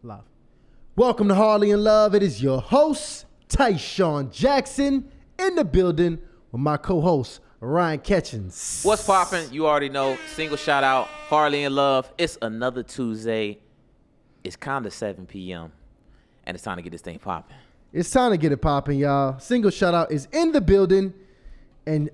Live. Welcome to Harley in Love. It is your host, Tyshawn Jackson, in the building with my co-host, Ryan Catchings. What's poppin'? You already know. Single shout out, Harley in Love. It's another Tuesday. It's kind of 7 p.m. and it's time to get this thing popping. It's time to get it popping, y'all. Single shout out is in the building. And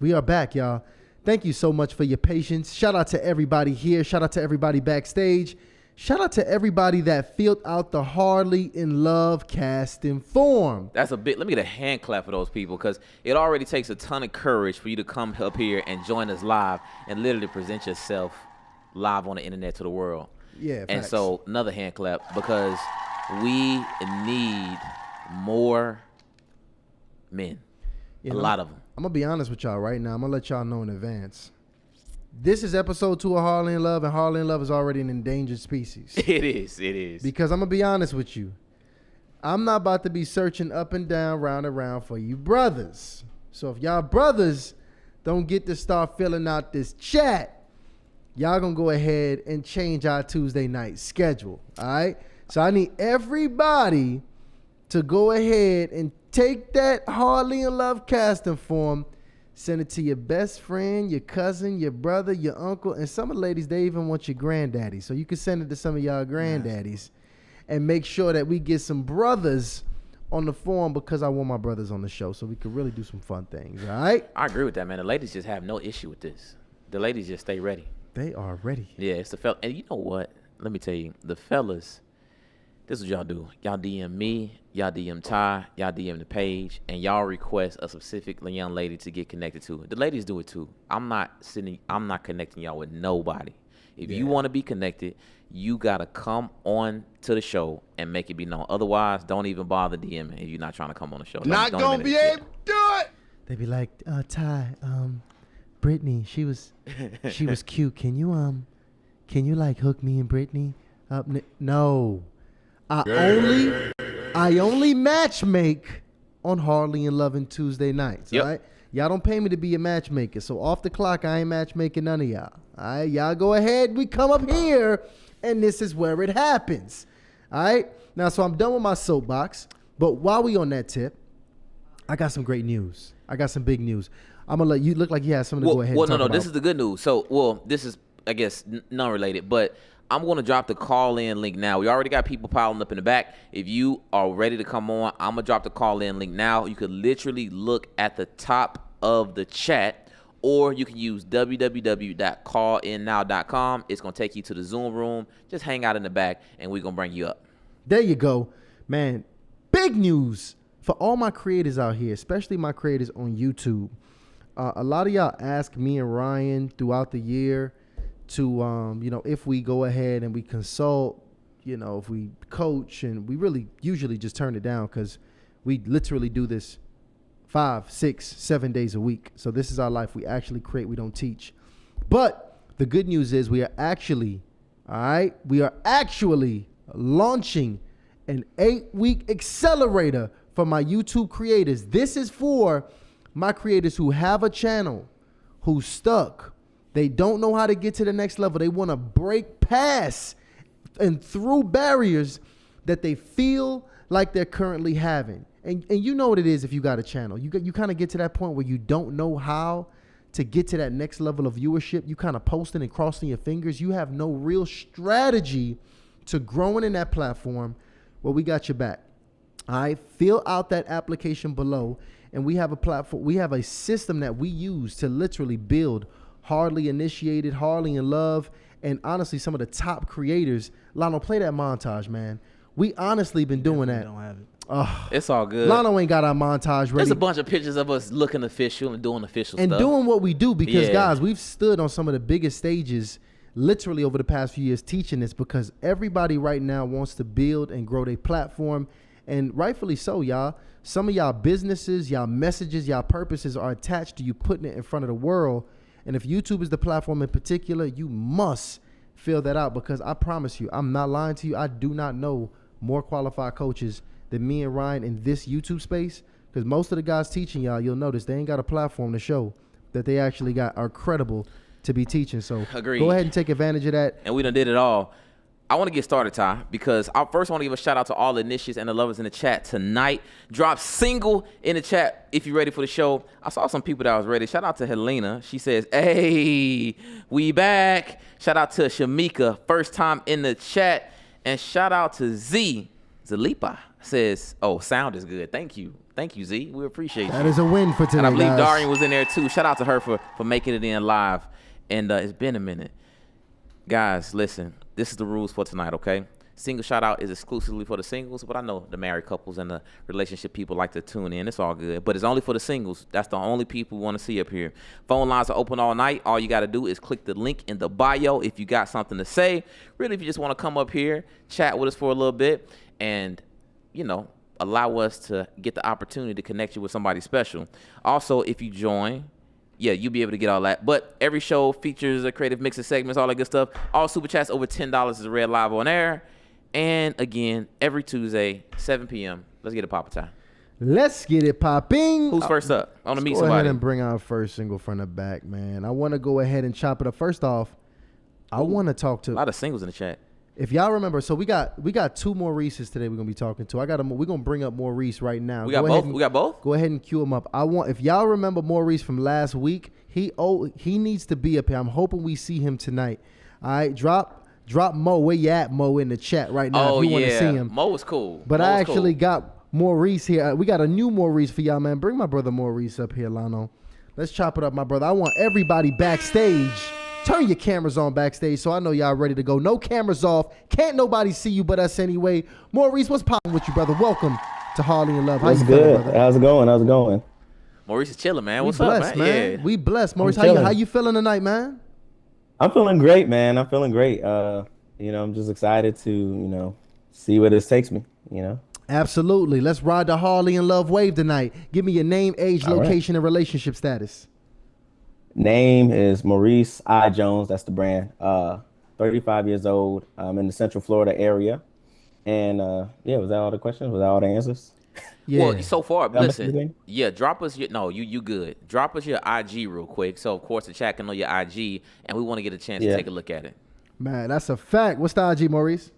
we are back, y'all. Thank you so much for your patience. Shout out to everybody here. Shout out to everybody backstage. Shout out to everybody that filled out the Harley in Love casting form. That's a bit. Let me get a hand clap for those people because it already takes a ton of courage for you to come up here and join us live and literally present yourself live on the internet to the world. Yeah, and facts. so another hand clap because we need more men. A lot of them. I'm going to be honest with y'all right now. I'm going to let y'all know in advance. This is episode 2 of Harley in Love, and Harley in Love is already an endangered species. It is. Because I'm going to be honest with you. I'm not about to be searching up and down, round and round for you brothers. So if y'all brothers don't get to start filling out this chat, y'all going to go ahead and change our Tuesday night schedule. All right? So I need everybody to go ahead and take that Harley in Love casting form. Send it to your best friend, your cousin, your brother, your uncle, and some of the ladies, they even want your granddaddy. So you can send it to some of y'all granddaddies and make sure that we get some brothers on the form because I want my brothers on the show so we can really do some fun things, all right? I agree with that, man. The ladies just have no issue with this. The ladies just stay ready. They are ready. Yeah, it's the fella. And you know what? Let me tell you, the fellas, this is what y'all do. Y'all DM me, y'all DM Ty, y'all DM the page, and y'all request a specific young lady to get connected to. The ladies do it too. I'm not connecting y'all with nobody. If you want to be connected, you got to come on to the show and make it be known. Otherwise, don't even bother DMing if you're not trying to come on the show. Not going to be able to do it. They be like, Ty, Brittany, she was cute. Can you like hook me and Brittany up? No. I only matchmake on Harley in Love and Tuesday nights, all right? Y'all don't pay me to be a matchmaker, so off the clock, I ain't matchmaking none of y'all, all right? Y'all go ahead, we come up here, and this is where it happens, all right? Now, so I'm done with my soapbox, but while we on that tip, I got some great news. I got some big news. I'm going to let you look like you have something to go ahead and talk about. This is the good news. So, this is, I guess, non-related, but I'm going to drop the call-in link now. We already got people piling up in the back. If you are ready to come on, I'm going to drop the call-in link now. You could literally look at the top of the chat, or you can use www.callinnow.com. It's going to take you to the Zoom room. Just hang out in the back, and we're going to bring you up. There you go. Man, big news for all my creators out here, especially my creators on YouTube. A lot of y'all ask me and Ryan throughout the year to, if we go ahead and we consult, if we coach, and we really usually just turn it down because we literally do this 5, 6, 7 days a week. So this is our life. We actually create. We don't teach. But the good news is we are actually launching an 8-week accelerator for my YouTube creators. This is for my creators who have a channel, who's stuck. They don't know how to get to the next level. They want to break past and through barriers that they feel like they're currently having. And you know what it is if you got a channel. You kind of get to that point where you don't know how to get to that next level of viewership. You kind of posting and crossing your fingers. You have no real strategy to growing in that platform. Well, we got your back. All right, fill out that application below. And we have a platform. We have a system that we use to literally build Harley initiated, Harley in Love, and honestly, some of the top creators. Lano, play that montage, man. We honestly been doing that. Don't have it. It's all good. Lano ain't got our montage ready. There's a bunch of pictures of us looking official and doing official and stuff. doing what we do because, guys, we've stood on some of the biggest stages literally over the past few years teaching this because everybody right now wants to build and grow their platform, and rightfully so, y'all. Some of y'all businesses, y'all messages, y'all purposes are attached to you putting it in front of the world. And if YouTube is the platform in particular, you must fill that out because I promise you, I'm not lying to you. I do not know more qualified coaches than me and Ryan in this YouTube space because most of the guys teaching y'all, you'll notice they ain't got a platform to show that they actually are credible to be teaching. So Agreed. Go ahead and take advantage of that. And we done did it all. I want to get started, Ty, because I first want to give a shout out to all the initiates and the lovers in the chat tonight. Drop single in the chat if you're ready for the show. I saw some people that was ready. Shout out to Helena. She says, hey, we back. Shout out to Shamika, first time in the chat. And shout out to Zalipa says, oh, sound is good. Thank you. Thank you, Z. We appreciate you. That is a win for today, And I believe guys. Darian was in there too. Shout out to her for making it in live. And it's been a minute. Guys, listen, this is the rules for tonight, okay? Single shout out is exclusively for the singles, but I know the married couples and the relationship people like to tune in. It's all good, but it's only for the singles. That's the only people we want to see up here. Phone lines are open all night. All you got to do is click the link in the bio if you got something to say. Really, if you just want to come up here, chat with us for a little bit, and, you know, allow us to get the opportunity to connect you with somebody special. Also, if you join, yeah, you'll be able to get all that. But every show features a creative mix of segments, all that good stuff. All super chats over $10 is read live on air. And again, every Tuesday, 7 p.m. Let's get it poppin' time. Let's get it popping. Who's first up? I want to meet Go ahead somebody. and bring our first single from the back, man. I want to go ahead and chop it up. First off, I want to talk A to. lot of singles in the chat. If y'all remember, so we got two Maurices today. We're gonna be talking to. We're gonna bring up Maurice right now. We got both? We got both? Go ahead and cue him up. If y'all remember Maurice from last week, he needs to be up here. I'm hoping we see him tonight. All right, drop Mo. Where you at, Mo, in the chat right now? Oh, if you want to yeah. see him. Mo was cool. But Mo I was actually cool. got Maurice here. We got a new Maurice for y'all, man. Bring my brother Maurice up here, Lano. Let's chop it up, my brother. I want everybody backstage. Turn your cameras on backstage so I know y'all ready to go. No cameras off. Can't nobody see you but us anyway. Maurice, what's popping with you, brother? Welcome to Harley and Love. How That's you feeling, good. brother? How's it going? How's it going? Maurice is chilling, man. We What's blessed, up, man? Yeah. We blessed. Maurice, chilling. how you feeling tonight, man? I'm feeling great, man. I'm feeling great. I'm just excited to, see where this takes me, Absolutely. Let's ride the Harley and Love wave tonight. Give me your name, age, All right. location, and relationship status. Name is Maurice I. Jones. That's the brand. 35 years old. I'm in the Central Florida area. And, was that all the questions? Was that all the answers? Yeah. Well, so far, Did I miss anything? listen. Yeah, drop us your. No, you good. Drop us your IG real quick. So of course the chat can know your IG, and we want to get a chance to Yeah. take a look at it. Man, that's a fact. What's the IG, Maurice?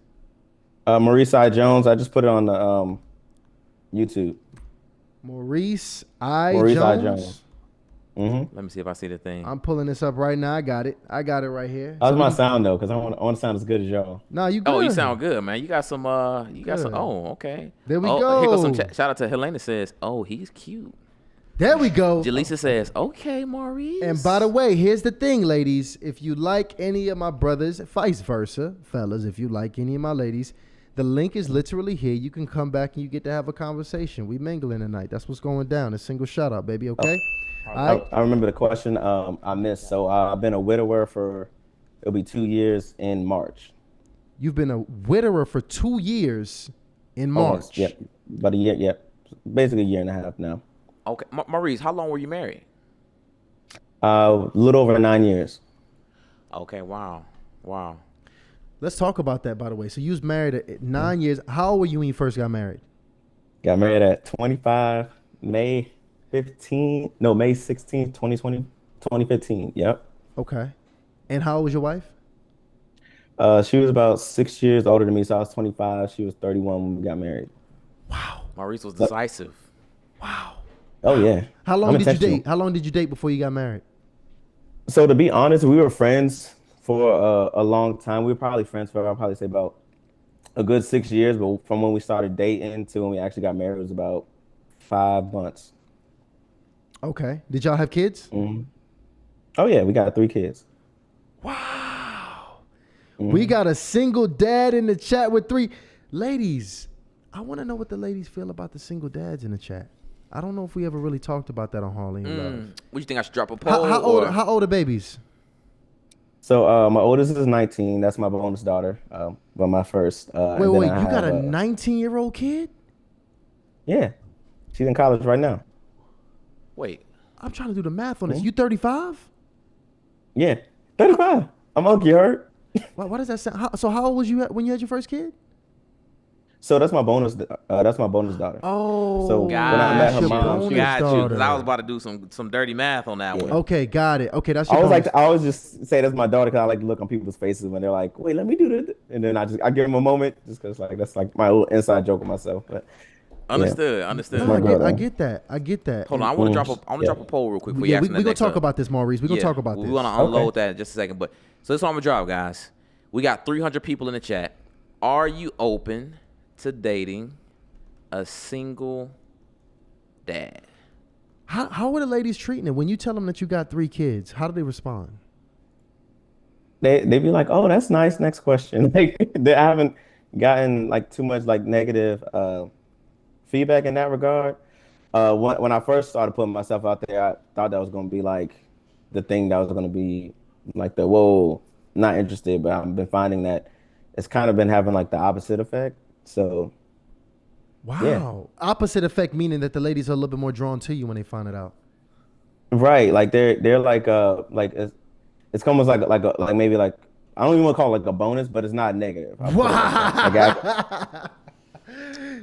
Maurice I. Jones. I just put it on the YouTube. Maurice Maurice I. Jones. Jones. Mm-hmm. Let me see if I see the thing. I'm pulling this up right now. I got it right here. How's So my we- sound, though? Because I want to sound as good as y'all. Nah, you good. Oh, you sound good, man. You got some. Good. Oh, okay. There we Here goes some go. shout out to Helena says, "Oh, he's cute." There we go. Jaleesa says, "Okay, Maurice." And by the way, here's the thing, ladies. If you like any of my brothers, vice versa, fellas, if you like any of my ladies, the link is literally here. You can come back and you get to have a conversation. We mingling tonight. That's what's going down. A single shout out, baby. Okay. All right. I remember the question I missed. So I've been a widower it'll be 2 years in March. You've been a widower for 2 years in March. Almost, yep. About a year, yep. Basically a year and a half now. Okay, Maurice, how long were you married? A little over 9 years. Okay, wow. Let's talk about that, by the way. So you was married at 9 years. How old were you when you first got married? Got married at 25, May 16th, 2015. Yep. Okay. And how old was your wife? She was about 6 years older than me, so I was 25. She was 31 when we got married. Maurice was decisive. Oh, yeah. How long I'm did you intentional. date? How long did you date before you got married? So to be honest, we were friends for a long time. We were probably friends for, I'll probably say about a good 6 years, but from when we started dating to when we actually got married, it was about 5 months. Okay. Did y'all have kids? Mm-hmm. Oh, yeah, we got 3 kids. We got a single dad in the chat with 3 ladies. I want to know what the ladies feel about the single dads in the chat. I don't know if we ever really talked about that on Harley and Love. What you think I should drop a poll? How old are babies? So my oldest is 19. That's my bonus daughter. But my first. Wait, you got a 19-year-old kid? Yeah, she's in college right now. Wait, I'm trying to do the math on this. You 35? Yeah, 35. I'm Uncle, you heard? Why does that sound? So how old was you when you had your first kid? So that's my bonus. That's my bonus daughter. So Oh, when I met her your mom, she was, bonus got you. Because I daughter. was about to do some dirty math on that one. Okay, got it. Okay, that's I your always like bonus. to, I always just say that's my daughter because I like to look on people's faces when they're like, "Wait, let me do this," and then I give them a moment just because like that's like my little inside joke with myself. But yeah, Understood. that's No, my Understood. girl. I get that. I get that. Hold on, And I want to drop a Yeah. drop a poll real quick before you yeah, ask we me we that gonna next talk up. about this, Maurice. We gonna talk about we this. want to unload that in just a second. But so this is what I'm gonna drop, guys. We got 300 people in the chat. Are you open to dating a single dad? How are the ladies treating it when you tell them that you got 3 kids? How do they respond? They be like, "Oh, that's nice. Next question." Like I haven't gotten like too much like negative feedback in that regard. When I first started putting myself out there, I thought that was gonna be like the thing that was gonna be like the whoa, not interested. But I've been finding that it's kind of been having like the opposite effect. So yeah, Wow. Opposite effect, meaning that the ladies are a little bit more drawn to you when they find it out. right. Like they're like it's almost like maybe like I don't even want to call it like a bonus, but it's not negative. I'll put it like that. Like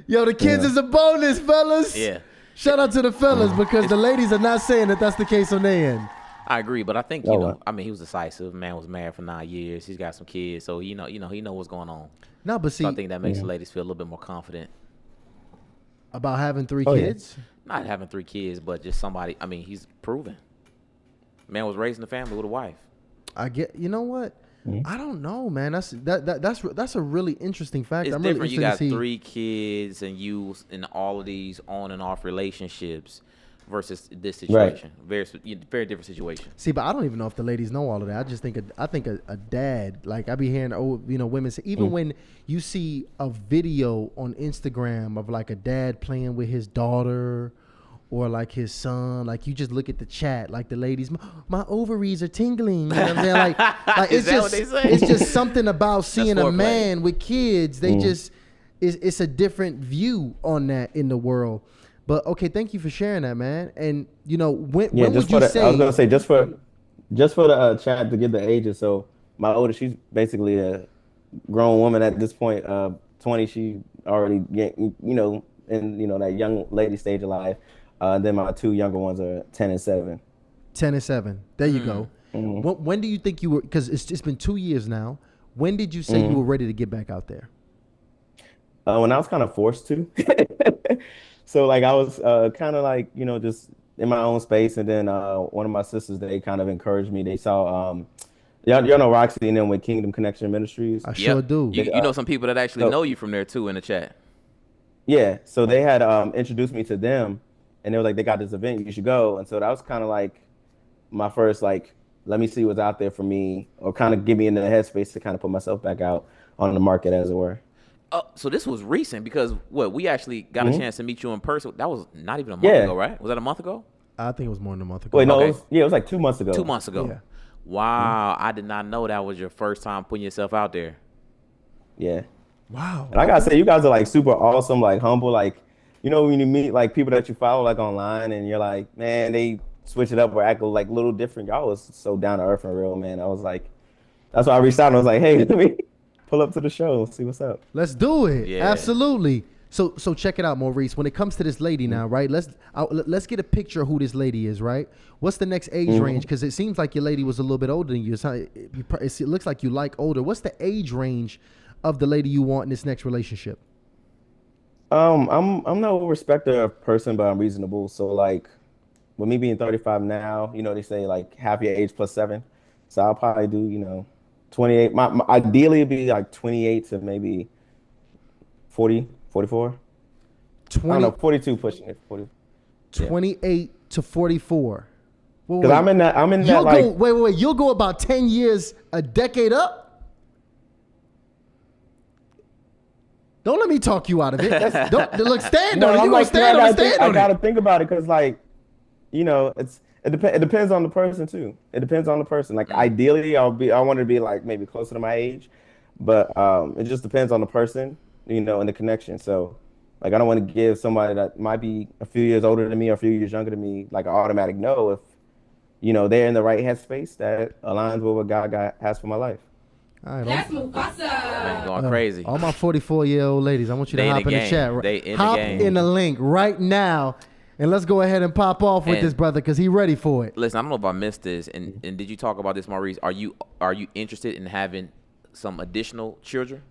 Yo, the kids Yeah. is a bonus, fellas. Yeah. Shout out to the fellas because the ladies are not saying that that's the case on their end. I agree, but I think Oh, you know. wow. I mean, he was decisive. Man was married for 9 years. He's got some kids, so he know what's going on. No, but see, So I think that makes the ladies feel a little bit more confident. about having 3 Oh, yeah. kids. Not having 3 kids, but just somebody. I mean, he's proven. Man was raising a family with a wife. I get. You know what? Mm-hmm. I don't know, man. That's a really interesting fact. It's I'm different. really You got interested to see. 3 kids and you in all of these on and off relationships versus this situation. Very different situation. See, but I don't even know if the ladies know all of that. I just think a dad, like I be hearing, women say, even when you see a video on Instagram of like a dad playing with his daughter or like his son, like you just look at the chat, like the ladies, my ovaries are tingling. You know what I'm saying? Like Is it's that just, what they say? it's just something about seeing a foreplay. man with kids. They just, it's a different view on that in the world. But okay, thank you for sharing that, man. And when Yeah, would just you for say? I was gonna say just for the chat to give the ages. So my oldest, she's basically a grown woman at this point. 20, she already in that young lady stage of life. Then my 2 younger ones are 10 and 7. 10 and 7. There you go. Mm-hmm. When do you think you were? Because it's been 2 years now. When did you say you were ready to get back out there? When I was kind of forced to. So like I was kind of like just in my own space, and then one of my sisters, they kind of encouraged me. They saw y'all know Roxy and them with Kingdom Connection Ministries. I sure do. You know some people that actually know you from there too in the chat. Yeah, so they had introduced me to them, and they were like, they got this event, you should go. And so that was kind of like my first like, let me see what's out there for me, or kind of get me into the headspace to kind of put myself back out on the market, as it were. So this was recent because we actually got a chance to meet you in person. That was not even a month Yeah. ago, right? Was that a month ago? I think it was more than a month ago. Wait, no, Okay. it was like 2 months ago. 2 months ago. Yeah. Wow, I did not know that was your first time putting yourself out there. Yeah. Wow. And I gotta say, you guys are like super awesome, like humble, like when you meet like people that you follow like online, and you're like, man, they switch it up or act like a little different. Y'all was so down to earth and real, man. I was like, that's why I reached out and I was like, hey, let me pull up to the show, see what's up. Let's do it. Yeah. Absolutely. So check it out, Maurice. When it comes to this lady now, right? Let's get a picture of who this lady is, right? What's the next age range? Because it seems like your lady was a little bit older than you. It looks like you like older. What's the age range of the lady you want in this next relationship? I'm no respecter of person, but I'm reasonable. So like, with me being 35 now, they say like half your age plus 7. So I'll probably do 28. My ideally it'd be like 28 to maybe 40, 44. I don't know, 42 pushing it, 40. 28 to 44. Because I'm in that You'll like. go, wait. You'll go about 10 years, a decade up? Don't let me talk you out of it. Look, stand on it. You gonna stand on it, stand I on gotta it. think about it because like, it depends on the person too. It depends on the person. Like ideally, I want to be like maybe closer to my age, but it just depends on the person, and the connection. So like, I don't want to give somebody that might be a few years older than me or a few years younger than me like an automatic no if they're in the right headspace that aligns with what God has for my life. All right, That's Mufasa. Man, going crazy. all my 44-year-old ladies, I want you to They in hop the in the game. chat. They in the hop game. in the link right now, and let's go ahead and pop off with And- this brother because he ready for it. Listen, I don't know if I missed this, and did you talk about this, Maurice? Are you interested in having some additional children?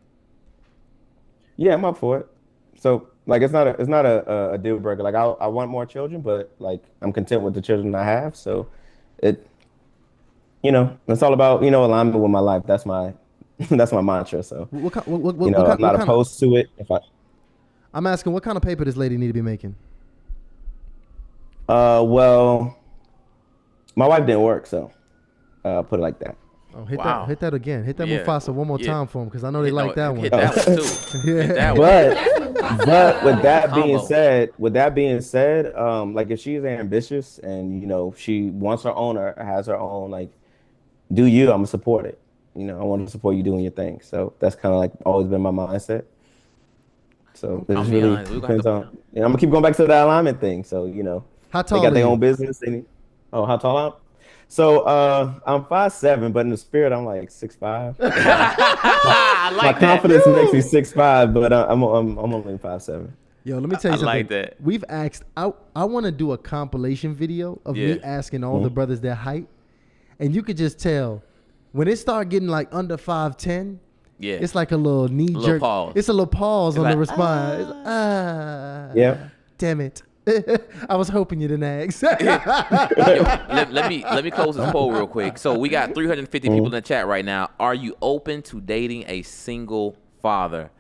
Yeah, I'm up for it. So like, it's not a deal breaker. Like, I want more children, but like, I'm content with the children I have. So it, it's all about alignment with my life. That's my that's my mantra. So What kind, I'm not opposed to it. I'm asking, what kind of paper does lady need to be making? Well, my wife didn't work, so put it like that. Oh, hit Wow. that again. Hit that Yeah. Mufasa one more Yeah. time for him because I know they like that one. Hit that one too. Hit that one. But with that being Combo. said, like, if she's ambitious and she wants her own or has her own, like, do you? I'm gonna support it. I want to support you doing your thing. So that's kind of like always been my mindset. So it I'll just be really honest, we gonna depends have to- on. I'm gonna keep going back to that alignment thing. So How they tall got are their you? own business. How tall I'm? So I'm 5'7", but in the spirit I'm like 6'5". I My like that. confidence makes me 6'5", but I'm only 5'7". Yo, let me tell you I something. like that. We've asked. I want to do a compilation video of me Yeah. asking all the brothers their height, and you could just tell when it start getting like under 5'10". Yeah. It's like a little knee Little jerk. pause. It's a little pause on like, the response. It's, Yeah. Damn it. I was hoping you didn't ask. Yo, let me close this poll real quick. So we got 350 people in the chat right now. Are you open to dating a single father?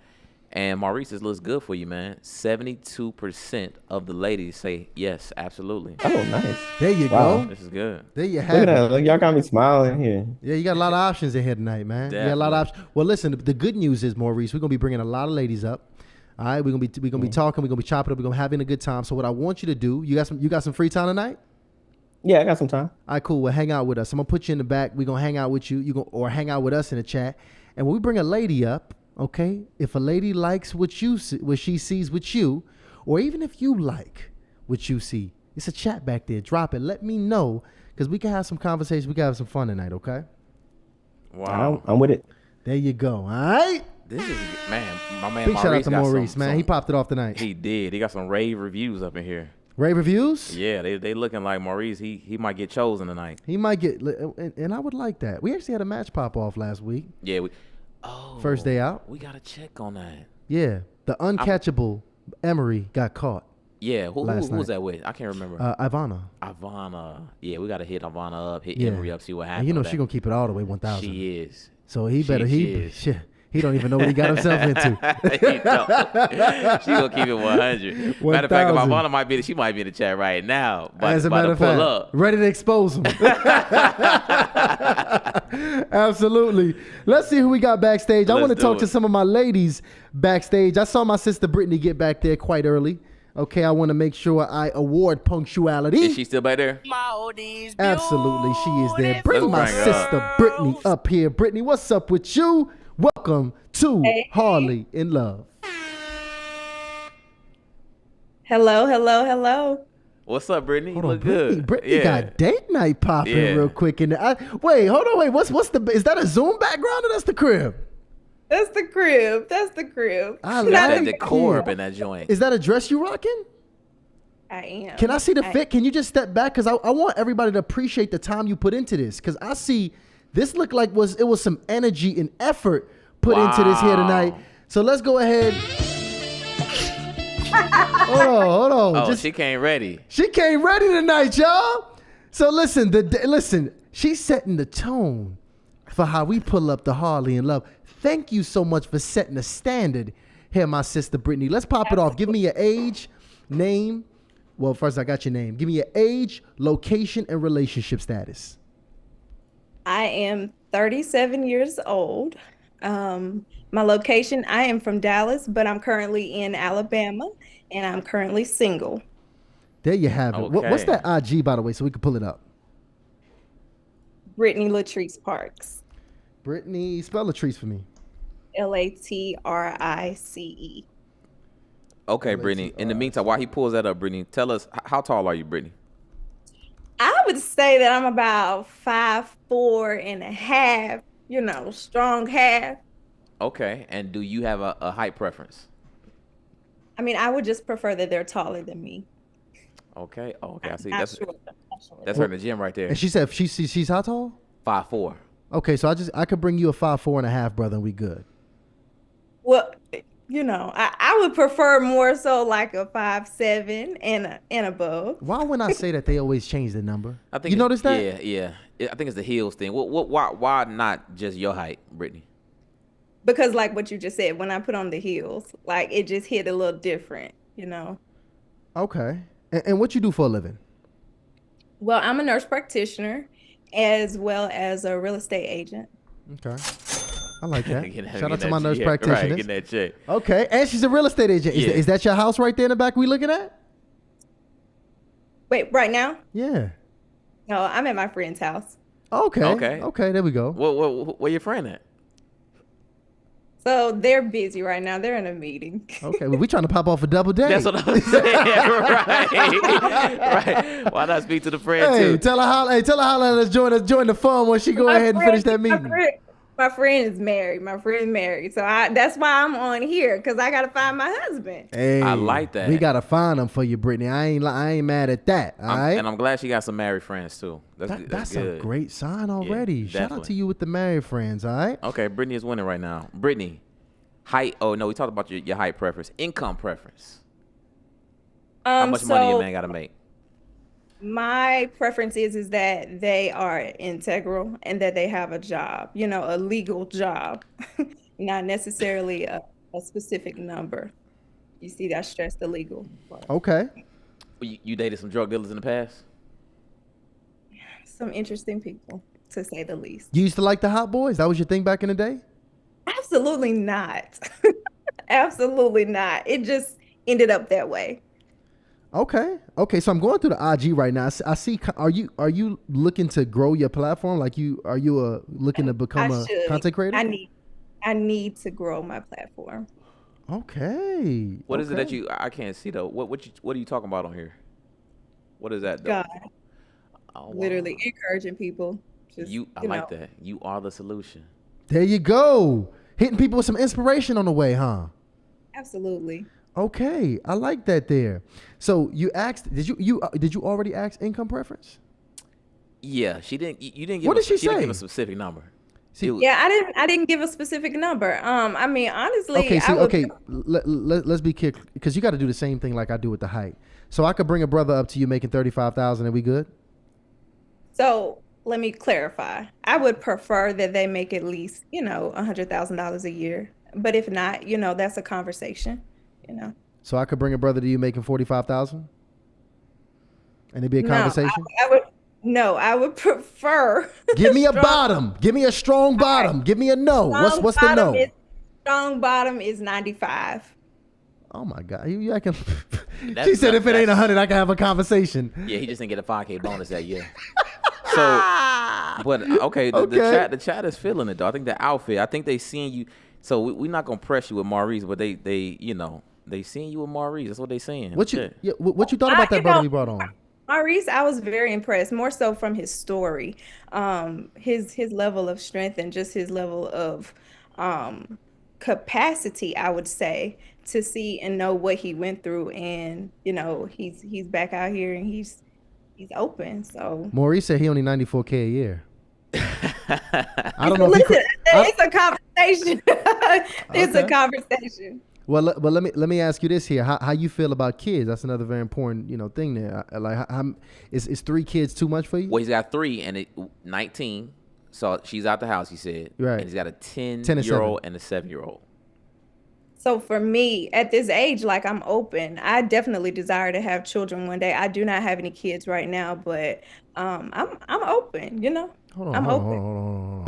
And Maurice, this looks good for you, man. 72% of the ladies say yes, absolutely. Oh, nice. There you Wow. go. This is good. There you Look have at it. that. Look, y'all got me smiling here. Yeah, you got a lot of options in here tonight, man. You got a lot of options. Well, listen, the good news is, Maurice, we're gonna be bringing a lot of ladies up. All right, we're gonna be talking, we're gonna be chopping up, we're gonna be having a good time. So what I want you to do, you got some free time tonight? Yeah, I got some time. All right, cool. Well, hang out with us. I'm gonna put you in the back. We're gonna hang out with you. Or hang out with us in the chat. And when we bring a lady up, okay, if a lady likes what she sees with you, or even if you like what you see, it's a chat back there. Drop it. Let me know, because we can have some conversation. We can have some fun tonight, okay? Wow. I'm with it. There you go. All right. This is, man, my man Big shout out Maurice to got Maurice, some, man. He popped it off tonight. He did. He got some rave reviews up in here. Rave reviews? Yeah, they looking like Maurice. He might get chosen tonight. He might get, and I would like that. We actually had a match pop off last week. Yeah. First day out. We got to check on that. Yeah. The uncatchable Emery got caught. Yeah. Who Last was night. that with? I can't remember. Ivana. Ivana. Yeah, we got to hit Ivana up, hit Yeah. Emery up, see what And happens. you know with she that. gonna keep it all the way 1,000. She is. So he She- better she is. shit. He don't even know what he got himself into. He don't. She gonna keep it 100. Matter of fact, if 1,000. Ivana she might be in the chat right now. But As a matter of pull fact, up. ready to expose him. Absolutely. Let's see who we got backstage. I Let's want to do talk it. to some of my ladies backstage. I saw my sister Brittany get back there quite early. Okay, I want to make sure I award punctuality. Is she still back there? Absolutely, she is there. Bring Let's my bring her sister Brittany up here. Brittany, what's up with you? Welcome to Harley in Love. Hello. What's up, Brittany? You Hold on, look Brittany. good. Brittany got date night popping Yeah. real quick. Wait, hold on, what's the? Is that a Zoom background or that's the crib? That's the crib. I Got like that it. decor up in that joint. Is that a dress you rocking? I am. Can I see the fit? Can you just step back? Because I want everybody to appreciate the time you put into this. Because I see this look like it was some energy and effort put into this here tonight. Wow. So let's go ahead. Hold on. Oh, she came ready. She came ready tonight, y'all. So listen, she's setting the tone for how we pull up the Harley in Love. Thank you so much for setting the standard here, my sister Brittany. Let's pop it off. Give me your age, name. Well, first I got your name. Give me your age, location, and relationship status. I am 37 years old. My location, I am from Dallas, but I'm currently in Alabama, and I'm currently single. There you have it. What's Okay. that IG, by the way, so we can pull it up? Brittany Latrice Parks. Brittany, spell Latrice for me. Latrice. Okay, Brittany. In the meantime, while he pulls that up, Brittany, tell us, how tall are you, Brittany? I would say that I'm about 5'4.5", strong half. Okay. And do you have a height preference? I mean, I would just prefer that they're taller than me. Okay. Oh, okay. I see. Not That's short, not short. that's her in the gym right there. And she said she's how tall? 5'4". Okay, so I could bring you a 5'4.5", brother, and we good. Well, I would prefer more so like a 5'7" and above. Why when I say that they always change the number? I think You notice that? Yeah. I think it's the heels thing. Why not just your height, Brittany? Because like what you just said, when I put on the heels, like it just hit a little different. Okay. And what you do for a living? Well, I'm a nurse practitioner as well as a real estate agent. Okay. I like that. Getting Shout out to that my nurse check. Right, practitioners. getting that check. Okay, and she's a real estate agent. Yeah. Is that your house right there in the back we looking at? Wait, right now? Yeah. No, I'm at my friend's house. Okay. There we go. Where your friend at? So they're busy right now. They're in a meeting. Okay, well, we trying to pop off a double date. That's what I was saying. right. Why not speak to the friend Hey, too? tell her how. Let's join the fun when she go ahead and finish that meeting. My friend is married. My friend's married. So that's why I'm on here, because I got to find my husband. Hey, I like that. We gotta find them for you, Brittany. I ain't mad at that. All right. And I'm glad she got some married friends too. That's good. a great sign already. Yeah, Shout out definitely. to you with the married friends. All right. Okay, Brittany is winning right now. Brittany, height. Oh no, we talked about your height preference, income preference. How much money your man got to make? My preference is that they are integral and that they have a job, a legal job, not necessarily a specific number. You see, I stress the legal part. Okay. You dated some drug dealers in the past? Some interesting people, to say the least. You used to like the hot boys? That was your thing back in the day? Absolutely not. Absolutely not. It just ended up that way. Okay. So I'm going through the IG right now. I see. Are you looking to grow your platform? Like are you looking to become a content creator? I need to grow my platform. Okay. What is it that I can't see though? What are you talking about on here? What is that though? God, Oh, wow. literally encouraging people. Just, I like that. You are the solution. There you go. Hitting people with some inspiration on the way, huh? Absolutely. Okay, I like that there. So you asked, did you already ask income preference? Yeah, she didn't. You didn't give. What did she didn't say? give a specific number. See, Yeah, I didn't give a specific number. I mean, honestly, let's be clear, because you got to do the same thing like I do with the height. So I could bring a brother up to you making 35,000, and we good? So let me clarify. I would prefer that they make at least, $100,000 a year. But if not, that's a conversation. So I could bring a brother to you making 45,000, and it'd be a conversation. I would prefer. Give me a bottom. Give me a strong bottom. Give me a no. What's the no? Strong bottom is 95. Oh my God! You acting? She said if it ain't 100, I can have a conversation. Yeah, he just didn't get a 5K bonus that year. So, but okay, the chat is feeling it though. I think the outfit. I think they seeing you. So we're not gonna press you with Maurice, but they seeing you with Maurice. That's what they saying. What you thought about that brother we brought on? Maurice, I was very impressed, more so from his story, his level of strength and just his level of capacity, I would say, to see and know what he went through, and he's back out here and he's open. So Maurice said he only 94K a year. I don't know. Listen, it's a conversation. It's a conversation. Well, let me ask you this here: how you feel about kids? That's another very important thing there. Like, is 3 kids too much for you? Well, he's got 3 and 19. So she's out the house. He said, right. And he's got a 10-year-old and a 7-year-old. So for me, at this age, like, I'm open. I definitely desire to have children one day. I do not have any kids right now, but I'm open. Hold I'm open. on.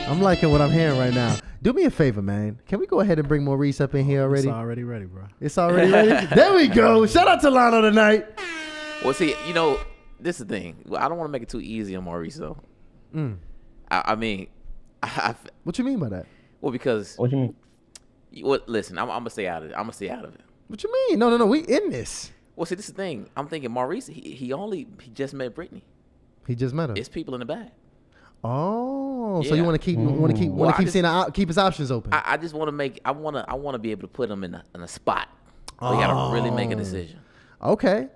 I'm liking what I'm hearing right now. Do me a favor, man. Can we go ahead and bring Maurice up in here already? It's already ready, bro. It's already ready? There we go. Shout out to Lano tonight. Well, see, this is the thing. Well, I don't want to make it too easy on Maurice, though. I mean, what you mean by that? Well, because What you mean? Listen, I'm gonna stay out of it. I'm gonna stay out of it. What you mean? No. We in this. Well, see, this is the thing. I'm thinking Maurice. He just met Brittany. He just met her. It's people in the back. Oh, so Yeah. you want to keep Well, I keep his options open. I just want to make. I want to be able to put him in a spot. We gotta really make a decision. Okay.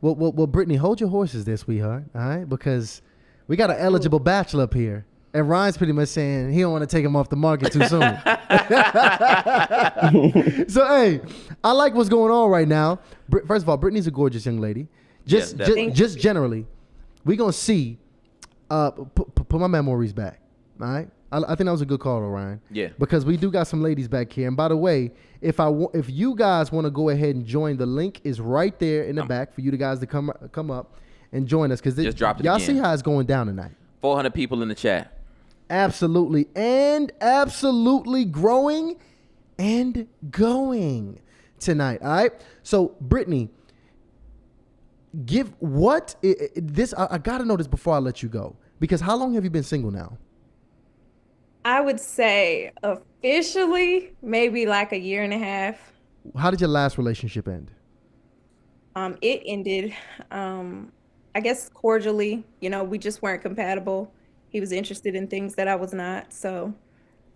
Well, Brittany, hold your horses there, sweetheart. All right, because we got an eligible bachelor up here, and Ryan's pretty much saying he don't want to take him off the market too soon. So, hey, I like what's going on right now. First of all, Brittany's a gorgeous young lady. Just generally, we gonna see. Put my memories back. All right. I think that was a good call, Ryan. Yeah. Because we do got some ladies back here. And by the way, if you guys want to go ahead and join, the link is right there in the back for you guys to come up and join us. Because Just dropped it y'all again. see how it's going down tonight. 400 people in the chat. Absolutely. And absolutely growing and going tonight. All right. So, Brittany, I got to know this before I let you go. Because how long have you been single now? I would say officially maybe like a year and a half. How did your last relationship end? It ended, I guess cordially. You know, we just weren't compatible. He was interested in things that I was not. So,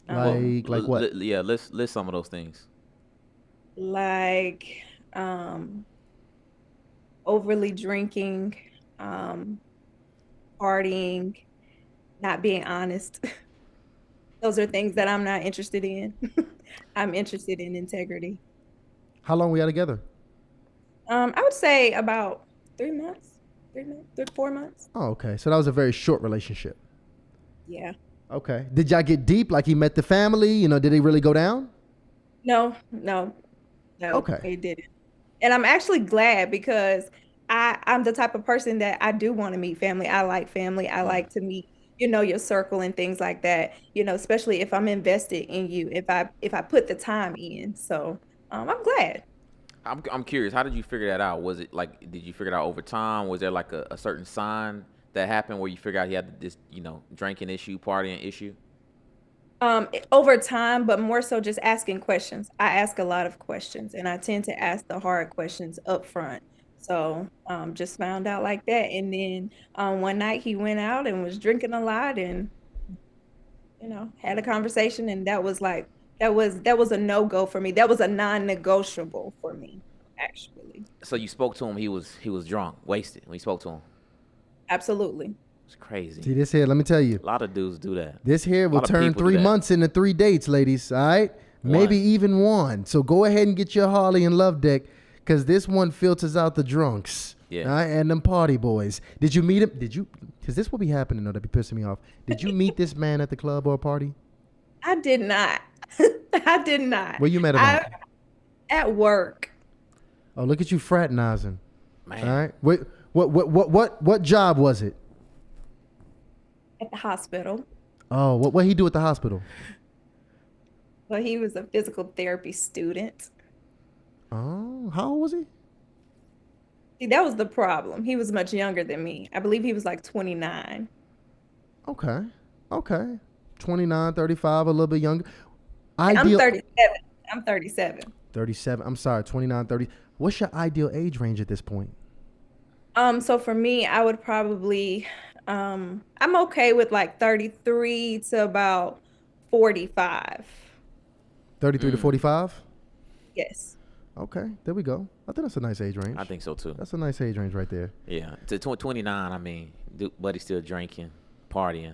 Like what? Yeah, list some of those things. like overly drinking, partying, not being honest. Those are things that I'm not interested in. I'm interested in integrity. How long were y'all together? I would say about 3 months, 4 months. Oh, okay. So that was a very short relationship. Yeah. Okay. Did y'all get deep? Like he met the family? You know, did it really go down? No. Okay. It didn't. And I'm actually glad because I'm the type of person that I do want to meet family. I like family. I like to meet, your circle and things like that, especially if I'm invested in you, if I put the time in. So I'm glad. I'm curious. How did you figure that out? Was it like, did you figure it out over time? Was there like a certain sign that happened where you figured out he had this, drinking issue, partying issue? Over time, but more so just asking questions. I ask a lot of questions, and I tend to ask the hard questions up front. So just found out like that. And then one night he went out and was drinking a lot and, had a conversation. And that was a no-go for me. That was a non-negotiable for me, actually. So you spoke to him. He was drunk, wasted when you spoke to him. Absolutely. It's crazy. See this here, let me tell you. A lot of dudes do that. This here will lot of turn people do 3 that. months into 3 dates, ladies. All right? Maybe even 1. So go ahead and get your Harley and Love deck because this one filters out the drunks. Yeah. All right? And them party boys. Did you meet him? Because this will be happening, though. That'd be pissing me off. Did you meet this man at the club or a party? I did not. I did not. Where you met him at? At work. Oh, look at you fraternizing. Man. All right? What job was it? At the hospital. Oh, what he do at the hospital? Well, he was a physical therapy student. Oh, how old was he? See, that was the problem. He was much younger than me. I believe he was like 29. Okay. 29, 35, a little bit younger. I'm 37. I'm 37. 37. I'm sorry, 29, 30. What's your ideal age range at this point? So for me, I would probably, I'm okay with like 33 to about 45. 33 to 45? Yes. Okay, there we go. I think that's a nice age range. I think so too. That's a nice age range right there. Yeah. To 29, I mean, buddy's still drinking, partying.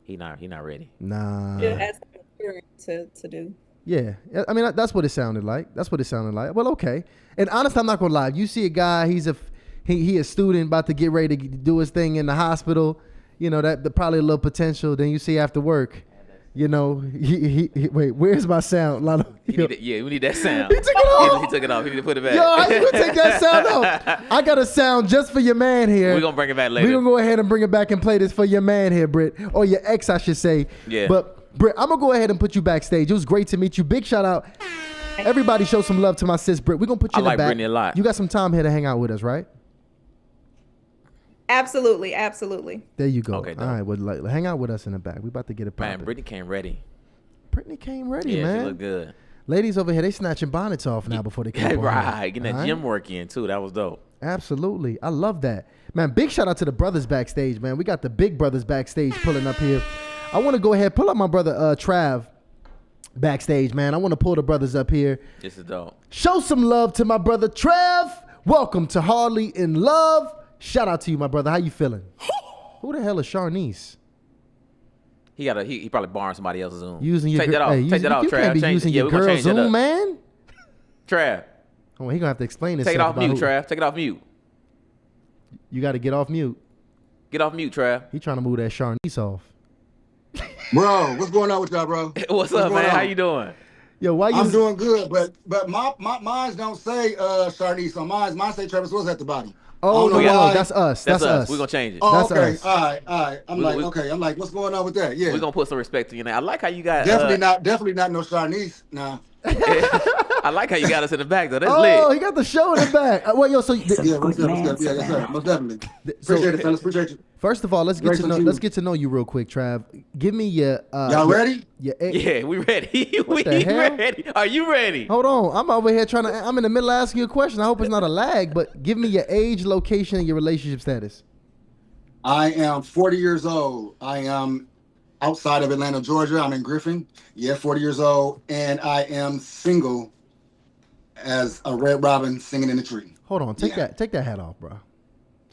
He not ready. Nah. Still has some maturing to do. Yeah, I mean that's what it sounded like. Well, okay. And honestly, I'm not gonna lie. If you see a guy, he a student about to get ready to do his thing in the hospital. That probably a little potential. Then you see after work, wait, where's my sound? We need that sound. He took it off. He took it off. He need to put it back. Yo, how you gonna take that sound off? I got a sound just for your man here. We're gonna bring it back later. We're gonna go ahead and bring it back and play this for your man here, Britt. Or your ex, I should say. Yeah. But Britt, I'm gonna go ahead and put you backstage. It was great to meet you. Big shout out. Everybody show some love to my sis Britt. We're gonna put you in the like back. Brittany a lot. You got some time here to hang out with us, right? Absolutely. There you go. Okay, all right, well, hang out with us in the back. We about to get it popping. Man, Brittany came ready. Brittany came ready, Yeah, man. she looked good. Ladies over here, they snatching bonnets off now before they come on. Right, getting that All right? gym work in too. That was dope. Absolutely. I love that. Man, big shout out to the brothers backstage, man. We got the big brothers backstage pulling up here. I want to go ahead, pull up my brother Trav backstage, man. I want to pull the brothers up here. This is dope. Show some love to my brother Trav. Welcome to Hardly in Love. Shout out to you, my brother. How you feeling? Who the hell is Sharnice? He probably borrowed somebody else's Zoom. Using your Take that off. Take that off, you Trav. can't be Change- using yeah, your we gonna girl's change that Zoom, up. man. Trav, Oh, he gonna have to explain this. take it off mute, Trav. Take it off mute. You got to get off mute. Get off mute, Trav. He trying to move that Sharnice off. Bro, what's going on with y'all, bro? What's up, going man? on? How you doing? Yo, why you? I'm doing good, but my mines don't say Sharnice on mine say Travis Wills at the bottom. Oh I don't no, know no, why. that's us. That's us. We're gonna change it. Oh, That's okay. us. All right. I'm We- like, what's going on with that? Yeah. We're gonna put some respect to your name. I like how you got Definitely not no Sharnice. Nah. I like how you got us in the back though. That's Oh, lit. he got the show in the back. Well, yo, so Yeah, what's up? Yeah, yes, sir. Most definitely. So- Appreciate it, fellas. Appreciate you. first of all, let's Great to see you. get to know you real quick, Trav. Give me your Y'all ready? Yeah, we ready. we the hell? ready. Are you ready? Hold on, I'm over here I'm in the middle of asking you a question. I hope it's not a lag, but give me your age, location, and your relationship status. I am 40 years old. I am outside of Atlanta, Georgia. I'm in Griffin. Yeah, 40 years old, and I am single as a red robin singing in the tree. Hold on, take Yeah. that hat off, bro.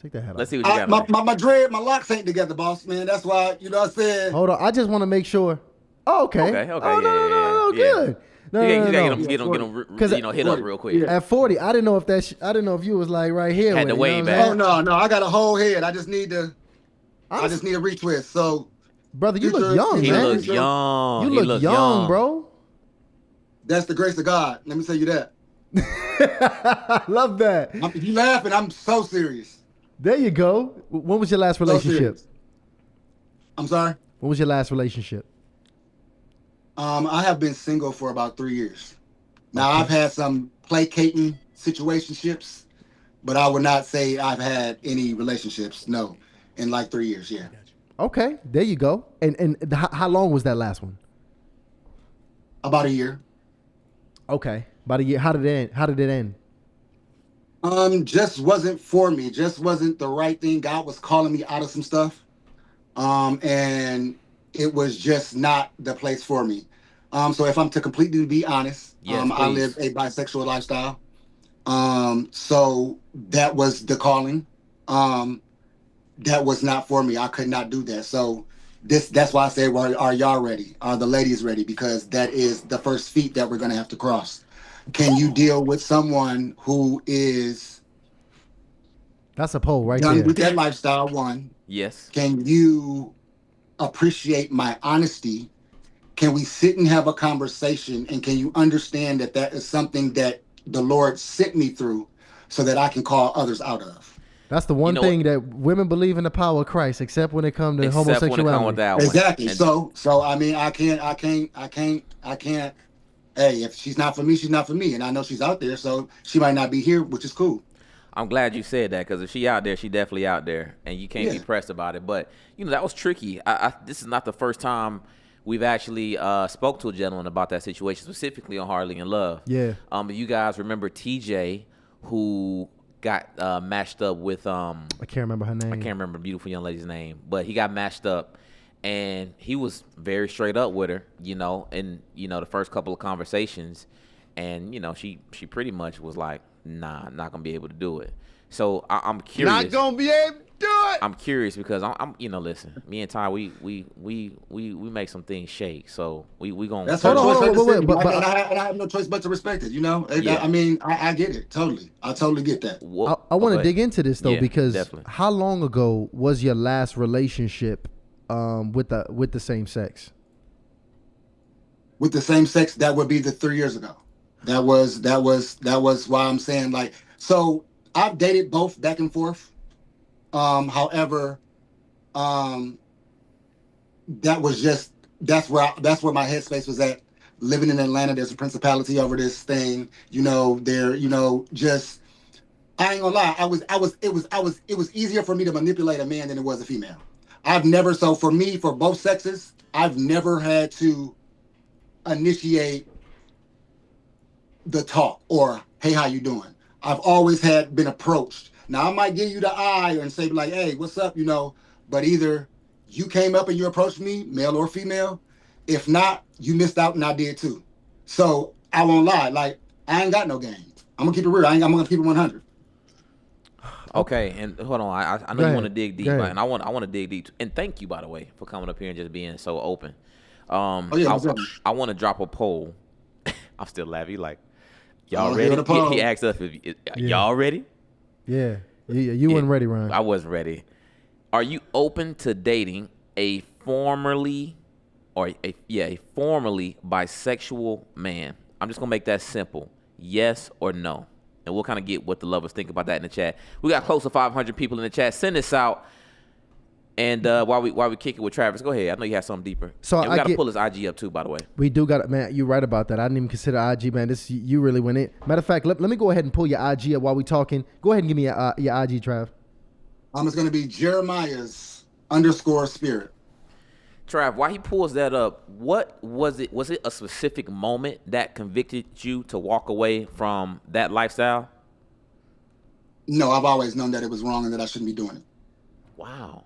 Take that hat off. Let's see what you got. on there. My locks ain't together, boss, man. That's why, you know what I said. Hold on, I just want to make sure. Oh, okay. Okay, Oh, no, yeah. good. No, You no, gotta no, get no. them, Cause hit up real quick. Yeah. At 40, I didn't know if I didn't know if you was like right here. Had with to it, you know weigh what I'm back. saying? Oh no, I got a whole head. I just need to I'm- I just need a retwist. So brother, you Future- look young, He man. looks young. You He look young, bro. that's the grace of God. Let me tell you that. I love that. If you laughing, I'm so serious. There you go. When was your last So relationship? serious. I'm sorry. When was your last relationship? I have been single for about 3 years. Now I've had some placating situationships, but I would not say I've had any relationships. No, in like 3 years. Yeah. Okay, there you go. And how long was that last one? About a year. Okay, about a year. How did it end? Just wasn't for me. Just wasn't the right thing. God was calling me out of some stuff. And it was just not the place for me. So if I'm to completely be honest, Yes, I please. live a bisexual lifestyle. So that was the calling. That was not for me. I could not do that. So that's why I say, well, are y'all ready? Are the ladies ready? Because that is the first feat that we're going to have to cross. Can you deal with someone who is That's a poll right done there. with that lifestyle? One, Yes. can you appreciate my honesty? Can we sit and have a conversation? And can you understand that that is something that the Lord sent me through so that I can call others out of? That's the one know thing that women believe in the power of Christ, except when it comes to Except when it homosexuality. come with that one. Exactly. And So I mean, I can't. Hey, if she's not for me, she's not for me. And I know she's out there, so she might not be here, which is cool. I'm glad you said that, because if she out there, she definitely out there, and you can't be Yeah. pressed about it. But that was tricky. This is not the first time we've actually spoke to a gentleman about that situation, specifically on Hardly in Love. Yeah. If you guys remember TJ, who got matched up with I can't remember her name. I can't remember the beautiful young lady's name, but he got matched up, and he was very straight up with her, in the first couple of conversations, and she pretty much was like, nah, I'm not gonna be able to do it. So I'm curious. Not gonna be able to do it. I'm curious because I'm listen, me and Ty, we make some things shake, so we gonna. That's her Hold on, choice, her hold on, wait, decision. but- and I have no choice but to respect it. Yeah. I mean, I get it totally. I totally get that. I want to Okay. dig into this though, Yeah, because definitely. how long ago was your last relationship with the same sex? With the same sex, that would be the 3 years ago. That was why I'm saying, like, so I've dated both back and forth. However, that's where my headspace was at. Living in Atlanta, there's a principality over this thing. Just I ain't gonna lie. It was easier for me to manipulate a man than it was a female. So for me, for both sexes, I've never had to initiate the talk or, hey, how you doing? I've always been approached. Now I might give you the eye and say like, hey, what's up, but either you came up and you approached me, male or female. If not, you missed out and I did too. So I won't lie. Like, I ain't got no game. I'm gonna keep it real. I'm gonna keep it 100. Okay, and hold on. I know you want to dig deep, and I want to dig deep. And thank you, by the way, for coming up here and just being so open. I want to drop a poll. I'm still laughing. Like, y'all ready? He asked us if y'all ready. Yeah, you weren't ready, Ryan. I wasn't ready. Are you open to dating a formerly bisexual man? I'm just gonna make that simple. Yes or no? And we'll kind of get what the lovers think about that in the chat. We got close to 500 people in the chat. Send this out. And while we kick it with Travis, go ahead. I know you have something deeper. So and we got to pull his IG up too, by the way. We do got it, man. You're right about that. I didn't even consider IG, man. This you really went in. Matter of fact, let me go ahead and pull your IG up while we talking. Go ahead and give me your IG, Trav. It's going to be Jeremiah's _spirit. Trav, while he pulls that up, what was it? Was it a specific moment that convicted you to walk away from that lifestyle? No, I've always known that it was wrong and that I shouldn't be doing it. Wow.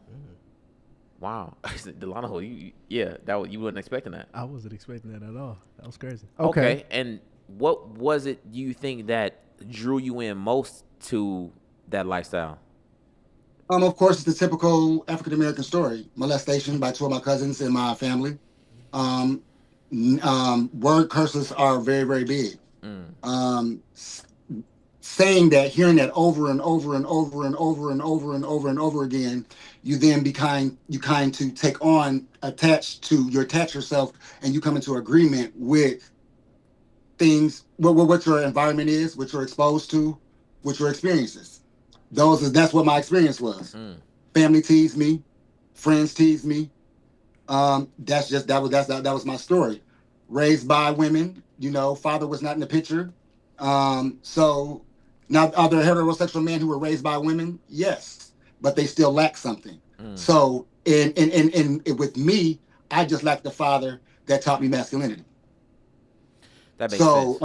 Wow. Delano, you weren't expecting that. I wasn't expecting that at all. That was crazy. Okay. And what was it you think that drew you in most to that lifestyle? Of course, it's the typical African-American story. Molestation by 2 of my cousins in my family. Word curses are very, very big. Saying that, hearing that over and over and over and over and over and over and over again, you then attach yourself, and you come into agreement with things, what your environment is, what you're exposed to, what your experiences. That's what my experience was. Family teased me, friends teased me. That was my story. Raised by women, father was not in the picture. So now, are there heterosexual men who were raised by women? Yes, but they still lack something. So, in with me, I just lacked the father that taught me masculinity. That makes sense.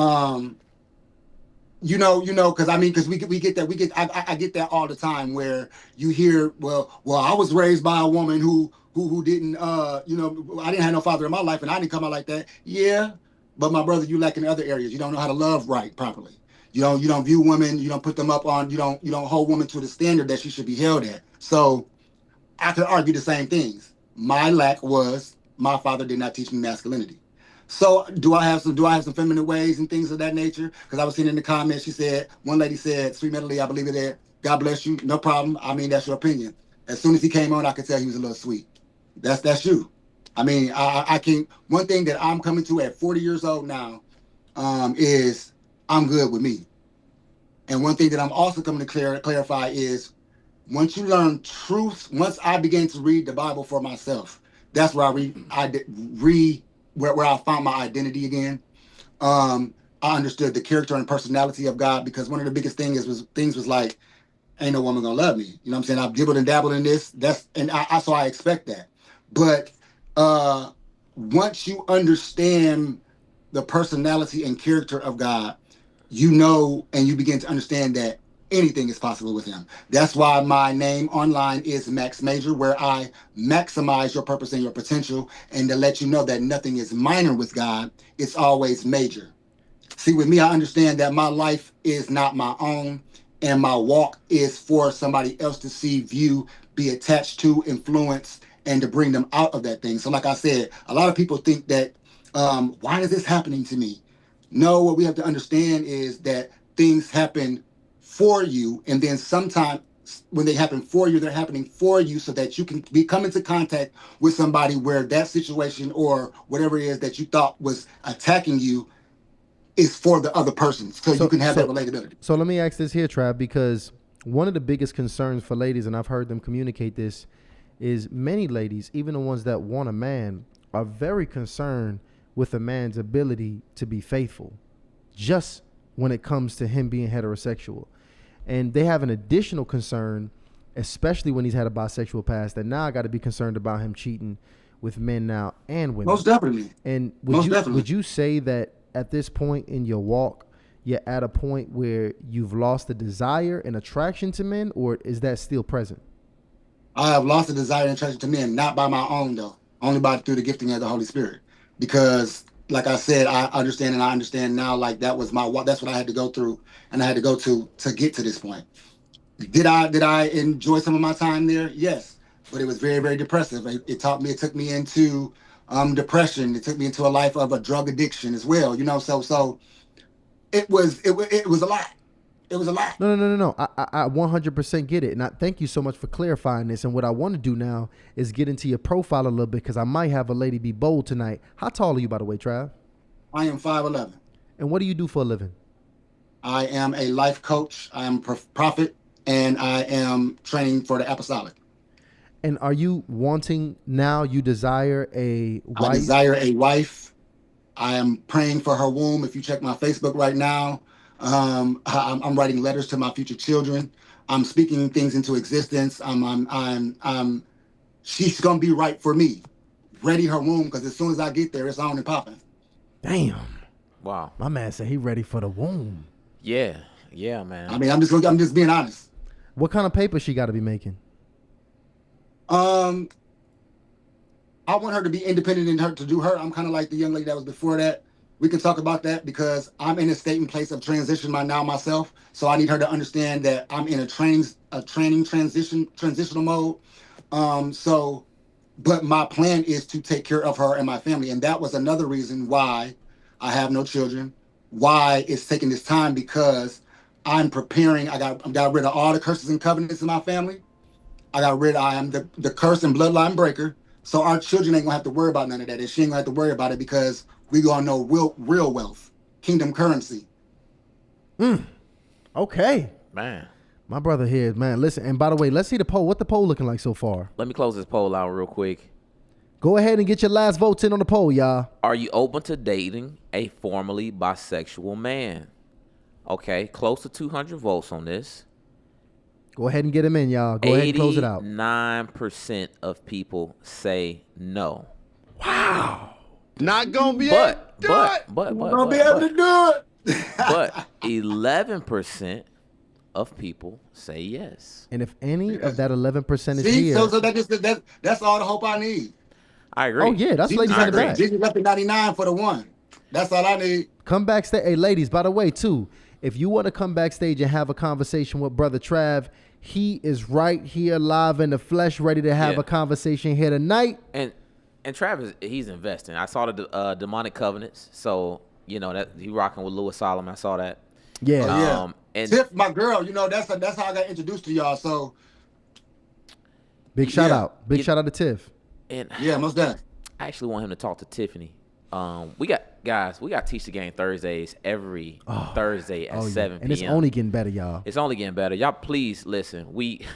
Because we get that. I get that all the time where you hear, well, I was raised by a woman who didn't, I didn't have no father in my life and I didn't come out like that. Yeah, but my brother, you lack in other areas. You don't know how to love right properly. You don't view women. You don't put them up on. You don't hold women to the standard that she should be held at. So I could argue the same things. My lack was my father did not teach me masculinity. So do I have some feminine ways and things of that nature? Because I was seeing in the comments, one lady said, sweet mentally, I believe it there. God bless you. No problem. I mean, that's your opinion. As soon as he came on, I could tell he was a little sweet. That's you. I mean, I can. One thing that I'm coming to at 40 years old now is I'm good with me. And one thing that I'm also coming to clarify is once you learn truth, once I began to read the Bible for myself, that's where where I found my identity again. I understood the character and personality of God, because one of the biggest things was like, ain't no woman gonna love me. You know what I'm saying? I've dibbled and dabbled in this. So I expect that. But once you understand the personality and character of God, and you begin to understand that anything is possible with him. That's why my name online is Max Major, where I maximize your purpose and your potential, and to let you know that nothing is minor with God, it's always major. See, with me, I understand that my life is not my own, and my walk is for somebody else to see, view, be attached to, influence, and to bring them out of that thing. So like I said, a lot of people think that, why is this happening to me? No, what we have to understand is that things happen for you, and then sometimes when they happen for you, they're happening for you so that you can come into contact with somebody where that situation or whatever it is that you thought was attacking you is for the other person, so you can have that relatability. So let me ask this here, Trav, because one of the biggest concerns for ladies, and I've heard them communicate this, is many ladies, even the ones that want a man, are very concerned with a man's ability to be faithful, just when it comes to him being heterosexual. And they have an additional concern, especially when he's had a bisexual past, that now I got to be concerned about him cheating with men now and women. Most definitely. And would you say that at this point in your walk, you're at a point where you've lost the desire and attraction to men, or is that still present? I have lost the desire and attraction to men, not by my own though, only by through the gifting of the Holy Spirit. Because, like I said, I understand now. Like that's what I had to go through, and I had to go to get to this point. Did I enjoy some of my time there? Yes, but it was very, very depressive. It took me into depression. It took me into a life of a drug addiction as well. You know, so it was a lot. It was a lot. No. I 100% get it. And I thank you so much for clarifying this. And what I want to do now is get into your profile a little bit, because I might have a lady be bold tonight. How tall are you, by the way, Trav? I am 5'11". And what do you do for a living? I am a life coach. I am a prophet, and I am training for the apostolic. And are you wanting now, you desire a wife? I desire a wife. I am praying for her womb. If you check my Facebook right now, I'm writing letters to my future children. I'm speaking things into existence. She's gonna be right for me. Ready her womb, because as soon as I get there, it's on and popping. Damn. Wow. My man said he ready for the womb. Yeah, man. I mean, I'm just being honest. What kind of paper she got to be making? I want her to be independent and her to do her. I'm kind of like the young lady that was before that. We can talk about that because I'm in a state and place of transition myself. So I need her to understand that I'm in a transitional mode. But my plan is to take care of her and my family. And that was another reason why I have no children, why it's taking this time, because I'm preparing. I got rid of all the curses and covenants in my family. I am the curse and bloodline breaker. So our children ain't gonna have to worry about none of that. And she ain't gonna have to worry about it, because we gonna know real wealth, kingdom currency. Okay. Man. My brother here, man. Listen, and by the way, let's see the poll. What the poll looking like so far? Let me close this poll out real quick. Go ahead and get your last votes in on the poll, y'all. Are you open to dating a formerly bisexual man? Okay, close to 200 votes on this. Go ahead and get them in, y'all. Go ahead and close it out. 89% of people say no. Wow. Not gonna be But Gonna be able to do it. but 11% of people say yes. And if any of that 11% is See, here. so that's all the hope I need. I agree. Oh, yeah, that's Jesus, ladies in the back. Jesus left the 99 for the one. That's all I need. Come backstage. Hey, ladies, by the way, too, if you want to come backstage and have a conversation with Brother Trav, he is right here live in the flesh, ready to have a conversation here tonight. And Travis, he's investing. I saw the demonic covenants, so you know that he rocking with Louis Solomon. I saw that. Yeah. Oh, yeah. And Tiff, my girl, you know that's how I got introduced to y'all. So big shout out. Big shout out to Tiff. And yeah, most definitely. I actually want him to talk to Tiffany. We got Teach the Game Thursdays every Thursday at 7 p.m. And it's only getting better, y'all. It's only getting better. Y'all please listen. We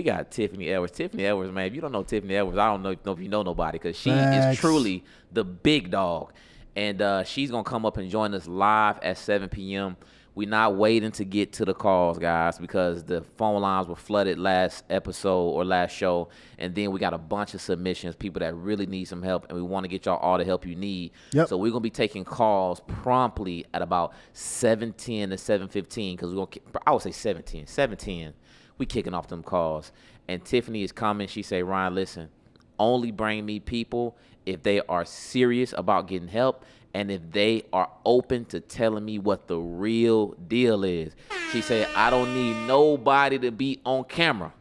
got Tiffany Edwards. Tiffany Edwards, man, if you don't know Tiffany Edwards, I don't know if you know nobody, because she is truly the big dog. And she's going to come up and join us live at 7 p.m. We're not waiting to get to the calls, guys, because the phone lines were flooded last episode or last show. And then we got a bunch of submissions, people that really need some help, and we want to get y'all all the help you need. Yep. So we're going to be taking calls promptly at about 7:10 to 7:15, because we're going to, I would say 7:10. 7:10, we kicking off them calls. And Tiffany is coming. She say, Ryan, listen, only bring me people if they are serious about getting help, and if they are open to telling me what the real deal is. She said, I don't need nobody to be on camera.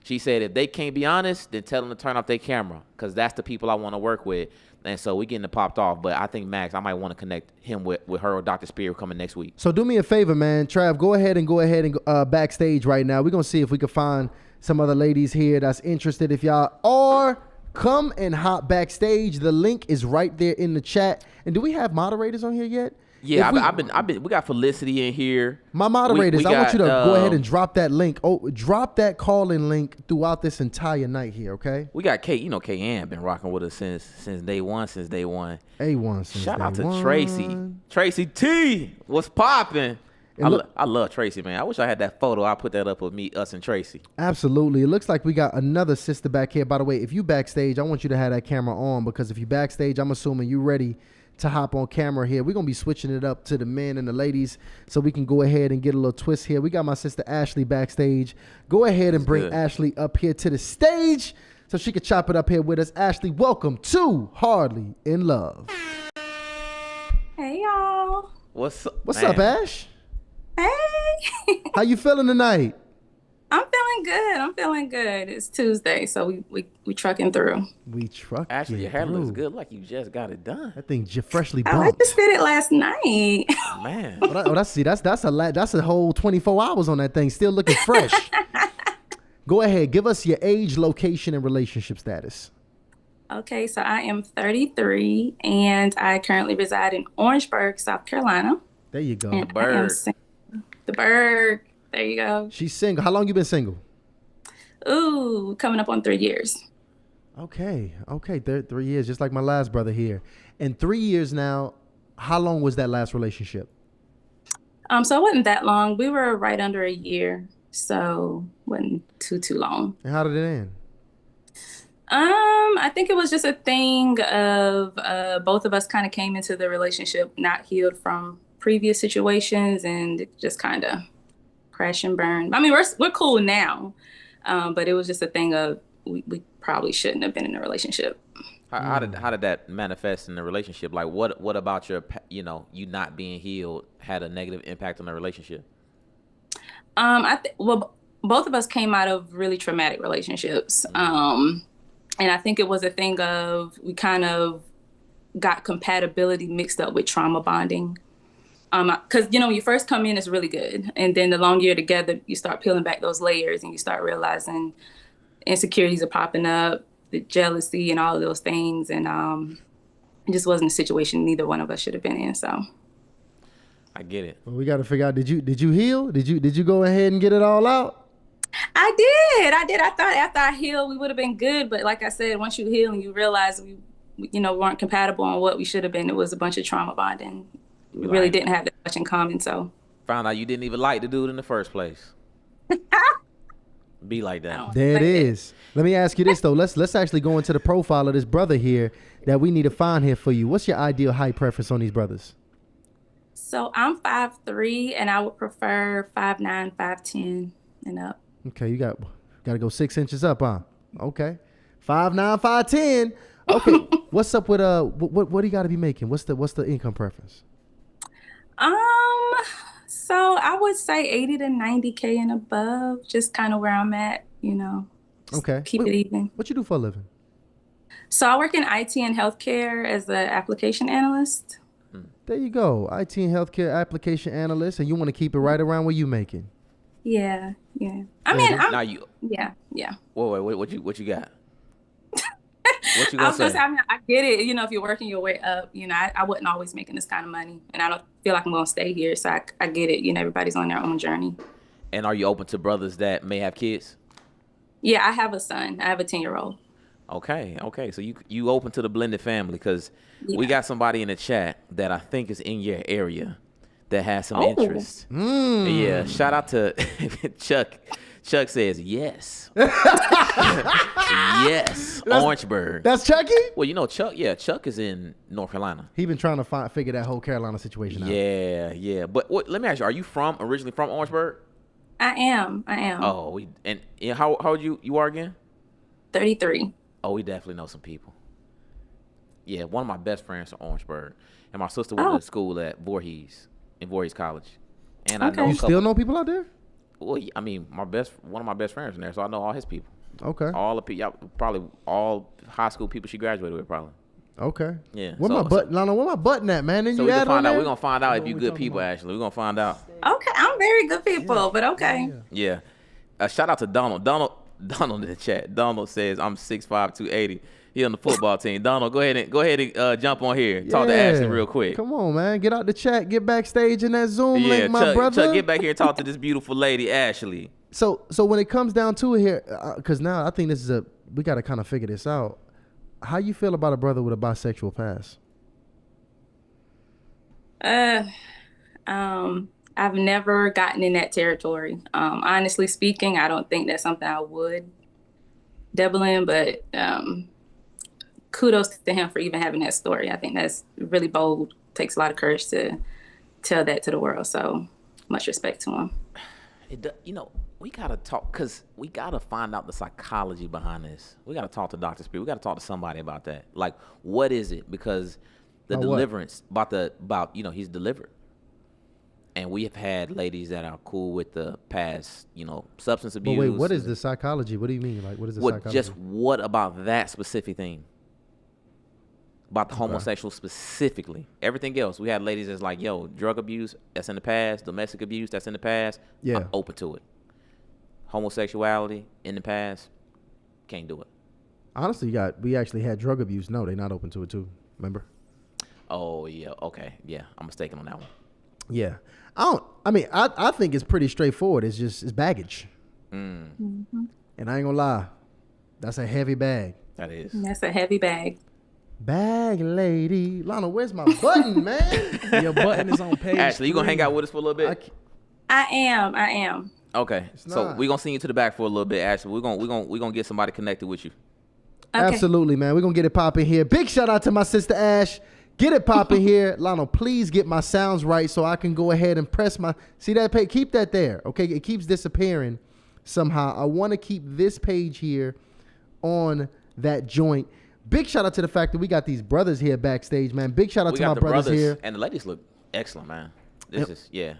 She said, if they can't be honest, then tell them to turn off their camera, because that's the people I want to work with. And so we're getting it popped off. But I think, Max, I might want to connect him with her or Dr. Spear coming next week. So do me a favor, man. Trav, go ahead and backstage right now. We're going to see if we can find some other ladies here that's interested. If y'all are, come and hop backstage. The link is right there in the chat. And do we have moderators on here yet? Yeah, we got Felicity in here. My moderators, We I want you to got, go ahead and drop that link. Oh, drop that call-in link throughout this entire night here, okay? We got Kate. You know, Kate Ann been rocking with us since day one. A1 since Shout day out to one. Tracy T. What's popping? And I love Tracy, man. I wish I had that photo. I put that up of us and Tracy. Absolutely. It looks like we got another sister back here. By the way, if you backstage, I want you to have that camera on, because if you backstage, I'm assuming you ready to hop on camera here. We're going to be switching it up to the men and the ladies so we can go ahead and get a little twist here. We got my sister Ashley backstage. Go ahead and bring Ashley up here to the stage so she can chop it up here with us. Ashley, welcome to Hardly in Love. Hey, y'all. What's up, Ash? Hey. How you feeling tonight? I'm feeling good. It's Tuesday, so we trucking through. We trucking Actually, your hair through. looks good, like you just got it done. That thing freshly I bumped. just did it last night. Man. That's a whole 24 hours on that thing, still looking fresh. Go ahead, give us your age, location, and relationship status. Okay, so I am 33, and I currently reside in Orangeburg, South Carolina. There you go. And the Berg. There you go. She's single. How long you been single? Ooh, coming up on 3 years. Okay. 3 years, just like my last brother here. And 3 years now, how long was that last relationship? So it wasn't that long. We were right under a year, so wasn't too long. And how did it end? I think it was just a thing of both of us kind of came into the relationship not healed from previous situations, and it just kind of crash and burn. I mean, we're cool now, but it was just a thing of we probably shouldn't have been in a relationship. How did that manifest in the relationship? Like, what about your, you not being healed had a negative impact on the relationship? Well, both of us came out of really traumatic relationships, and I think it was a thing of we kind of got compatibility mixed up with trauma bonding. Because, when you first come in, it's really good. And then the longer you're together, you start peeling back those layers and you start realizing insecurities are popping up, the jealousy and all of those things. And it just wasn't a situation neither one of us should have been in. So I get it. Well, we got to figure out, did you heal? Did you go ahead and get it all out? I did. I thought after I healed, we would have been good. But like I said, once you heal and you realize we weren't compatible on what we should have been, it was a bunch of trauma bonding. We really didn't have that much in common, so. Found out you didn't even like the dude in the first place. Be like that. There it is. Let me ask you this, though. Let's actually go into the profile of this brother here that we need to find here for you. What's your ideal height preference on these brothers? So I'm 5'3", and I would prefer 5'9", 5'10", and up. Okay, you got to go 6 inches up, huh? Okay. 5'9", 5'10". Okay. What's up with what do you got to be making? What's the income preference? So I would say 80 to 90K and above, just kind of where I'm at, Okay. Keep it even. What you do for a living? So I work in IT and healthcare as an application analyst. There you go. IT and healthcare application analyst, and you want to keep it right around where you making. Yeah. I mean, yeah. Wait, what you got? What you I gonna was say? gonna say, I mean, I get it. If you're working your way up, I wasn't always making this kind of money, and I don't feel like I'm gonna stay here. So I get it. Everybody's on their own journey. And are you open to brothers that may have kids? Yeah, I have a son. I have a 10-year-old. Okay. So you open to the blended family, because we got somebody in the chat that I think is in your area that has some interest. Yeah. Shout out to Chuck. Chuck says yes. Yes. Orangeburg. That's Chucky? Well, Chuck. Yeah, Chuck is in North Carolina. He been trying to figure that whole Carolina situation out. Yeah. But let me ask you: are you originally from Orangeburg? I am. Oh, and how old you are again? 33. Oh, we definitely know some people. Yeah, one of my best friends from Orangeburg, and my sister went to school at Voorhees College, and I know You still know people out there? Well, I mean, one of my best friends in there, so I know all his people. Okay. All the people, probably all high school people she graduated with, probably. Okay. Yeah. Where my button at, man? Then so you we add can find on out. there? We're gonna find out if you good people. Actually, we're gonna find out. Okay, I'm very good people, but okay. Yeah. Shout out to Donald. Donald in the chat. Donald says I'm 6'5", 280. He on the football team. Donald, go ahead and jump on here. Talk to Ashley real quick. Come on, man. Get out the chat. Get backstage in that Zoom link, my Chuck, brother. Chuck, get back here and talk to this beautiful lady, Ashley. So when it comes down to it here, because now I think we got to kind of figure this out. How you feel about a brother with a bisexual past? I've never gotten in that territory. Honestly speaking, I don't think that's something I would dabble in, but kudos to him for even having that story. I think that's really bold. Takes a lot of courage to tell that to the world. So much respect to him. You know, we gotta talk because we gotta find out the psychology behind this. We gotta talk to Dr. Spear. We gotta talk to somebody about that. Like, what is it? Because the About what? deliverance about you know, he's delivered, and we have had ladies that are cool with the past, you know, substance But abuse. wait, what is the psychology? What do you mean? Like, what is the psychology? Just what about that specific thing? About the homosexual specifically. Everything else, we had ladies that's like, yo, drug abuse, that's in the past. Domestic abuse, that's in the past. Yeah. I'm open to it. Homosexuality in the past, can't do it. Honestly, we actually had drug abuse. No, they're not open to it too. Remember? Oh yeah, okay, yeah, I'm mistaken on that one. Yeah. I think it's pretty straightforward. It's baggage. And I ain't gonna lie, that's a heavy bag. That is. That's a heavy bag. Bag lady. Lana, where's my button, man? Your button is on page. Ashley, you gonna 3. hang out with us for a little bit? I am. Okay, so not. we're gonna send you to the back for a little bit, Ashley. We're gonna get somebody connected with you. Okay. Absolutely, man. We're gonna get it popping here. Big shout out to my sister Ash. Get it popping here. Lano, please get my sounds right so I can go ahead and press my see that page. Keep that there. Okay. It keeps disappearing somehow. I want to keep this page here on that joint. Big shout out to the fact that we got these brothers here backstage, man. Big shout out We to got my the brothers here. and the ladies look excellent, man. This is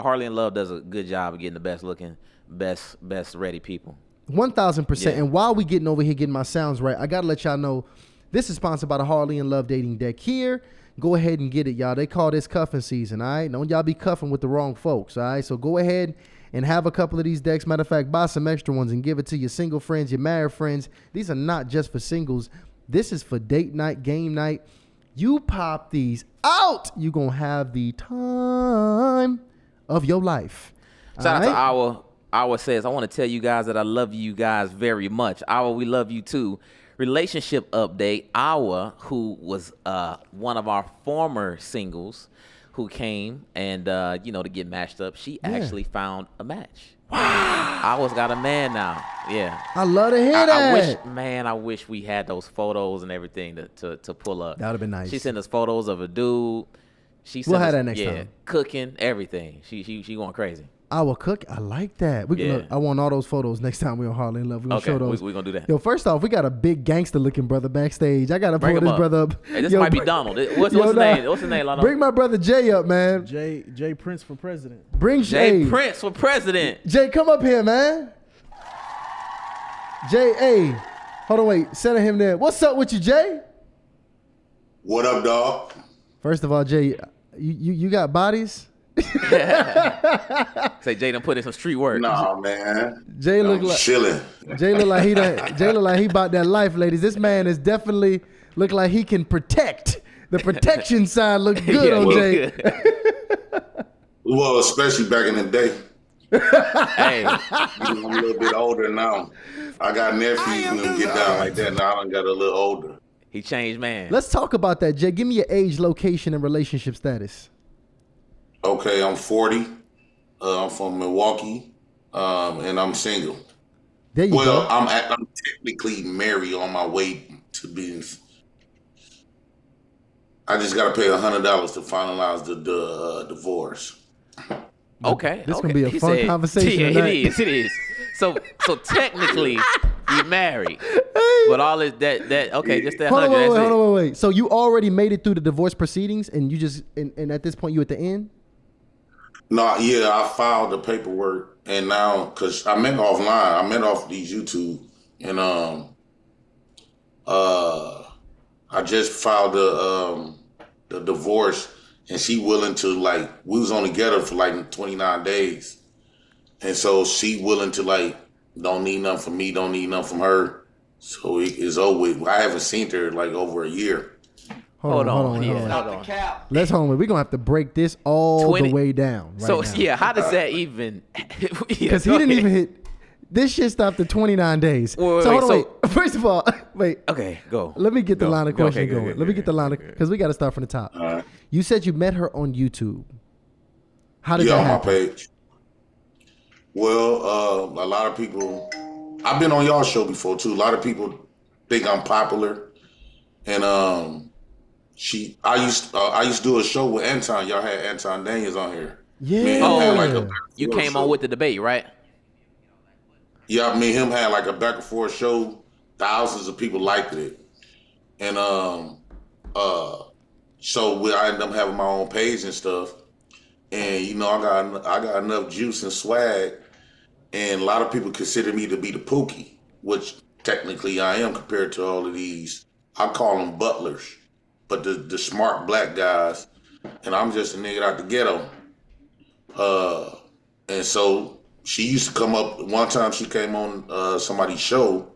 Harley and Love does a good job of getting the best looking, best ready people. 1,000%. Yeah. And while we getting over here getting my sounds right, I gotta let y'all know this is sponsored by the Harley and Love Dating Deck here. Go ahead and get it, y'all. They call this cuffing season, all right? Don't y'all be cuffing with the wrong folks, all right? So go ahead and have a couple of these decks. Matter of fact, buy some extra ones and give it to your single friends, your married friends. These are not just for singles. This is for date night, game night. You pop these out, you gonna have the time of your life. Shout All out right? to Our says, I want to tell you guys that I love you guys very much. Our, we love you too. Relationship update. Our, who was one of our former singles who came and, to get matched up, she actually found a match. Wow. Ours got a man now. Yeah. I love to hear that. I wish we had those photos and everything to pull up. That would have been nice. She sent us photos of a dude. We'll have that next time. Cooking, everything. She going crazy. I will cook. I like that. I want all those photos next time we're on Harley and Love. We're going to show those. We're going to do that. Yo, first off, we got a big gangster looking brother backstage. I got to pull this brother up. Hey, this might be Donald. What's his name? What's his name, Lano? Bring my brother Jay up, man. Jay Prince for president. Bring Jay Jay. Prince for president. Jay, come up here, man. Jay, hey. Hold on, wait. Center him there. What's up with you, Jay? What up, dog? First of all, Jay, you got bodies? Say Jay done put in some street work. Nah, man. Jay look like chilling. Jay look like he about that life, ladies. This man is definitely look like he can protect. The protection side look good on Jay. Well, especially back in the day. Hey, I'm a little bit older now. I got nephews and them get down like that. Now I done got a little older. he changed man. Let's talk about that, Jay. Give me your age, location, and relationship status. Okay, I'm 40. I'm from Milwaukee, and I'm single. There you go. I'm technically married on my way to being. I just got to pay $100 to finalize the divorce. Okay. This okay. gonna be a He fun said, conversation Yeah, tonight. it is. So technically, you married, but all is that okay? Just that Hold on, 100. That's it. wait. So you already made it through the divorce proceedings, and you just and at this point you at the end. No, yeah, I filed the paperwork, and now because I met offline, I met off these YouTube, and I just filed the divorce, and she willing to we was only together for 29 days, and so she willing to don't need nothing from me, don't need nothing from her, so it's over with. I haven't seen her over a year. Hold on. Let's hold on. We're gonna have to break this all the way down. Right So now. yeah, how does that even? Because he didn't even hit. This shit stopped at 29 days. Wait, so wait, hold on, wait. First of all, wait. Okay, go. Let me get the Go. line of Go, questioning okay, go, going. go, Let me go, get the line of because we got to start from the top. All right. You said you met her on YouTube. How did Yeah, that on my happen? page. Well, a lot of people. I've been on y'all show before too. A lot of people think I'm popular, and I used to do a show with Anton. Y'all had Anton Daniels on here. Yeah. Me and him had like a back and You forth came show. on with the debate, right? Yeah, me and him had like a back and forth show. Thousands of people liked it, and so I ended up having my own page and stuff. And you know, I got enough juice and swag, and a lot of people consider me to be the Pookie, which technically I am compared to all of these. I call them butlers, but the smart black guys, and I'm just a nigga out the ghetto. And so she used to come up. One time she came on somebody's show.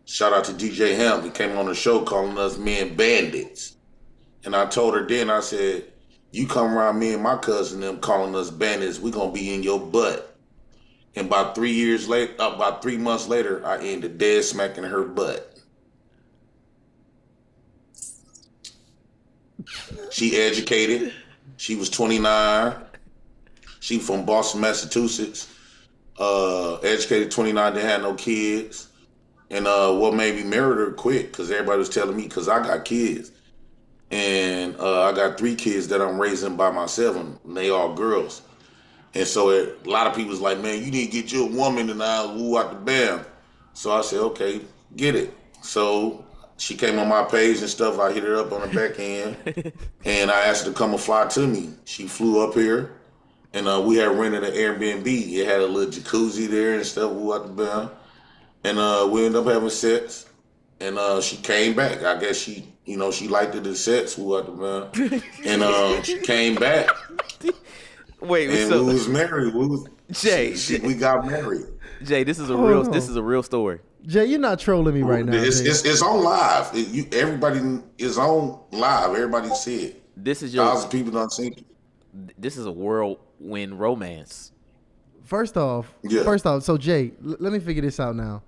Shout out to DJ Ham. He came on the show calling us men bandits. And I told her then, I said, you come around me and my cousin them calling us bandits, we gonna be in your butt. And about 3 months later, I ended dead smacking her butt. She educated. She was 29. She from Boston, Massachusetts. Educated, 29, didn't have no kids. And what made me marry her quick, because everybody was telling me, because I got kids. And I got 3 kids that I'm raising by myself, and they all girls. And so a lot of people was like, man, you need to get you a woman, and I'll woo out the bam. So I said, okay, get it. So she came on my page and stuff. I hit her up on the back end, and I asked her to come and fly to me. She flew up here, and we had rented an Airbnb. It had a little jacuzzi there and stuff, woo out the bam. And we ended up having sex, and she came back. I guess she liked the sex, woo out the bam. And she came back. Wait, and so we was married. We got married. Jay, this is a Hold real story. Jay, you're not trolling me right now. It's on live. Everybody is on live. Everybody see it. This is thousands of people don't see it. This is a whirlwind romance. First off, Yeah. so Jay, let me figure this out now.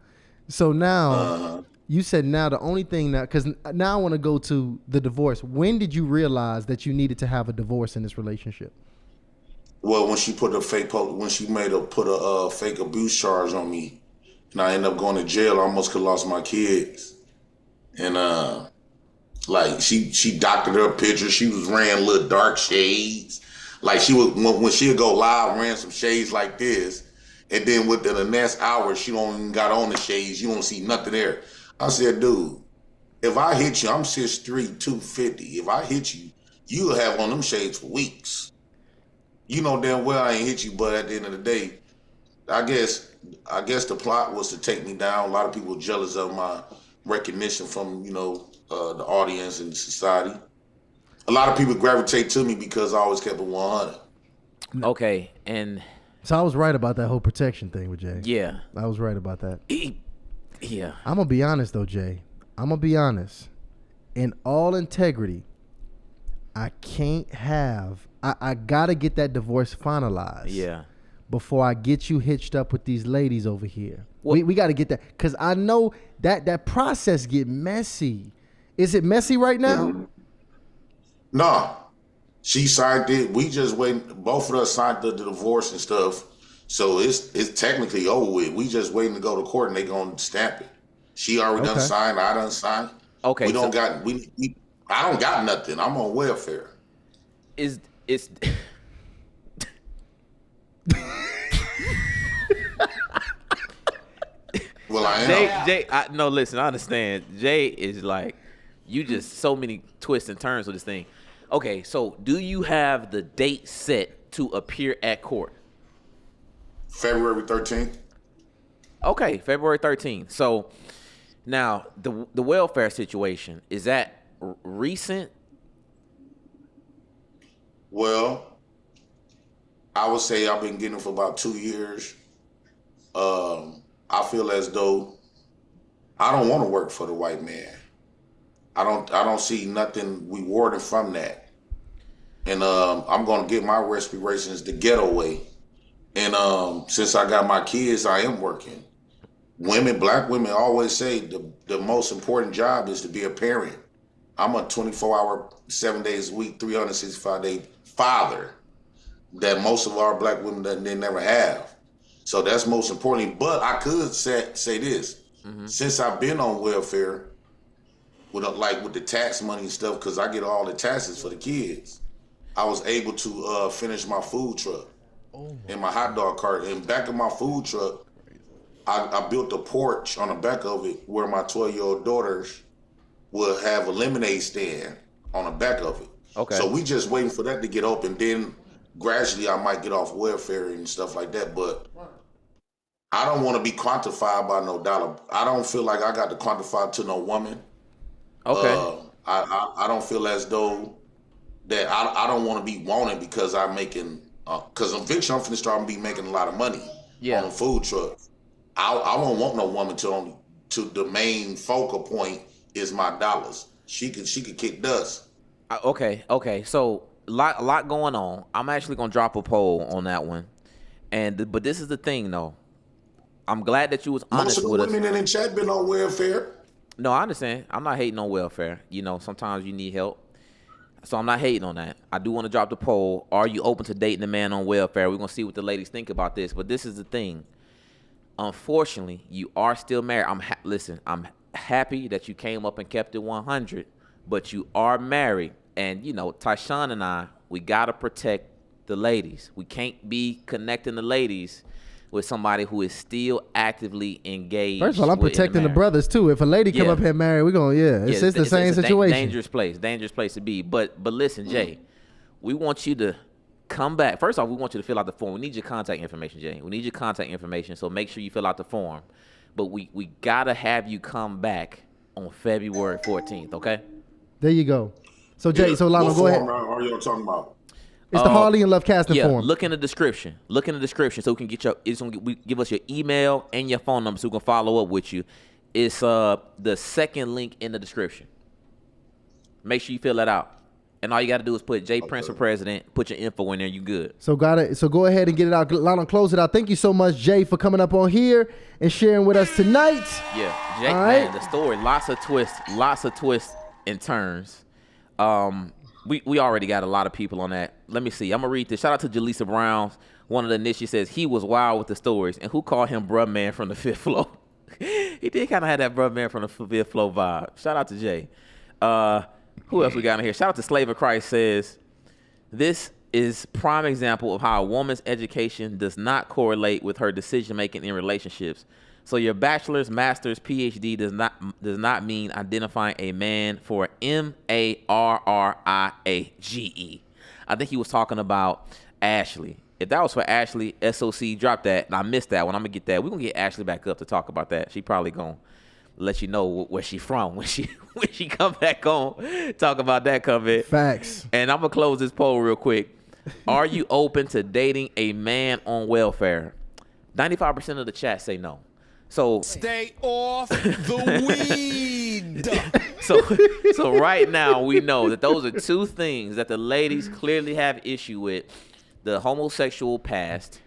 So now, you said now the only thing now, because now I want to go to the divorce. When did you realize that you needed to have a divorce in this relationship? Well, when she put a fake abuse charge on me, and I ended up going to jail, I almost could lost my kids. And like she doctored her picture. She was wearing little dark shades. Like she would when she would go live, ran some shades like this, and then within the next hour, she don't even got on the shades. You don't see nothing there. I said, dude, if I hit you, I'm 6'3", 250. If I hit you, you'll have on them shades for weeks. You know damn well I ain't hit you, but at the end of the day, I guess the plot was to take me down. A lot of people jealous of my recognition from the audience and society. A lot of people gravitate to me because I always kept it 100. Okay, and So I was right about that whole protection thing with Jay. yeah, I was right about that. yeah. I'm going to be honest, though, Jay. I'm going to be honest. In all integrity, I can't have... I got to get that divorce finalized. Yeah. Before I get you hitched up with these ladies over here. Well- We got to get that. Because I know that process get messy. Is it messy right now? No. She signed it. We just waiting. Both of us signed the divorce and stuff. So it's technically over with. We just waiting to go to court and they gonna stamp it. She already done signed. I done signed. Okay, I don't got nothing. I'm on welfare. It's Well, I am. Jay. No, listen. I understand. Jay is like, you just so many twists and turns with this thing. Okay, so do you have the date set to appear at court? February 13th. Okay, February 13th. So now the welfare situation, is that recent? Well, I would say I've been getting it for about 2 years. I feel as though I don't want to work for the white man. I don't see nothing rewarding from that. And I'm gonna get my respirations the ghetto way. And since I got my kids, I am working. Black women always say the most important job is to be a parent. I'm a 24-hour, 7 days a week, 365-day father that most of our black women they never have. So that's most important. But I could say this. Mm-hmm. Since I've been on welfare, with the tax money and stuff, because I get all the taxes for the kids. I was able to finish my food truck and my hot dog cart. And back of my food truck, I built a porch on the back of it where my 12-year-old daughters will have a lemonade stand on the back of it. Okay. So we just waiting for that to get open. Then gradually I might get off welfare and stuff like that. But I don't want to be quantified by no dollar. I don't feel like I got to quantify to no woman. Okay. I don't feel as though that I don't want to be wanted because I'm making, because eventually I'm finna start be making a lot of money on a food truck. I won't want no woman to the main focal point is my dollars. She could kick dust. Okay. So a lot going on. I'm actually gonna drop a poll on that one, but this is the thing though. I'm glad that you was honest Most of with the us. women in the chat been on welfare. No, I understand. I'm not hating on welfare. You know, sometimes you need help. So I'm not hating on that. I do want to drop the poll. Are you open to dating a man on welfare? We're going to see what the ladies think about this. But this is the thing. Unfortunately, you are still married. Listen, I'm happy that you came up and kept it 100, but you are married. And, you know, Tyshawn and I, we got to protect the ladies. We can't be connecting the ladies with somebody who is still actively engaged. First of all, I'm protecting the brothers too. If a lady come up here married, we're going, it's the same situation. Dangerous place to be. But listen, Jay, we want you to come back. First off, we want you to fill out the form. We need your contact information, Jay. We need your contact information, so make sure you fill out the form. But we gotta have you come back on February 14th, okay? There you go. So Jay, so Lama, go ahead. What form are you talking about? It's the Harley and Love casting form. Look in the description. So we can get give us your email and your phone number so we can follow up with you. It's the second link in the description. Make sure you fill that out. And all you got to do is put J Prince for president, put your info in there, you good. So go ahead and get it out. Lana, close it out. Thank you so much, Jay, for coming up on here and sharing with us tonight. Yeah, Jay, man, the story, lots of twists and turns. We already got a lot of people on that. Let me see. I'm going to read this. Shout out to Jaleesa Brown. One of the niche, she says, he was wild with the stories. And who called him bruh man from the fifth floor? He did kind of have that bruh man from the fifth floor vibe. Shout out to Jay. Who else we got in here? Shout out to Slave of Christ says, this is prime example of how a woman's education does not correlate with her decision-making in relationships. So your bachelor's, master's, PhD does not mean identifying a man for Marriage. I think he was talking about Ashley. If that was for Ashley, SOC, drop that. And I missed that one. I'm gonna get that. We're gonna get Ashley back up to talk about that. She probably gonna let you know where she from when she come back on. Talk about that comment. Facts. And I'm gonna close this poll real quick. Are you open to dating a man on welfare? 95% of the chat say no. So stay off the weed. So right now we know that those are two things that the ladies clearly have issue with: the homosexual past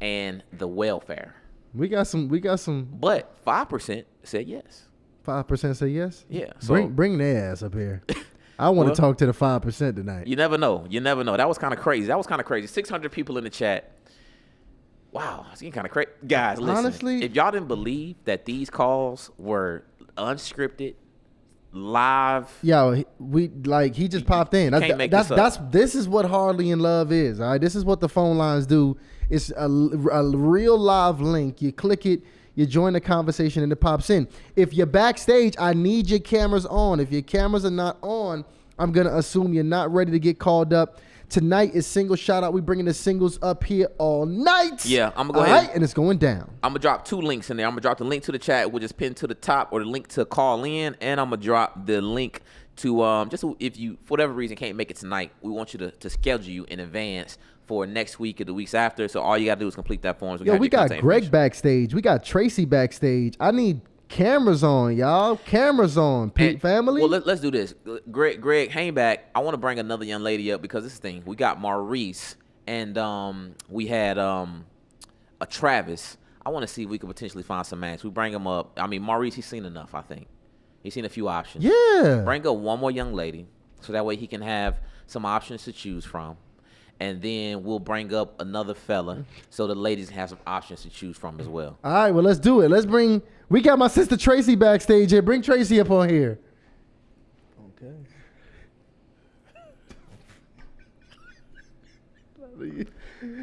and the welfare. We got some. But 5% said yes. 5% say yes. Yeah. So bring their ass up here. I want to talk to the 5% tonight. You never know. That was kind of crazy. 600 people in the chat. Wow, it's getting kind of crazy. Guys, listen. Honestly, if y'all didn't believe that these calls were unscripted, live. Yo, he just popped in. This is what Harley and Love is. All right, this is what the phone lines do. It's a real live link. You click it, you join the conversation, and it pops in. If you're backstage, I need your cameras on. If your cameras are not on, I'm gonna assume you're not ready to get called up. Tonight is single shout out. We bringing the singles up here all night. Yeah, I'm gonna go ahead. All right, and it's going down. I'm gonna drop two links in there. I'm gonna drop the link to the chat, which is pinned to the top, or the link to call in, and I'm gonna drop the link to just if you for whatever reason can't make it tonight, we want you to schedule you in advance for next week or the weeks after. So all you gotta do is complete that form. So we got Greg backstage. We got Tracy backstage. I need cameras on, y'all. Cameras on, family. Well, let's do this. Greg, hang back. I want to bring another young lady up because this thing. We got Maurice and we had a Travis. I want to see if we could potentially find some match. We bring him up. I mean, Maurice, he's seen enough, I think. He's seen a few options. Yeah. Bring up one more young lady so that way he can have some options to choose from. And then we'll bring up another fella so the ladies have some options to choose from as well. All right, well, let's do it. We got my sister Tracy backstage here. Bring Tracy up on here. Okay.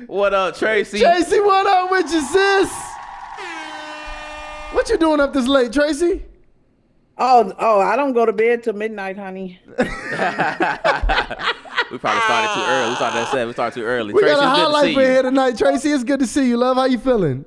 What up, Tracy? Tracy, what up with you, sis? What you doing up this late, Tracy? Oh, I don't go to bed till midnight, honey. We probably started too early. We started at 7. We started too early. We Tracy, got a it's good to highlight see for you. here tonight, Tracy. It's good to see you, love. How you feeling?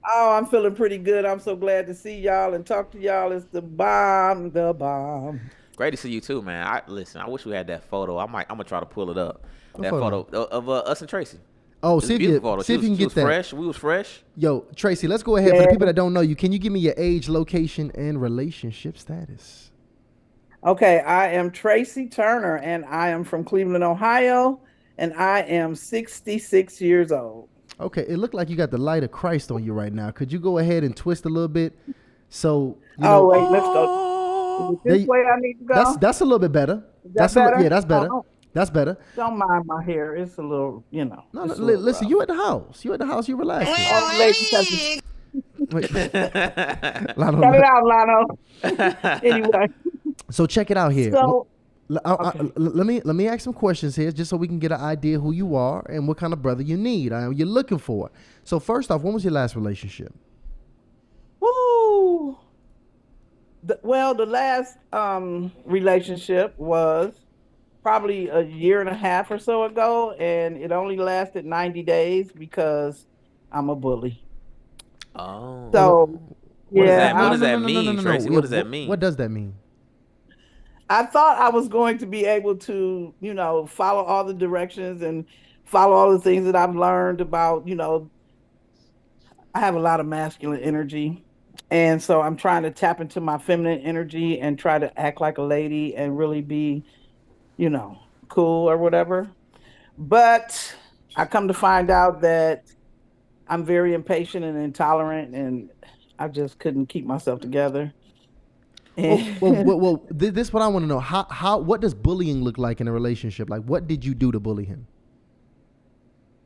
Oh, I'm feeling pretty good. I'm so glad to see y'all and talk to y'all. It's the bomb, the bomb. Great to see you too, man. I wish we had that photo. I'm gonna try to pull it up. What That photo? photo of us and Tracy. Oh, It's a see if beautiful you photo. see if you can She get was that. fresh. We was fresh. Yo, Tracy, let's go ahead. For Yeah. the people that don't know you, can you give me your age, location, and relationship status? Okay, I am Tracy Turner, and I am from Cleveland, Ohio, and I am 66 years old. Okay, it looked like you got the light of Christ on you right now. Could you go ahead and twist a little bit? So, you know, Wait, let's go. Is it this way I need to go? that's a little bit better. Is that better? Yeah, that's better. Oh, That's better. don't mind my hair. It's a little, No, it's a little listen, rough. you at the house. You at the house. You relaxing. Oh, ladies, touch Wait. Cut Lano, it out, Lano. Anyway, so check it out here. so Let me ask some questions here, just so we can get an idea who you are and what kind of brother you need. You're looking for. So first off, when was your last relationship? woo. The last relationship was probably a year and a half or so ago, and it only lasted 90 days because I'm a bully. Oh. So What does yeah, that- what does No, that no, no, mean, no, no, no. Tracy? Yeah, What does that mean? What does that mean? I thought I was going to be able to, follow all the directions and follow all the things that I've learned about, I have a lot of masculine energy. And so I'm trying to tap into my feminine energy and try to act like a lady and really be, cool or whatever. But I come to find out that I'm very impatient and intolerant, and I just couldn't keep myself together. Well, this is what I want to know. What does bullying look like in a relationship? Like, what did you do to bully him?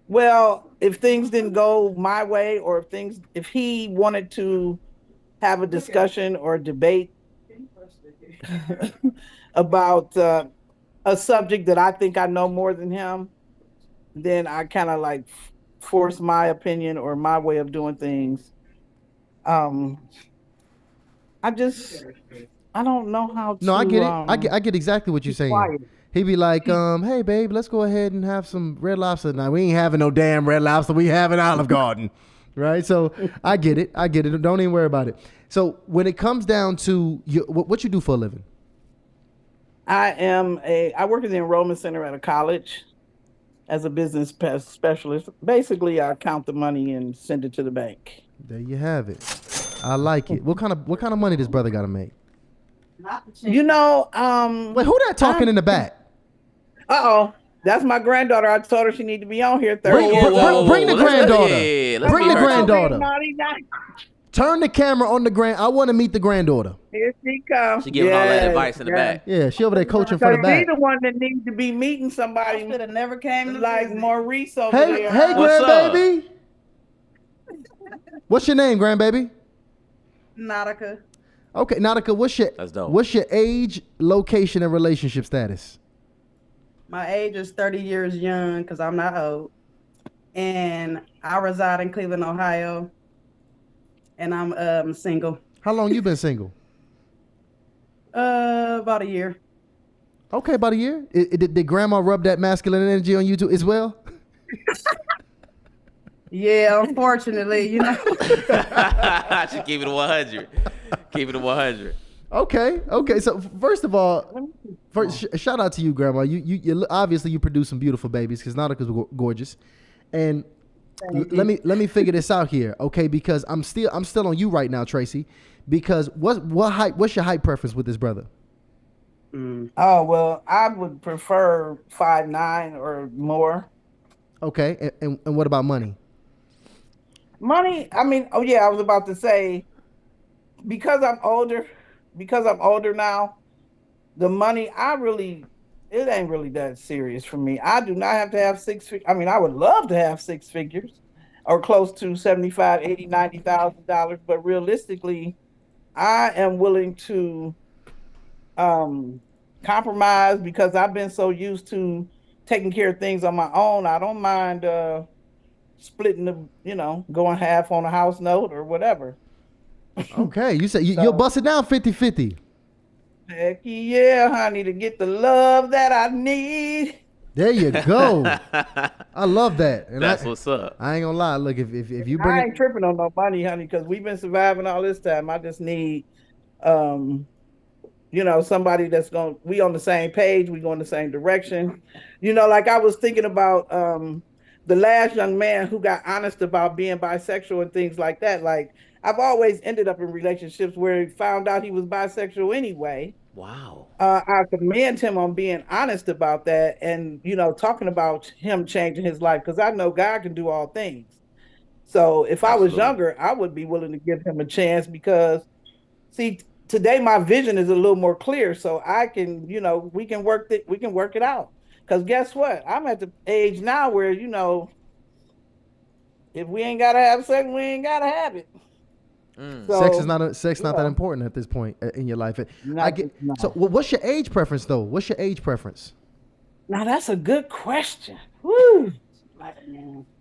Well, if things didn't go my way, or if he wanted to have a discussion or debate about a subject that I think I know more than him, then I kind of like force my opinion or my way of doing things. I don't know how to. No, I get it. I get exactly what you're saying. quiet. He'd be like, hey, babe, let's go ahead and have some Red Lobster. Now, we ain't having no damn Red Lobster. We having Olive Garden, right? So I get it. Don't even worry about it. So when it comes down to what you do for a living? I work at the enrollment center at a college as a business specialist. Basically, I count the money and send it to the bank. There you have it. I like it. What kind of money does brother got to make? Wait, who that talking in the back? That's my granddaughter. I told her she need to be on here Bring Thursday. the granddaughter. Let's Bring meet the her. granddaughter. Naughty, naughty. Turn the camera on the grand. I want to meet the granddaughter. Here she comes. She giving all that advice in the back. Yeah, she over there coaching So from the you back. the one that needs to be meeting somebody. Should have never came to like visit. Maurice over Hey, there. What's up? grandbaby. What's your name, grandbaby? Nautica. Okay, Nautica, That's dope. what's your age, location, and relationship status? My age is 30 years young because I'm not old. And I reside in Cleveland, Ohio. And I'm single. How long you been single? About a year. Okay, about a year. Did grandma rub that masculine energy on you too as well? Yeah, unfortunately, She keep it 100. Keep it 100. Okay. So first of all, shout out to you, grandma. You obviously you produce some beautiful babies because Nautica's gorgeous, and let me figure this out here, okay? Because I'm still on you right now, Tracy. Because what's your height preference with this brother? Oh, well, I would prefer 5'9" or more. Okay, and what about money? Money, I mean, I was about to say, because I'm older now, the money, it ain't really that serious for me. I do not have to have six figures. I mean, I would love to have six figures or close to $75,000, $80,000, $90,000, but realistically, I am willing to compromise because I've been so used to taking care of things on my own. I don't mind splitting going half on a house note or whatever. Okay, you said you'll bust it down 50-50. Heck yeah, honey, to get the love that I need. There you go. I love that. And That's what's up. I ain't gonna lie. Look, if you bring I ain't tripping on no money, honey, because we've been surviving all this time. I just need somebody that's we on the same page, we go in the same direction. Like I was thinking about the last young man who got honest about being bisexual and things like that. Like I've always ended up in relationships where he found out he was bisexual anyway. Wow. I commend him on being honest about that and, talking about him changing his life because I know God can do all things. So if I was younger, I would be willing to give him a chance because, see, today my vision is a little more clear. So I can, we can work it out. Because guess what? I'm at the age now where, if we ain't got to have sex, we ain't got to have it. So, sex not that important at this point in your life. So what's your age preference though? What's your age preference? Now that's a good question. Woo.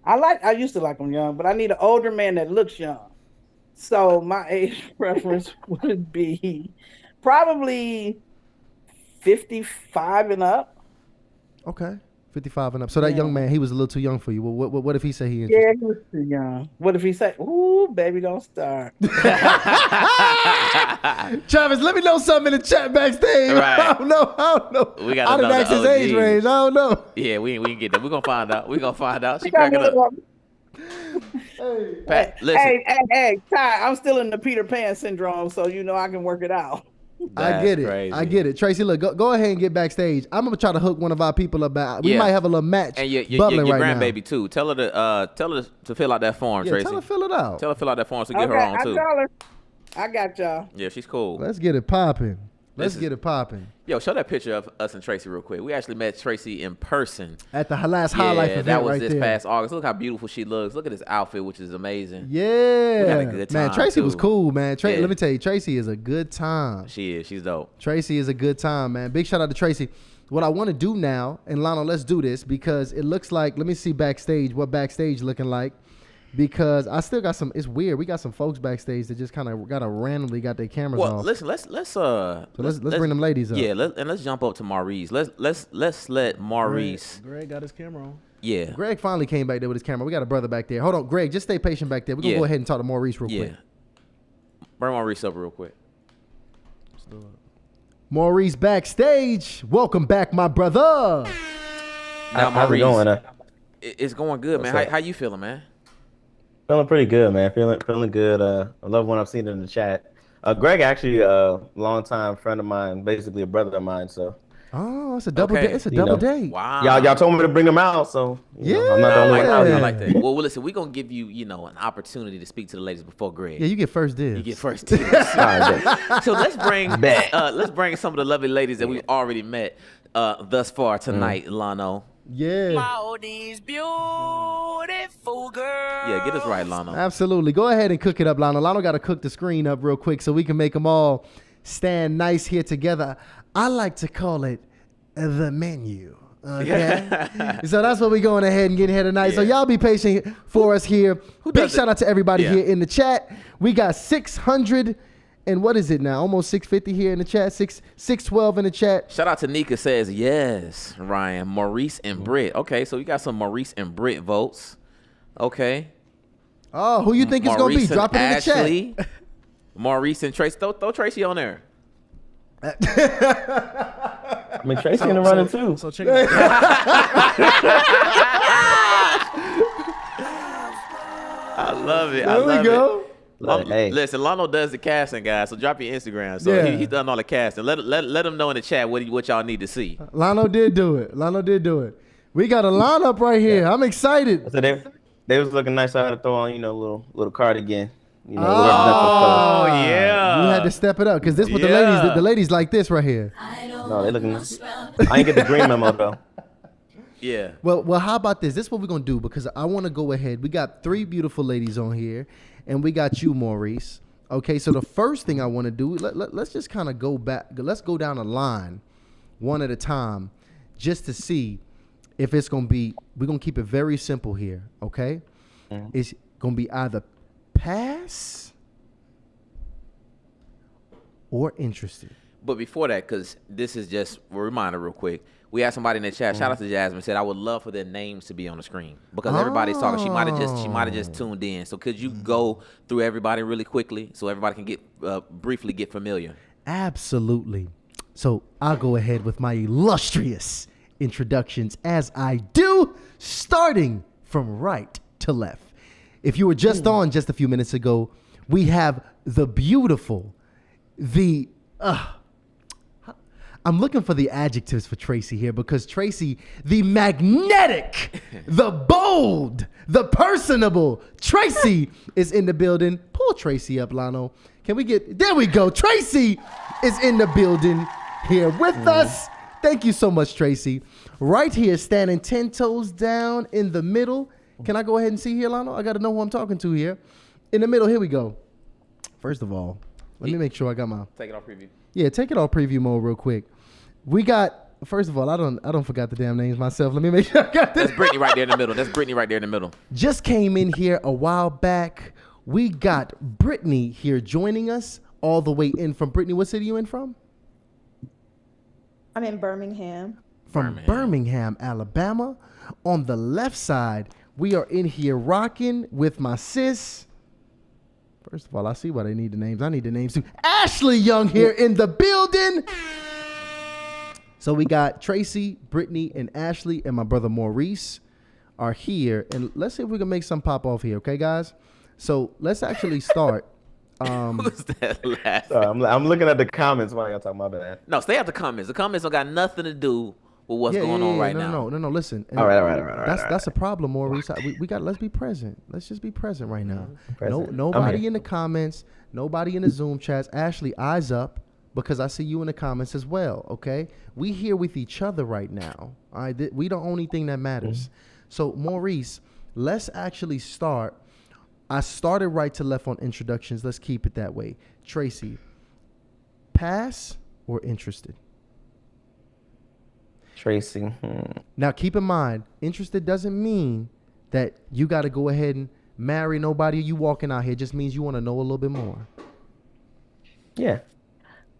I used to like them young, but I need an older man that looks young. So my age preference would be probably 55 and up. Okay. 55 and up. So that young man, he was a little too young for you. What if he said he? Yeah, he was too young. What if he said, "Ooh, baby, don't start." Travis, let me know something in the chat backstage. Right. I don't know. We got I didn't ask his age range. I don't know. Yeah, we can get that. We're gonna find out. She cracking up. Pat, listen. Hey, Ty, I'm still in the Peter Pan syndrome, so I can work it out. I get it. Tracy, look, go ahead and get backstage. I'm gonna try to hook one of our people up. We might have a little match. And your bubbling right grandbaby now. Too. Tell her to fill out that form, Tracy. Tell her to fill it out. Tell her to fill out that form so get her on too. Tell her. I got y'all. Yeah, she's cool. Let's get it popping. Get it popping. Yo, show that picture of us and Tracy real quick. We actually met Tracy in person at the last High Life event. That was right this there. past August. Look how beautiful she looks. Look at this outfit, which is amazing. Yeah, we had a good time, man. Tracy was cool, man. Yeah. Let me tell you, Tracy is a good time. She is. She's dope. Tracy is a good time, man. Big shout out to Tracy. What I want to do now, and Lionel, let's do this because it looks like. Let me see backstage. What backstage looking like? Because I still got some. It's weird. We got some folks backstage that just kind of randomly got their cameras off. Well, listen. Let's bring them ladies up. Yeah, let's jump up to Maurice. Let's let Maurice. Greg got his camera on. Yeah. Greg finally came back there with his camera. We got a brother back there. Hold on, Greg. Just stay patient back there. We're gonna go ahead and talk to Maurice real quick. Bring Maurice up real quick. Maurice backstage. Welcome back, my brother. Now, how's it Maurice, going? It's going good, man. How you feeling, man? Feeling pretty good, man. Feeling good. I love when I've seen it in the chat. Greg actually a longtime friend of mine, basically a brother of mine. So. Oh, it's a double date. It's a double date. Wow. Y'all told me to bring him out, so I'm not the only one out. I like that. Well, listen, we're gonna give you, an opportunity to speak to the ladies before Greg. Yeah, you get first dibs. You get first dibs. So let's bring some of the lovely ladies that we've already met thus far tonight, Lano. Yeah. All these beautiful girls. Yeah, get us right, Lano. Absolutely. Go ahead and cook it up, Lano. Lano got to cook the screen up real quick so we can make them all stand nice here together. I like to call it the menu. Okay. So that's what we're going ahead and getting here tonight. So y'all be patient for us here. Big shout out to everybody here in the chat. We got 600 and what is it now? Almost 650 here in the chat. 612 in the chat. Shout out to Nika says yes, Ryan. Maurice and Britt. Okay, so you got some Maurice and Britt votes. Okay. Oh, who you think it's gonna be? Drop it in the chat. Maurice and Tracy. Throw Tracy on there. I mean, Tracy gonna run it too. So check it out. I love it. There we go. Hey. Listen, Lano does the casting, guys. So drop your Instagram. So he's done all the casting. Let him know in the chat what y'all need to see. Lano did do it. We got a lineup right here. I'm excited. So they was looking nice. I had to throw on, little cardigan. Oh yeah. You had to step it up because this what the ladies like this right here. No, they looking nice. I ain't get the green memo though. Yeah. Well, how about this? This is what we're gonna do because I want to go ahead. We got 3 beautiful ladies on here, and we got you, Maurice. Okay, so the first thing I want to do, let's just kind of go back. Let's go down a line one at a time just to see if it's going to be, we're going to keep it very simple here, okay? It's going to be either pass or interested. But before that, because this is just a reminder real quick, we had somebody in the chat, shout out to Jasmine, said, I would love for their names to be on the screen. Because everybody's talking. She might have just tuned in. So could you go through everybody really quickly so everybody can get briefly get familiar? Absolutely. So I'll go ahead with my illustrious introductions as I do, starting from right to left. If you were just on just a few minutes ago, we have the beautiful, I'm looking for the adjectives for Tracy here because Tracy, the magnetic, the bold, the personable, Tracy is in the building. Pull Tracy up, Lano. Can we get, there we go. Tracy is in the building here with us. Thank you so much, Tracy. Right here, standing 10 toes down in the middle. Can I go ahead and see here, Lano? I got to know who I'm talking to here. In the middle, here we go. First of all, let me make sure I got my... Take it off preview. Yeah, take it off preview mode real quick. We got, first of all, I don't forgot the damn names myself. Let me make sure I got this. That's Brittany right there in the middle. That's Brittany right there in the middle. Just came in here a while back. We got Brittany here joining us all the way in from Brittany. What city you in from? I'm in Birmingham. From Birmingham, Alabama. On the left side, we are in here rocking with my sis. First of all, I see why they need the names. I need the names too. Ashley Young here in the building. So we got Tracy, Brittany, and Ashley, and my brother Maurice are here. And let's see if we can make some pop off here, okay, guys? So let's actually start. Who's that laughing? Sorry, I'm looking at the comments while y'all talking about that. No, stay out the comments. The comments don't got nothing to do with what's going on right now. No. Listen. All right. That's a problem, Maurice. We got. Let's be present. Let's just be present right now. Present. Nobody in the comments. Nobody in the Zoom chats. Ashley, eyes up, because I see you in the comments as well. Okay, we here with each other right now. All right, we the only thing that matters. So Maurice, let's actually start. I started right to left on introductions. Let's keep it that way. Tracy, pass or interested? Tracy. Now, keep in mind, interested doesn't mean that you got to go ahead and marry nobody. You walking out here. It just means you want to know a little bit more. Yeah.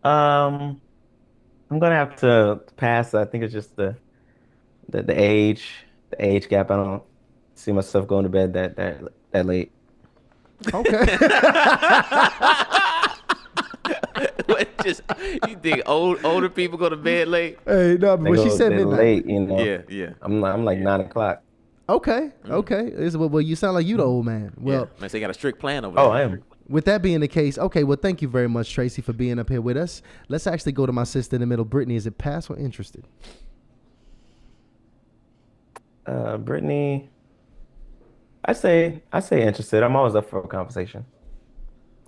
I'm gonna have to pass. I think it's just the age gap. I don't see myself going to bed that late. Okay. What, just, you think older people go to bed late? Hey, no, but she said midnight. Late, you know. Yeah. I'm like 9 o'clock. Okay. Well, you sound like you the old man. Well, man, so you got a strict plan over there. Oh, I am. With that being the case, okay, well, thank you very much, Tracy, for being up here with us. Let's actually go to my sister in the middle. Brittany, is it pass or interested? Brittany, I say interested. I'm always up for a conversation.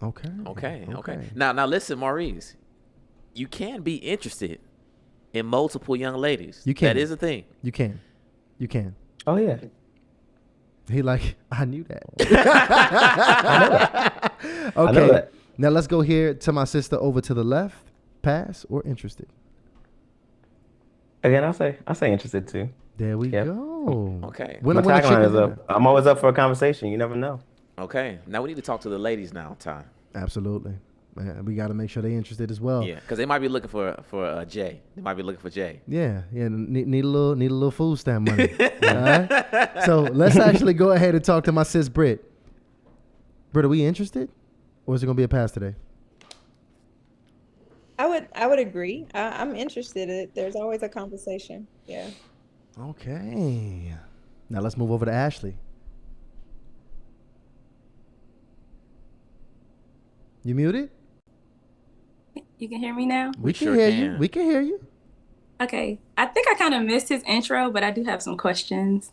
Okay. Now listen, Maurice, you can be interested in multiple young ladies. You can. That is a thing. You can. Oh yeah. He like, I knew that. I know that. Okay. I know that. Now let's go here to my sister over to the left. Pass or interested? Again, I say interested too. There we go. Okay. My tagline is up. I'm always up for a conversation. You never know. Okay. Now we need to talk to the ladies now, Ty. Absolutely. Man, we got to make sure they're interested as well. Yeah, because they might be looking for Jay. They might be looking for Jay. Yeah. Need a little food stamp money. All right. So let's actually go ahead and talk to my sis Britt. Britt, are we interested, or is it gonna be a pass today? I would agree. I'm interested. There's always a conversation. Yeah. Okay. Now let's move over to Ashley. You muted? You can hear me now? We can hear you. We can hear you. Okay. I think I kind of missed his intro, but I do have some questions.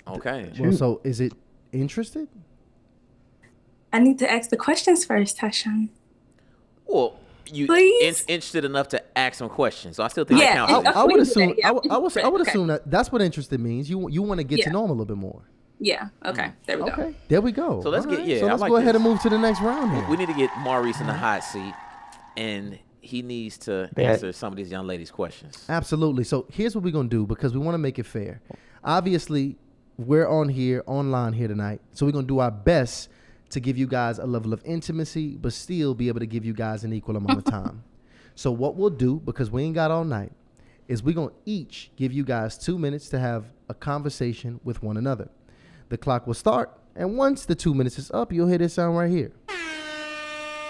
Okay. Well, so is it interested? I need to ask the questions first, Tashawn. Well, you Please? interested enough to ask some questions, so I still think that counts. I would assume. Yeah, I would okay. assume that that's what interested means. You want to get to Yeah. know him a little bit more. Yeah. Okay. There we go. Okay, there we go. So let's All get So I let's like go ahead this. and move to the next round here. We need to get Maurice in the hot seat, and he needs to Yeah. answer some of these young ladies' questions. Absolutely. So here's what we're going to do because we want to make it fair. Obviously, we're online here tonight. So we're going to do our best to give you guys a level of intimacy, but still be able to give you guys an equal amount of time. So what we'll do, because we ain't got all night, is we're going to each give you guys 2 minutes to have a conversation with one another. The clock will start, and once the 2 minutes is up, you'll hear this sound right here.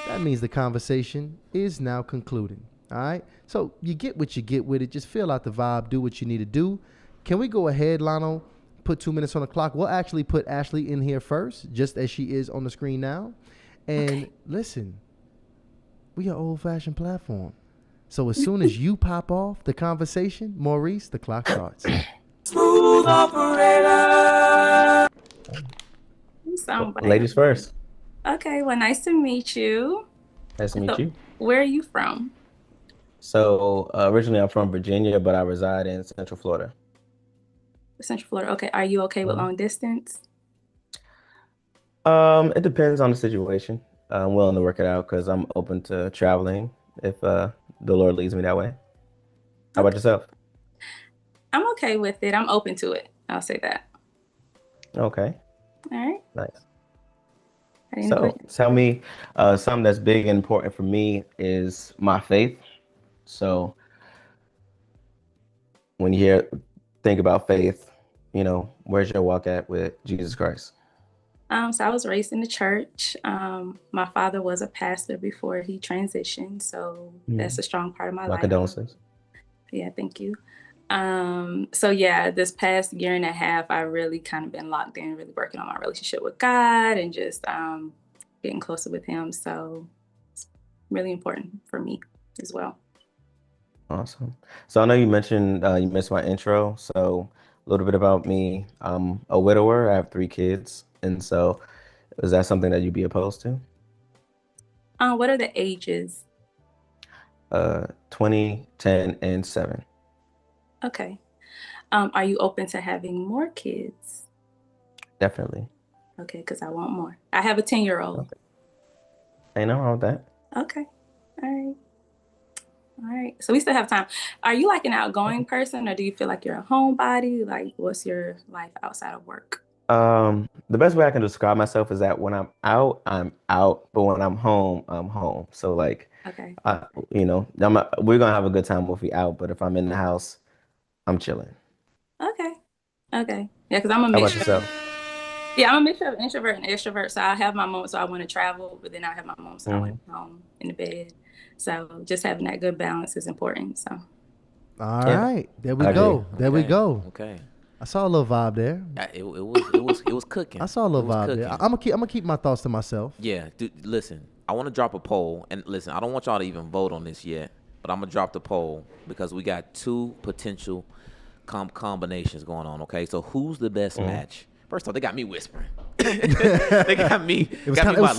That means the conversation is now concluding. All right? So you get what you get with it. Just fill out the vibe. Do what you need to do. Can we go ahead, Lano, put 2 minutes on the clock? We'll actually put Ashley in here first, just as she is on the screen now. And listen, we are old-fashioned platform. So as soon as you pop off the conversation, Maurice, the clock starts. Smooth operator. You sound like Ladies first. Okay, well, nice to meet you. Nice to meet you. Where are you from? So originally I'm from Virginia, but I reside in Central Florida. Central Florida. Okay, are you okay with long distance? It depends on the situation. I'm willing to work it out because I'm open to traveling if the Lord leads me that way. How about yourself? I'm okay with it. I'm open to it. I'll say that. Okay, All right. nice. Any So questions? tell me, something that's big and important for me is my faith. So when you think about faith, where's your walk at with Jesus Christ? So I was raised in the church. My father was a pastor before he transitioned, so that's a strong part of my My life. condolences. Yeah, thank you. So yeah, this past year and a half, I really kind of been locked in, really working on my relationship with God and just getting closer with Him. So it's really important for me as well. Awesome. So I know you mentioned you missed my intro. So a little bit about me. I'm a widower. I have 3 kids. And so is that something that you'd be opposed to? What are the ages? 20, 10, and 7. Okay. Are you open to having more kids? Definitely. Okay, because I want more. I have a 10-year-old. Okay. Ain't nothing wrong with that. Okay. All right. All right. So we still have time. Are you like an outgoing person or do you feel like you're a homebody? Like what's your life outside of work? The best way I can describe myself is that when I'm out, but when I'm home. So like, Okay. we're gonna have a good time if we out, but if I'm in the house, I'm chilling. Okay. Okay. Yeah, because I'm a How about mixture. yourself? Yeah, I'm a mixture of introvert and extrovert. So I have my moments so I want to travel, but then I have my moments so I want to be home in the bed. So just having that good balance is important. So All Yeah. right. There we I go. agree. There we Okay, go. Okay. I saw a little vibe there. It was cooking. I saw a little It was vibe cooking. there. I'm gonna keep my thoughts to myself. Yeah, dude, listen, I want to drop a poll. And listen, I don't want y'all to even vote on this yet, but I'm going to drop the poll because we got 2 potential combinations going on, okay? So who's the best match? First off, they got me whispering. They got me. It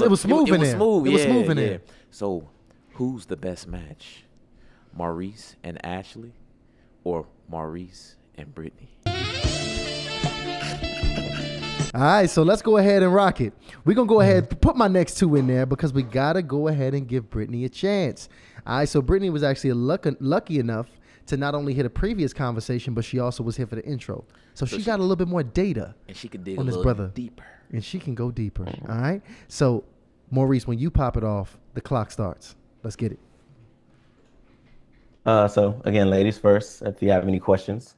was smooth in there. Smooth, It was yeah, smooth in yeah. there. So who's the best match? Maurice and Ashley or Maurice and Brittany? All right, so let's go ahead and rock it. We're going to go ahead, put my next 2 in there because we got to go ahead and give Brittany a chance. All right, so Brittany was actually lucky enough to not only hear the previous conversation, but she also was here for the intro. So she got a little bit more data. And she can dig on a this little brother. deeper. And she can go deeper. All right. So, Maurice, when you pop it off, the clock starts. Let's get it. So again, ladies first, if you have any questions.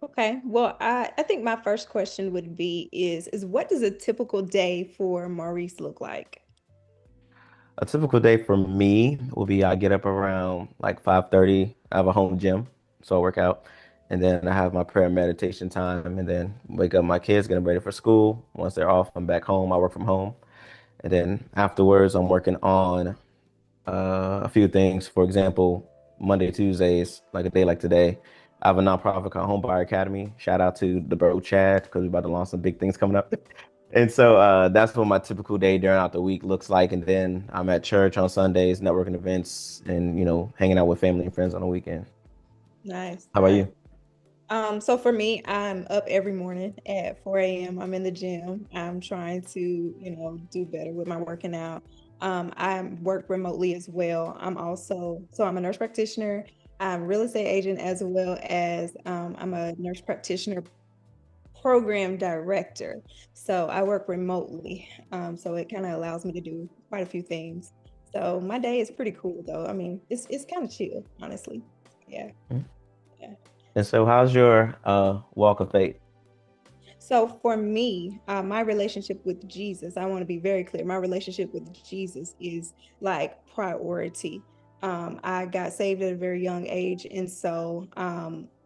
Okay. Well, I think my first question would be is what does a typical day for Maurice look like? A typical day for me will be I get up around like 5:30. I have a home gym, so I work out. And then I have my prayer and meditation time and then wake up my kids, get them ready for school. Once they're off, I'm back home. I work from home. And then afterwards, I'm working on a few things. For example, Monday, Tuesdays, like a day like today, I have a nonprofit called Home Buyer Academy. Shout out to the bro Chad because we're about to launch some big things coming up. And so that's what my typical day during the week looks like. And then I'm at church on Sundays, networking events, and hanging out with family and friends on the weekend. Nice. How about you? So for me, I'm up every morning at 4 a.m. I'm in the gym. I'm trying to, do better with my working out. I work remotely as well. I'm a nurse practitioner. I'm a real estate agent as well as I'm a nurse practitioner program director. So I work remotely. So it kind of allows me to do quite a few things. So my day is pretty cool though. I mean, it's kind of chill, honestly. Yeah. Yeah. And so, how's your walk of faith? So for me, my relationship with Jesus, I want to be very clear. My relationship with Jesus is like priority. I got saved at a very young age, and so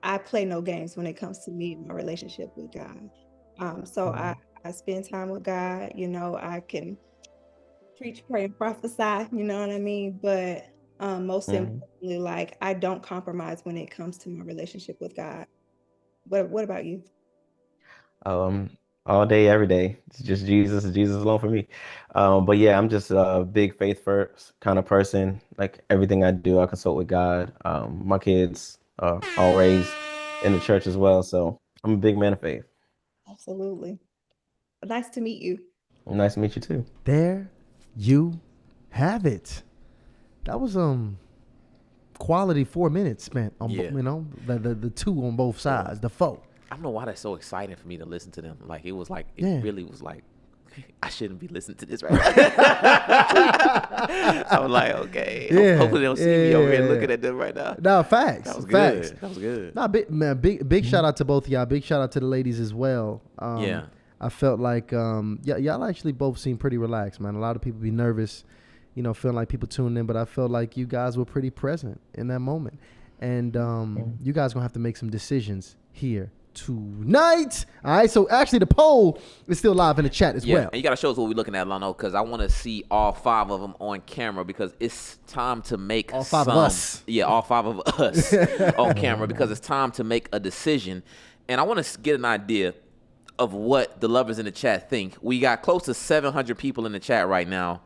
I play no games when it comes to me and my relationship with God. So I spend time with God. You know, I can preach, pray, and prophesy. You know what I mean? But most importantly, like I don't compromise when it comes to my relationship with God. What about you? All day, every day. It's just Jesus alone for me. But yeah, I'm just a big faith first kind of person. Like everything I do, I consult with God. My kids are all raised in the church as well, so I'm a big man of faith. Absolutely. Nice to meet you. Nice to meet you too. There you have it. That was quality 4 minutes spent on you know, the two on both sides, the four. I don't know why that's so exciting for me to listen to them. Like it was like really was like I shouldn't be listening to this right now. I was like, okay. Hopefully they don't see me over here looking at them right now. No, facts. That was facts. good. That was good. No, big shout out to both of y'all. Big shout out to the ladies as well. I felt like y'all actually both seem pretty relaxed, man. A lot of people be nervous, you know, feeling like people tuned in, but I felt like you guys were pretty present in that moment. And you guys gonna have to make some decisions here tonight. All right, so actually the poll is still live in the chat as well. And you gotta show us what we're looking at, Lano, because I want to see all 5 of them on camera because it's time to make all 5 of us. Yeah, all 5 of us on camera because it's time to make a decision. And I want to get an idea of what the lovers in the chat think. We got close to 700 people in the chat right now.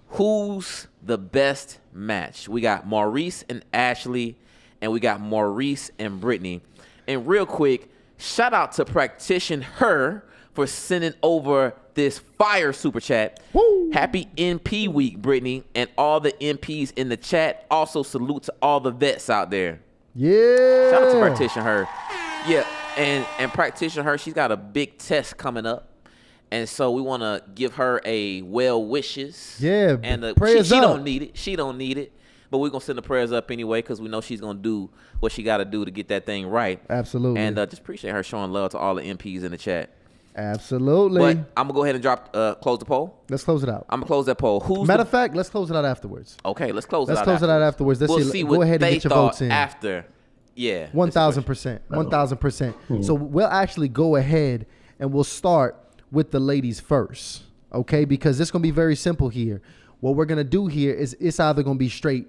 Who's the best match? We got Maurice and Ashley, and we got Maurice and Brittany. And real quick, shout out to Practition Her for sending over this fire super chat. Woo. Happy NP week, Brittany, and all the NPs in the chat. Also, salute to all the vets out there. Yeah. Shout out to Practition Her. Yeah, and Practition Her, she's got a big test coming up. And so we want to give her a well wishes. Yeah, and prayers she up. don't need it. She don't need it. But we're going to send the prayers up anyway because we know she's going to do what she got to do to get that thing right. Absolutely. And just appreciate her showing love to all the MPs in the chat. Absolutely. But I'm going to go ahead and close the poll. Let's close it out. I'm going to close that poll. Matter of fact, let's close it out afterwards. Okay, let's close it Let's out close it out afterwards. Let's we'll see. what Go ahead and they get your thought votes in. after. Yeah. 1,000%. 1,000%. So we'll actually go ahead and we'll start with the ladies first. Okay? Because it's going to be very simple here. What we're going to do here is it's either going to be straight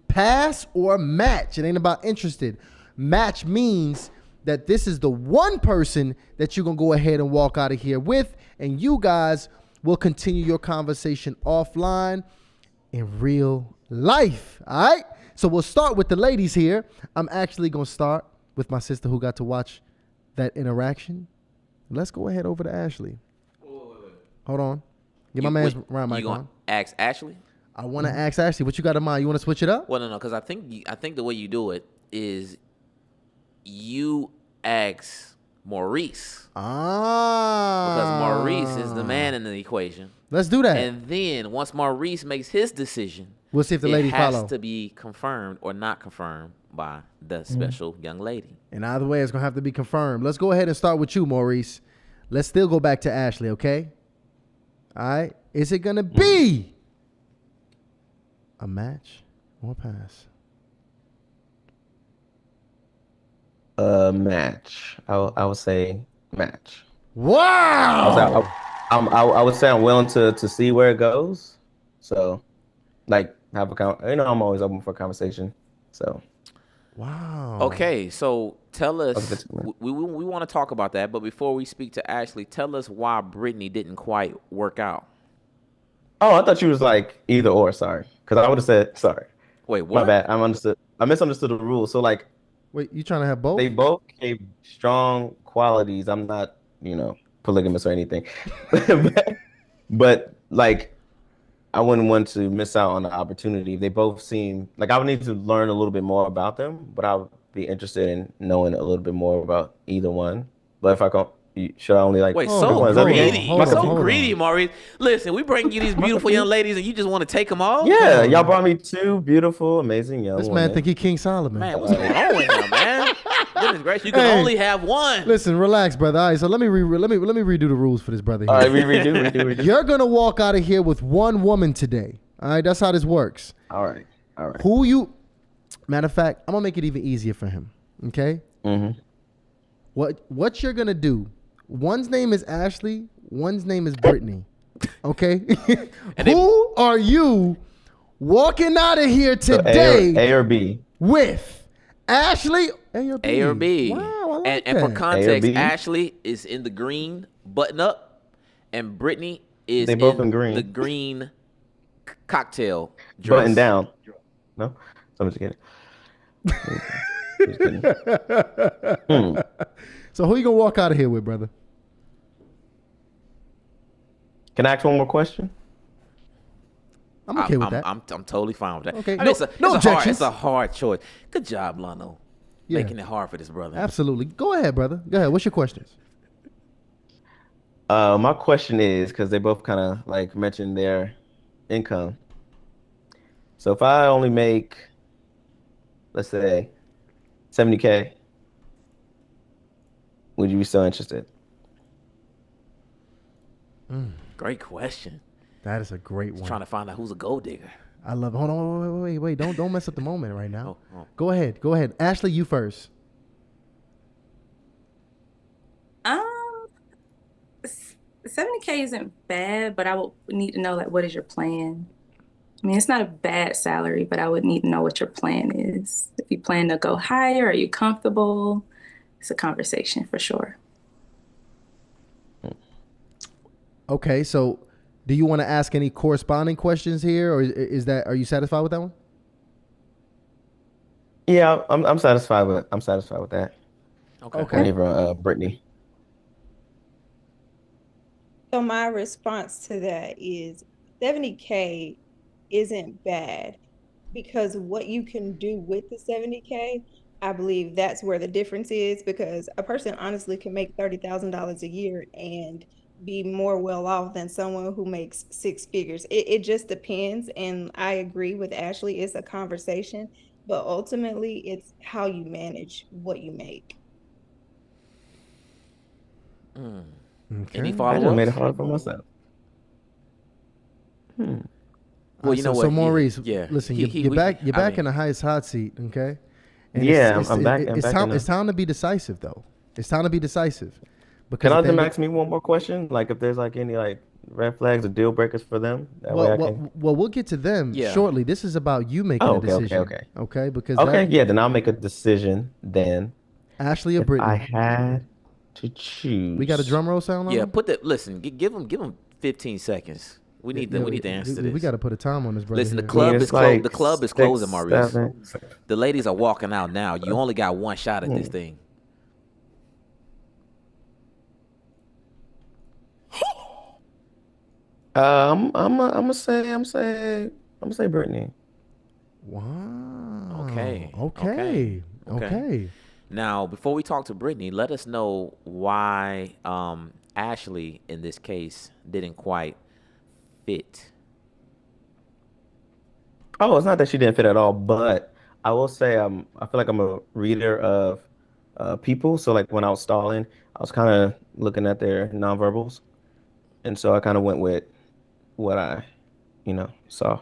pass or match. It ain't about interested. Match means that this is the one person that you're going to go ahead and walk out of here with, and you guys will continue your conversation offline in real life. All right? So we'll start with the ladies here. I'm actually going to start with my sister who got to watch that interaction. Let's go ahead over to Ashley. Hold on. Get my man's round mic on. Ask Ashley? I want to ask Ashley, what you got in mind? You want to switch it up? Well, no, because I think the way you do it is you ask Maurice. Because Maurice is the man in the equation. Let's do that. And then once Maurice makes his decision, we'll see if the lady follow. It has to be confirmed or not confirmed by the special young lady. And either way, it's going to have to be confirmed. Let's go ahead and start with you, Maurice. Let's still go back to Ashley, okay? All right. Is it going to be a match or a pass? Match. I would say match. Wow. I would say I'm willing to see where it goes. So, like, I'm always open for a conversation. So. Wow. Okay, so tell us, we want to talk about that, but before we speak to Ashley, tell us why Brittany didn't quite work out. Oh, I thought you was like either or, sorry. Because I would have said, sorry. Wait, what? My bad, I misunderstood the rule. So, like. Wait, you trying to have both? They both gave strong qualities. I'm not, polygamous or anything. but like, I wouldn't want to miss out on the opportunity. They both seem like I would need to learn a little bit more about them, but I would be interested in knowing a little bit more about either one. But if I can, should I only like Wait, Hold pick on, so one? Is hold that on, greedy. okay? hold You on, so hold greedy, on. Maurice. Listen, we bring you these beautiful young ladies and you just want to take them all? Yeah, on. y'all brought me two beautiful, amazing young This women. man think he King Solomon. Man, what's going on with him, man? Goodness gracious, you can Hey, only have one. Listen, relax, brother. All right, so let me redo the rules for this brother All here. right, we redo. You're gonna walk out of here with one woman today. All right, that's how this works. All right. Who you? Matter of fact, I'm gonna make it even easier for him. Okay. Mm-hmm. What you're gonna do? One's name is Ashley. One's name is Brittany. Okay. Who are you walking out of here today So A or B. with? Ashley, A or B? A or B. Wow, I like and for that. context, B. Ashley is in the green button up, and Brittany is They both in green. the green cocktail dress. Button down. No? I'm just kidding. Just kidding. So who you gonna walk out of here with, brother? Can I ask one more question? I'm okay with that. I'm totally fine with that. Okay, I mean, no- it's a, no it's a hard, objections. it's a hard choice. Good job, Lano. Yeah. Making it hard for this brother. Absolutely. Go ahead, brother. Go ahead. What's your questions? My question is, because they both kind of like mentioned their income. So if I only make, let's say, 70K, would you be still interested? Great question. That is a great one. Trying to find out who's a gold digger. I love it. Hold on, wait. Don't mess up the moment right now. Oh. Go ahead. Ashley, you first. Um, 70K isn't bad, but I would need to know like what is your plan? I mean, it's not a bad salary, but I would need to know what your plan is. If you plan to go higher, are you comfortable? It's a conversation for sure. Okay, so do you want to ask any corresponding questions here, or are you satisfied with that one? Yeah, I'm satisfied with that. Okay. And even Brittany. So my response to that is 70K isn't bad because what you can do with the 70K, I believe that's where the difference is, because a person honestly can make $30,000 a year and be more well off than someone who makes six figures. It just depends. And I agree with Ashley, it's a conversation, but ultimately it's how you manage what you make. Okay. Any I follow just made it ups? hard for myself. Well, you know so what? Maurice, Yeah. listen, He- you're we- back I mean, in the highest hot seat, okay? And Yeah, I'm back- I'm It's back time. in It's the- time to be decisive, though. It's time to be decisive. Because Can I at the just end ask me one more question? Like if there's like any like red flags or deal breakers for them? That way I can. well, we'll get to them Yeah. shortly. This is about you making Oh, a okay, decision. okay. Because Okay, yeah, then I'll make a decision then. Ashley or If Brittany. I had to choose. We got a drum roll sound on Yeah, them? put that. Listen, give him 15 seconds. We need to answer we, this. We got to put a time on this, brother. Listen, the here. club It's is closed. like The club is 6, closing, Maurice. 7. The ladies are walking out now. You only got one shot at this thing. I'm gonna say Brittany. Wow. Okay. Now, before we talk to Brittany, let us know why Ashley, in this case, didn't quite fit. Oh, it's not that she didn't fit at all, but I will say I feel like I'm a reader of people. So like when I was stalling, I was kind of looking at their nonverbals, and so I kind of went with what I, saw.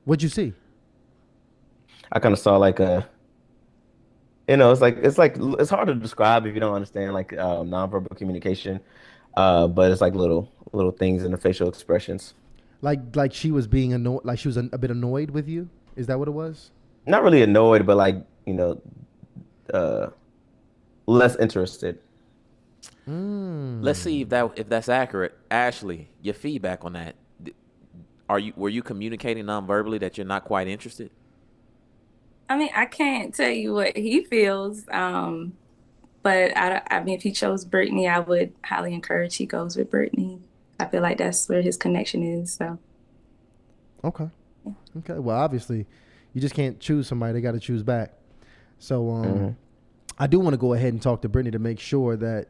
What'd you see? I kind of saw like it's hard to describe if you don't understand like nonverbal communication, but it's like little things in the facial expressions. Like she was being annoyed. Like she was a bit annoyed with you. Is that what it was? Not really annoyed, but like less interested. Let's see if that's accurate. Ashley, your feedback on that. Were you communicating non-verbally that you're not quite interested? I mean, I can't tell you what he feels, but I mean, if he chose Brittany, I would highly encourage he goes with Brittany. I feel like that's where his connection is. So, Okay. Okay. Well, obviously, you just can't choose somebody. They got to choose back. So I do want to go ahead and talk to Brittany to make sure that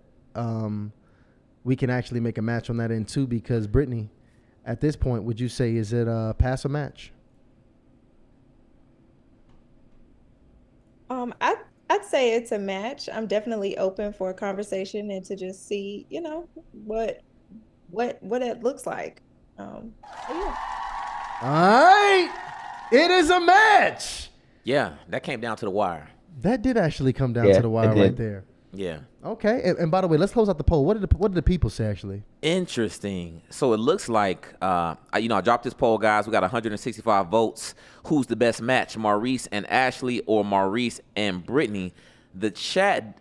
we can actually make a match on that end too. Because Brittany, at this point, would you say is it a pass or match? I'd say it's a match. I'm definitely open for a conversation and to just see, you know, what it looks like. Yeah. All right. It is a match. Yeah, that came down to the wire. That did actually come down to the wire right there. Yeah. Okay. And by the way, let's close out the poll. What did the people say actually? Interesting. So it looks like, I dropped this poll, guys. We got 165 votes. Who's the best match, Maurice and Ashley or Maurice and Brittany? The chat,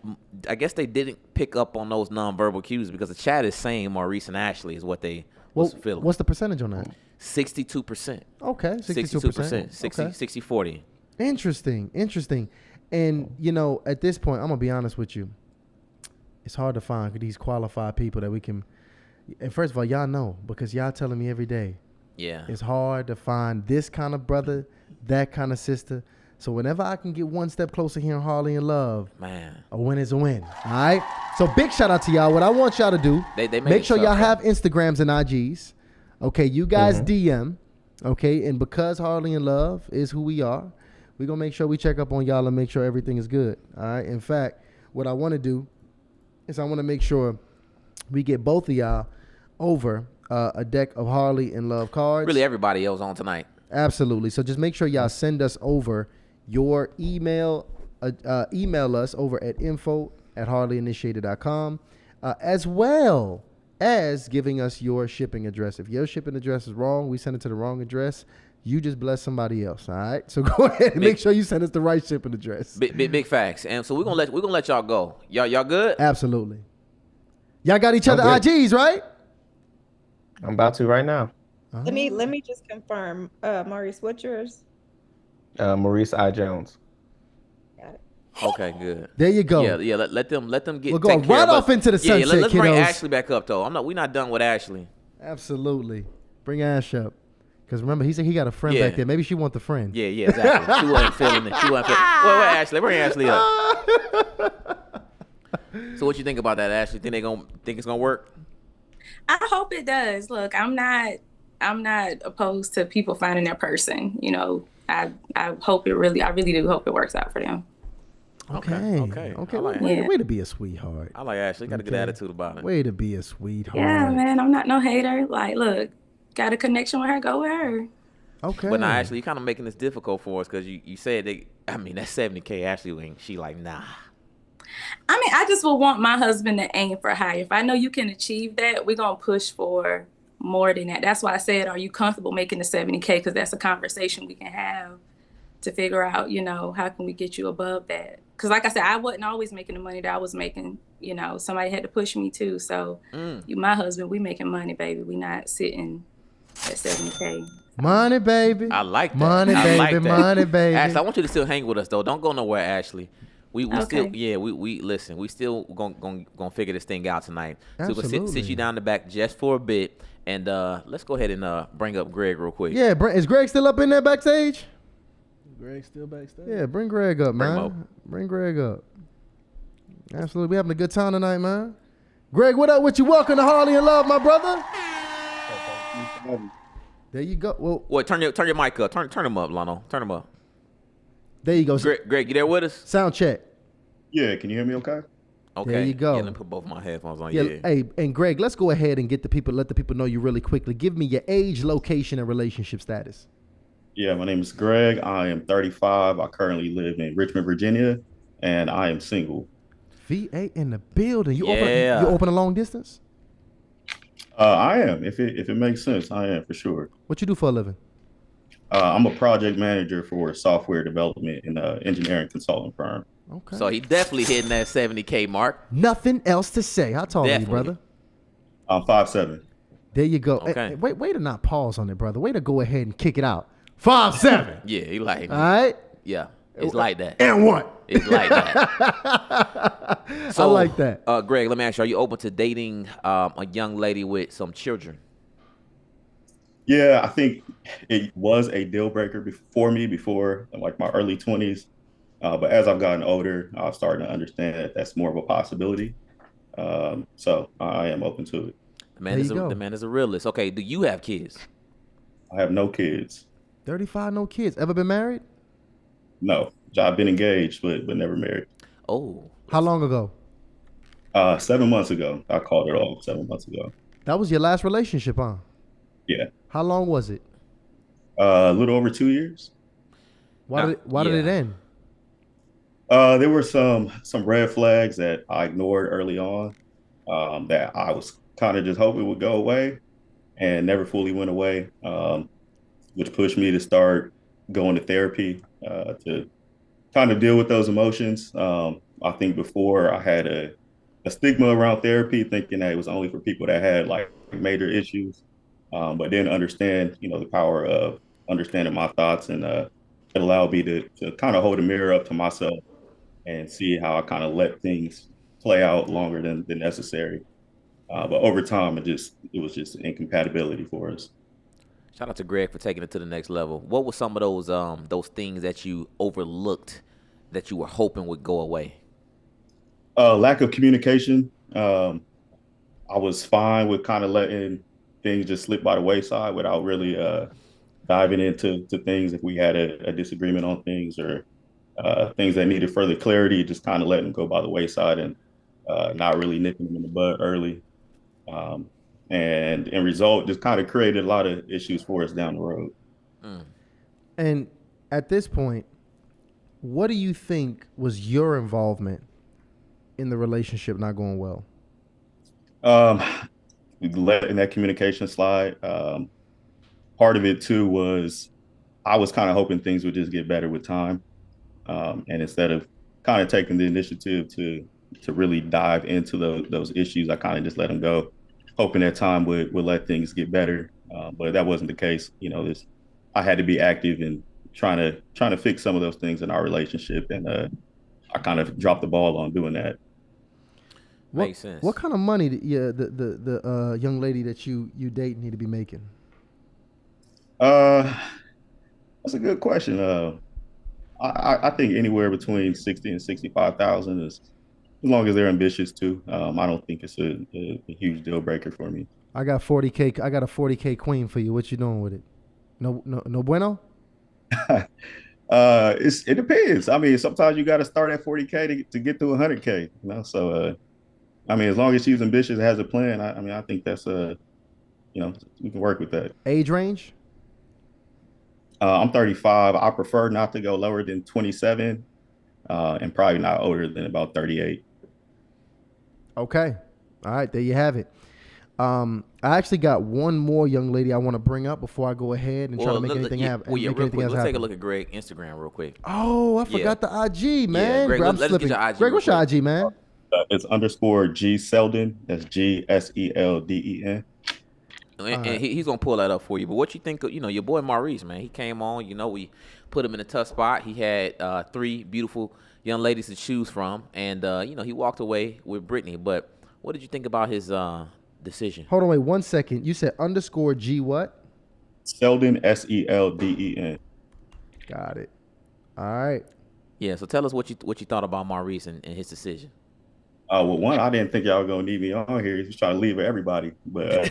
I guess they didn't pick up on those nonverbal cues because the chat is saying Maurice and Ashley is what they was feeling. What's the percentage on that? 62%. Okay, 62%. 60-40. Interesting. And, at this point, I'm going to be honest with you. It's hard to find these qualified people that we can. And first of all, y'all know because y'all telling me every day. Yeah. It's hard to find this kind of brother, that kind of sister. So whenever I can get one step closer here in Harley in Love, man, a win is a win. All right. So big shout out to y'all. What I want y'all to do, they make sure y'all have Instagrams and IGs. Okay, you guys DM. Okay, and because Harley in Love is who we are, we're gonna make sure we check up on y'all and make sure everything is good. All right. In fact, what I want to do is I want to make sure we get both of y'all over a deck of Harley in Love cards. Really, everybody else on tonight. Absolutely. So just make sure y'all send us over your email. Email us over at info@harleyinitiated.com, as well as giving us your shipping address. If your shipping address is wrong, we send it to the wrong address. You just bless somebody else. All right. So go ahead and make sure you send us the right shipping address. Big facts. And so we're gonna let y'all go. Y'all good? Absolutely. Y'all got each other IGs, right? I'm about to right now. Let me just confirm. Maurice, what's yours? Maurice I. Jones. Got it. Okay, good. There you go. Yeah. Let them get. We're going right off into the sunset. Let's bring kiddos. Ashley back up though. We're not done with Ashley. Absolutely. Bring Ash up. Because remember, he said he got a friend back there. Maybe she want the friend. Yeah, exactly. She wasn't feeling it. Wait, Ashley. Bring Ashley up. So what you think about that, Ashley? Think it's gonna work? I hope it does. Look, I'm not opposed to people finding their person. I really do hope it works out for them. Okay. Like way to be a sweetheart. I like Ashley. Got a good attitude about it. Way to be a sweetheart. Yeah, man. I'm not no hater. Like, look, got a connection with her, go with her. Okay. But now, Ashley, you're kind of making this difficult for us because you said that $70K. Ashley, she like, nah. I just would want my husband to aim for higher. If I know you can achieve that, we're going to push for more than that. That's why I said, are you comfortable making the $70K? Because that's a conversation we can have to figure out, how can we get you above that? Because like I said, I wasn't always making the money that I was making. Somebody had to push me too. So you, my husband, we making money, baby. We not sitting at $70K. Money, baby. I like that. Money, baby. Money, baby. Ashley, I want you to still hang with us though. Don't go nowhere, Ashley. We Okay. still we listen. We still gonna figure this thing out tonight. So we're gonna sit you down the back just for a bit, and let's go ahead and bring up Greg real quick. Yeah, is Greg still up in there backstage? Greg still backstage? Yeah, bring Greg up, man. Bring Greg up. Absolutely, we having a good time tonight, man. Greg, what up with you? Welcome to Harley in Love, my brother. There you go. Well, turn your mic up. Turn him up, Lano. Turn him up. There you go. Greg, you there with us? Sound check. Yeah, can you hear me okay? Okay. There you go. Yeah, let me put both my headphones on. Yeah. Yeah. Hey, and Greg, let's go ahead and let the people know you really quickly. Give me your age, location, and relationship status. Yeah, my name is Greg. I am 35. I currently live in Richmond, Virginia, and I am single. VA in the building. You Yeah. open a long distance? I am. If it makes sense, I am for sure. What you do for a living? I'm a project manager for software development in an engineering consulting firm. Okay. So he definitely hitting that $70K mark. Nothing else to say. How tall are you, brother? I'm 5'7". There you go. Okay. Hey, way to not pause on it, brother. Way to go ahead and kick it out. 5'7". Yeah, he like. All right. Yeah, it's like that. And what? It's like that. So, I like that. Greg, let me ask you: are you open to dating a young lady with some children? Yeah, I think it was a deal breaker for me before like my early 20s. But as I've gotten older, I've started to understand that that's more of a possibility. So I am open to it. There you The go. man is a realist. Okay, do you have kids? I have no kids. 35, no kids. Ever been married? No, I've been engaged, but never married. Oh, How long ago? 7 months ago, I called it off 7 months ago. That was your last relationship, huh? Yeah, How long was it? a little over 2 years. Why did it end? There were some red flags that I ignored early on, that I was kind of just hoping would go away and never fully went away, which pushed me to start going to therapy to kind of deal with those emotions. I think before I had a stigma around therapy, thinking that it was only for people that had like major issues, but didn't understand, the power of understanding my thoughts, and it allowed me to kind of hold a mirror up to myself and see how I kind of let things play out longer than necessary. But over time, it was just incompatibility for us. shout out to Greg for taking it to the next level. What were some of those things that you overlooked that you were hoping would go away? Lack of communication. I was fine with kind of letting things just slip by the wayside without really diving into things if we had a disagreement on things, or things that needed further clarity, just kind of letting them go by the wayside, and not really nipping them in the bud early. Um, and in result, just kind of created a lot of issues for us down the road. Mm. And at this point, what do you think was your involvement in the relationship not going well? Um, Letting that communication slide. Part of it too was I was kind of hoping things would just get better with time. And instead of kind of taking the initiative to really dive into those issues, I kind of just let them go, hoping that time would let things get better. But that wasn't the case. I had to be active in trying to fix some of those things in our relationship, and I kind of dropped the ball on doing that. Makes sense. What kind of money the young lady that you date need to be making? That's a good question. I think anywhere between 60 and 65,000 is, as long as they're ambitious too. I don't think it's a huge deal breaker for me. I got 40K. I got a 40K queen for you. What you doing with it? No bueno. It depends. I mean, sometimes you got to start at 40K to get to 100K. So I mean, as long as she's ambitious, has a plan. I think that's we can work with that. Age range? I'm 35. I prefer not to go lower than 27, and probably not older than about 38. Okay. All right. There you have it. I actually got one more young lady I want to bring up before I go ahead and try to make anything happen. Well, yeah, real quick. Let's take a look at Greg's Instagram real quick. Oh, I forgot the IG, man. Greg, I'm let's get your IG. Greg, what's your IG, man? It's _G Selden. That's GSELDEN. And he's gonna pull that up for you. But what you think of, your boy Maurice, man? He came on. We put him in a tough spot. He had 3 beautiful young ladies to choose from, and he walked away with Brittany. But what did you think about his decision? Hold on, wait 1 second. You said _G what? Selden, SELDEN. Got it. All right. Yeah. So tell us what you thought about Maurice and his decision. Well, one, I didn't think y'all were gonna need me on here. He's trying to leave everybody, but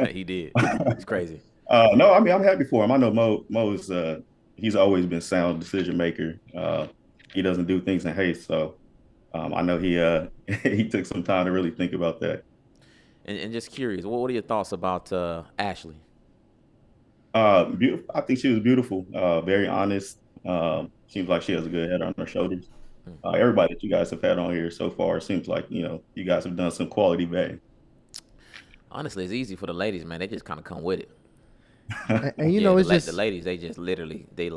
he did. It's crazy. No, I mean, I'm happy for him. I know Mo's he's always been sound decision maker. He doesn't do things in haste, so I know he he took some time to really think about that. And just curious, what are your thoughts about Ashley? Beautiful. I think she was beautiful. Very honest. Seems like she has a good head on her shoulders. Everybody that you guys have had on here so far seems like you guys have done some quality vetting. Honestly, it's easy for the ladies, man. They just kind of come with it. and it's just the ladies. They just literally they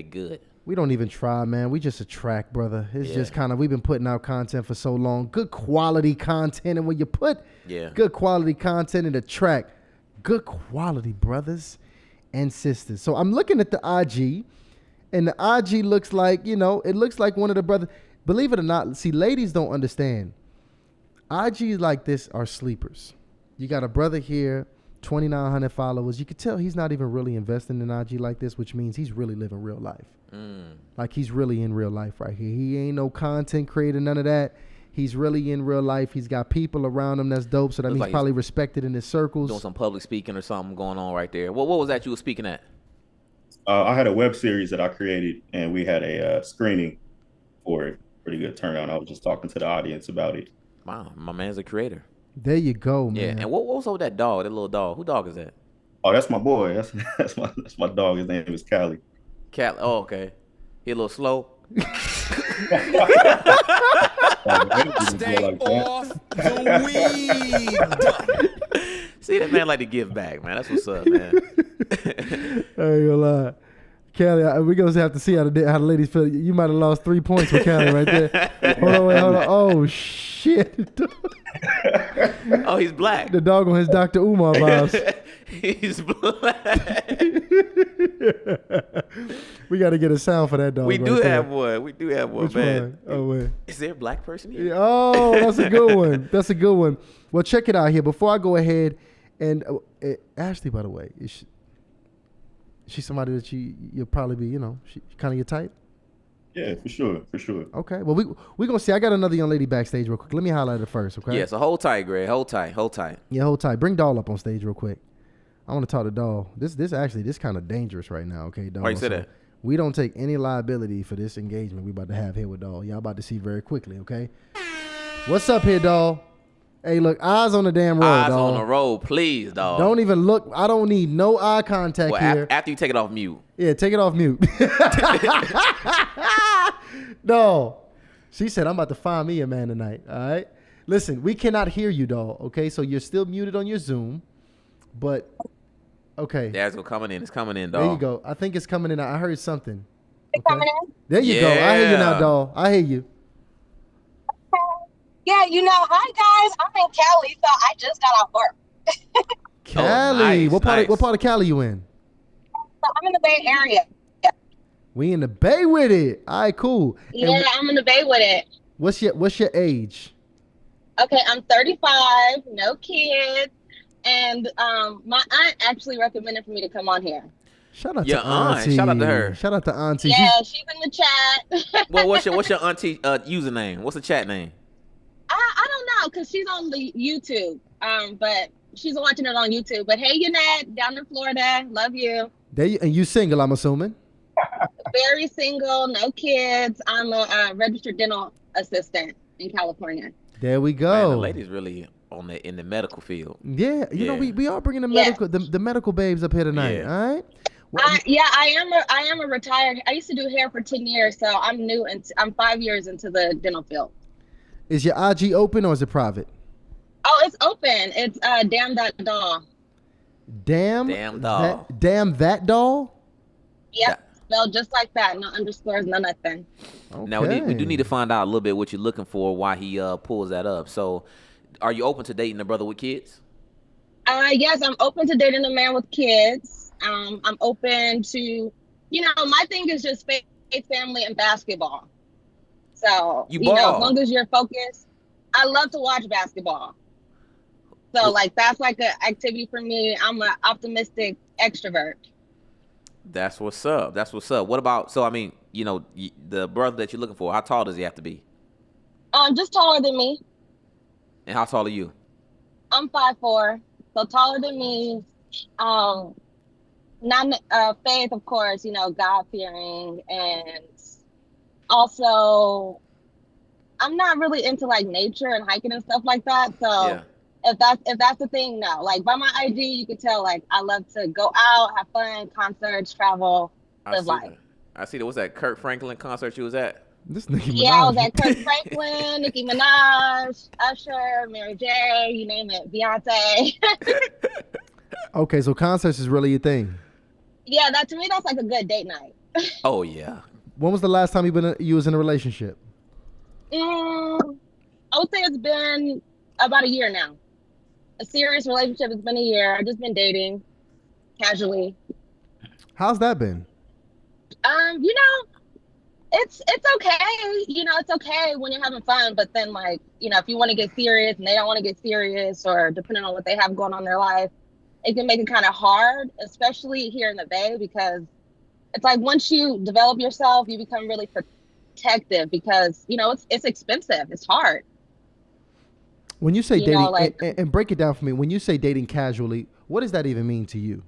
good. We don't even try, man. We just attract, brother. It's just kind of, we've been putting out content for so long, good quality content, and when you put good quality content, it attract good quality brothers and sisters. So I'm looking at the IG. And the IG looks like, it looks like one of the brothers. Believe it or not, see, ladies don't understand. IGs like this are sleepers. You got a brother here 2,900 followers. You could tell he's not even really investing in IG like this, which means he's really living real life. Like he's really in real life right here. He ain't no content creator, none of that. He's really in real life. He's got people around him that's dope. So that means he's probably respected in his circles. Doing some public speaking or something going on right there. What was that you were speaking at? I had a web series that I created, and we had a screening for it. Pretty good turnout. I was just talking to the audience about it. Wow, my man's a creator. There you go, man. Yeah, and what was over that dog, that little dog? Who dog is that? Oh, that's my boy. That's my dog. His name is Callie. Cat. Oh, okay. He a little slow. Stay off the weed. See, that man like to give back, man. That's what's up, man. I ain't gonna lie. Callie, we're going to have to see how the ladies feel. You might have lost 3 points with Callie right there. Hold on. Oh, shit. Oh, he's black. The dog on his Dr. Umar vibes. He's black. We got to get a sound for that dog. We right do there. have one. We do have one, Which man. one? Oh, wait. Is there a black person here? Oh, that's a good one. That's a good one. Well, check it out here. Before I go ahead, and Ashley, by the way, is she somebody that you'll probably be, she kind of your type? Yeah, for sure. Okay. Well, we going to see. I got another young lady backstage real quick. Let me highlight it first, okay? Yeah, so hold tight, Greg. Hold tight. Yeah, hold tight. Bring Doll up on stage real quick. I want to talk to Doll. This kind of dangerous right now, okay, Doll? Why you say that? We don't take any liability for this engagement we about to have here with Doll. Y'all about to see very quickly, okay? What's up here, Doll? Hey, look, eyes on the damn road, Eyes dog. on the road, please, dog. Don't even look. I don't need no eye contact here. After you take it off mute. Yeah, take it off mute. No. She said, I'm about to find me a man tonight, all right? Listen, we cannot hear you, dog, okay? So you're still muted on your Zoom, but, okay. There's coming in. It's coming in, dog. There you go. I think it's coming in. I heard something. It's coming in? There you go. I hear you now, dog. I hear you. Yeah, hi guys. I'm in Cali, so I just got off work. Cali. Nice, What part of Cali you in? So I'm in the Bay Area. We in the Bay with it. All right, cool. Yeah, I'm in the Bay with it. What's your age? Okay, I'm 35, no kids, and my aunt actually recommended for me to come on here. Shout out Your to aunt. Auntie. Shout out to her. Shout out to Auntie. Yeah, she's in the chat. Well, what's your auntie username? What's the chat name? I don't know, because she's on the YouTube, but she's watching it on YouTube. But hey, Yannette, down in Florida, love you. And you single, I'm assuming? Very single, no kids. I'm a registered dental assistant in California. There we go. Man, the lady's really in the medical field. Yeah, we are bringing the medical the medical babes up here tonight. Yeah. All right. I am a retired. I used to do hair for 10 years, so I'm new and I'm 5 years into the dental field. Is your IG open or is it private? Oh, it's open. It's damn that doll. Damn doll. Damn that doll? Yep. Spelled just like that. No underscores, no nothing. Okay. Now we do need to find out a little bit what you're looking for, why he pulls that up. So, are you open to dating a brother with kids? Yes, I'm open to dating a man with kids. I'm open to, my thing is just faith, family, and basketball. So, as long as you're focused, I love to watch basketball. So, that's like an activity for me. I'm an optimistic extrovert. That's what's up. What about, the brother that you're looking for, how tall does he have to be? Just taller than me. And how tall are you? I'm 5'4", so taller than me. Faith, of course, God-fearing, and also I'm not really into nature and hiking and stuff like that. So if that's the thing, no. By my IG, you can tell I love to go out, have fun, concerts, travel, live life. I see. Was that Kurt Franklin concert you was at? This Nicki Minaj. Yeah, I was at Kurt Franklin, Nicki Minaj, Usher, Mary J, you name it, Beyonce. Okay, so concerts is really your thing. Yeah, to me that's like a good date night. Oh yeah. When was the last time you was in a relationship? I would say it's been about a year now. A serious relationship has been a year. I've just been dating casually. How's that been? It's okay. It's okay when you're having fun, but then if you want to get serious and they don't want to get serious, or depending on what they have going on in their life, it can make it kind of hard, especially here in the Bay, because it's like once you develop yourself, you become really protective because, you know, it's expensive. It's hard. When you say You dating, know, like, and break it down for me, when you say dating casually, what does that even mean to you?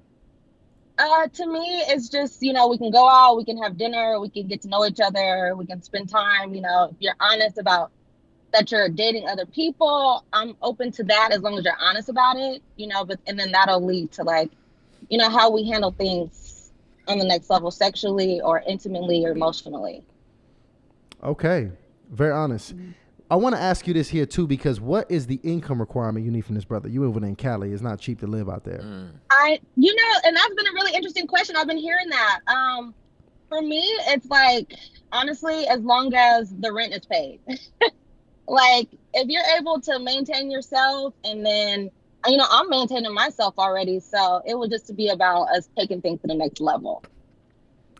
to me, it's just, you know, we can go out, we can have dinner, we can get to know each other, we can spend time, you know, if you're honest about that you're dating other people, I'm open to that as long as you're honest about it, you know, but and then that'll lead to like, you know, how we handle things on the next level sexually or intimately or emotionally. Okay. Very honest. I want to ask you this here too, because what is the income requirement you need from this brother? You over there in Cali. It's not cheap to live out there. You know, and that's been a really interesting question. I've been hearing that. For me, it's like, honestly, as long as the rent is paid. Like, if you're able to maintain yourself, and then, you know, I'm maintaining myself already, so it would just be about us taking things to the next level.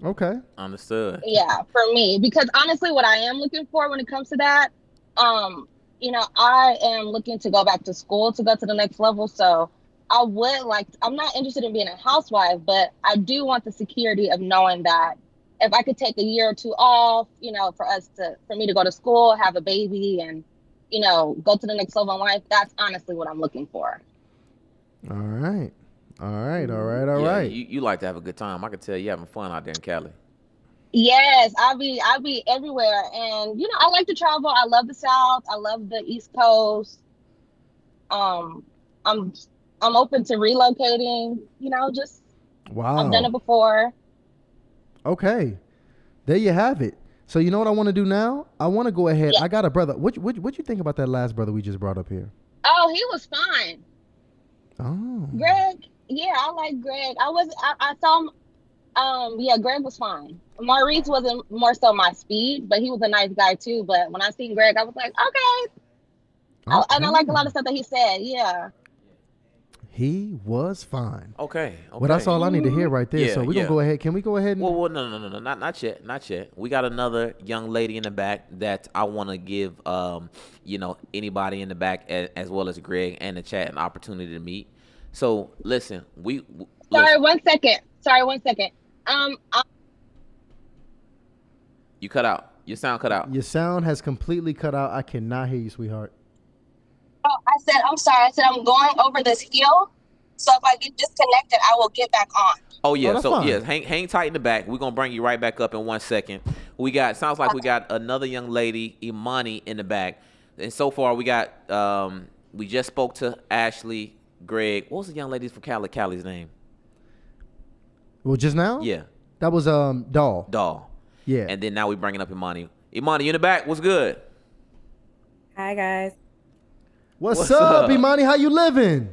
Okay. Understood. Yeah, for me, because honestly, what I am looking for when it comes to that, you know, I am looking to go back to school to go to the next level. So I would like, I'm not interested in being a housewife, but I do want the security of knowing that if I could take a year or two off, you know, for me to go to school, have a baby, and, you know, go to the next level in life, that's honestly what I'm looking for. All right. All right. You like to have a good time. I can tell you having fun out there in Cali. Yes, I'll be everywhere, and you know, I like to travel. I love the South. I love the East Coast. I'm open to relocating. You know, just Wow. I've done it before. Okay. There you have it. So you know what I want to do now? I want to go ahead. Yeah. I got a brother. What you think about that last brother we just brought up here? Oh, he was fine. Oh. Greg, yeah, I like Greg. I saw him. Yeah, Greg was fine. Maurice wasn't more so my speed, but he was a nice guy too. But when I seen Greg, I was like, okay. And I like a lot of stuff that he said. Yeah. He was fine. Okay. Well, that's all I need to hear right there. Yeah, So we're going to go ahead. Can we go ahead? Well, no, not yet, not yet. We got another young lady in the back that I want to give, you know, anybody in the back as well as Greg and the chat an opportunity to meet. So listen, Sorry, 1 second. You cut out. Your sound cut out. Your sound has completely cut out. I cannot hear you, sweetheart. Oh, I'm sorry. I said I'm going over this hill. So if I get disconnected, I will get back on. Oh yeah. that's So fine. yeah, hang tight in the back. We're gonna bring you right back up in 1 second. Sounds like we got another young lady, Imani, in the back. And so far we got we just spoke to Ashley, Greg. What was the young lady from Cali's name? Well, just now? Yeah. That was Doll. Yeah. And then now we bringing up Imani. Imani, you in the back? What's good? Hi, guys. What's up, Imani? How you living?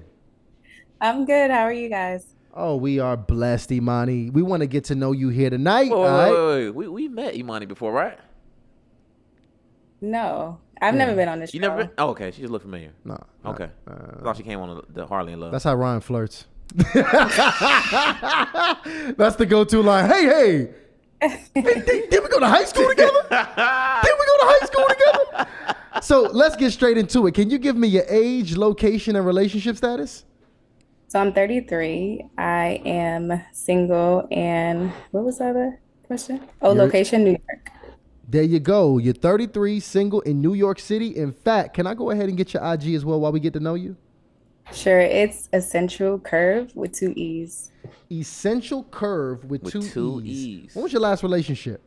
I'm good. How are you guys? Oh, we are blessed, Imani. We want to get to know you here tonight. Wait. We met Imani before, right? No, I've never been on this show. You never been? Oh, okay. She just looked familiar. No. Okay. I thought she came on the Harley in Love. That's how Ryan flirts. That's the go-to line. Hey. Did we go to high school together? So let's get straight into it. Can you give me your age, location, and relationship status? So I'm 33. I am single, and what was the other question? Oh, location, New York. There you go. You're 33, single in New York City. In fact, can I go ahead and get your IG as well while we get to know you? Sure. It's Essential Curve with 2 E's. Essential Curve with two E's. When was your last relationship?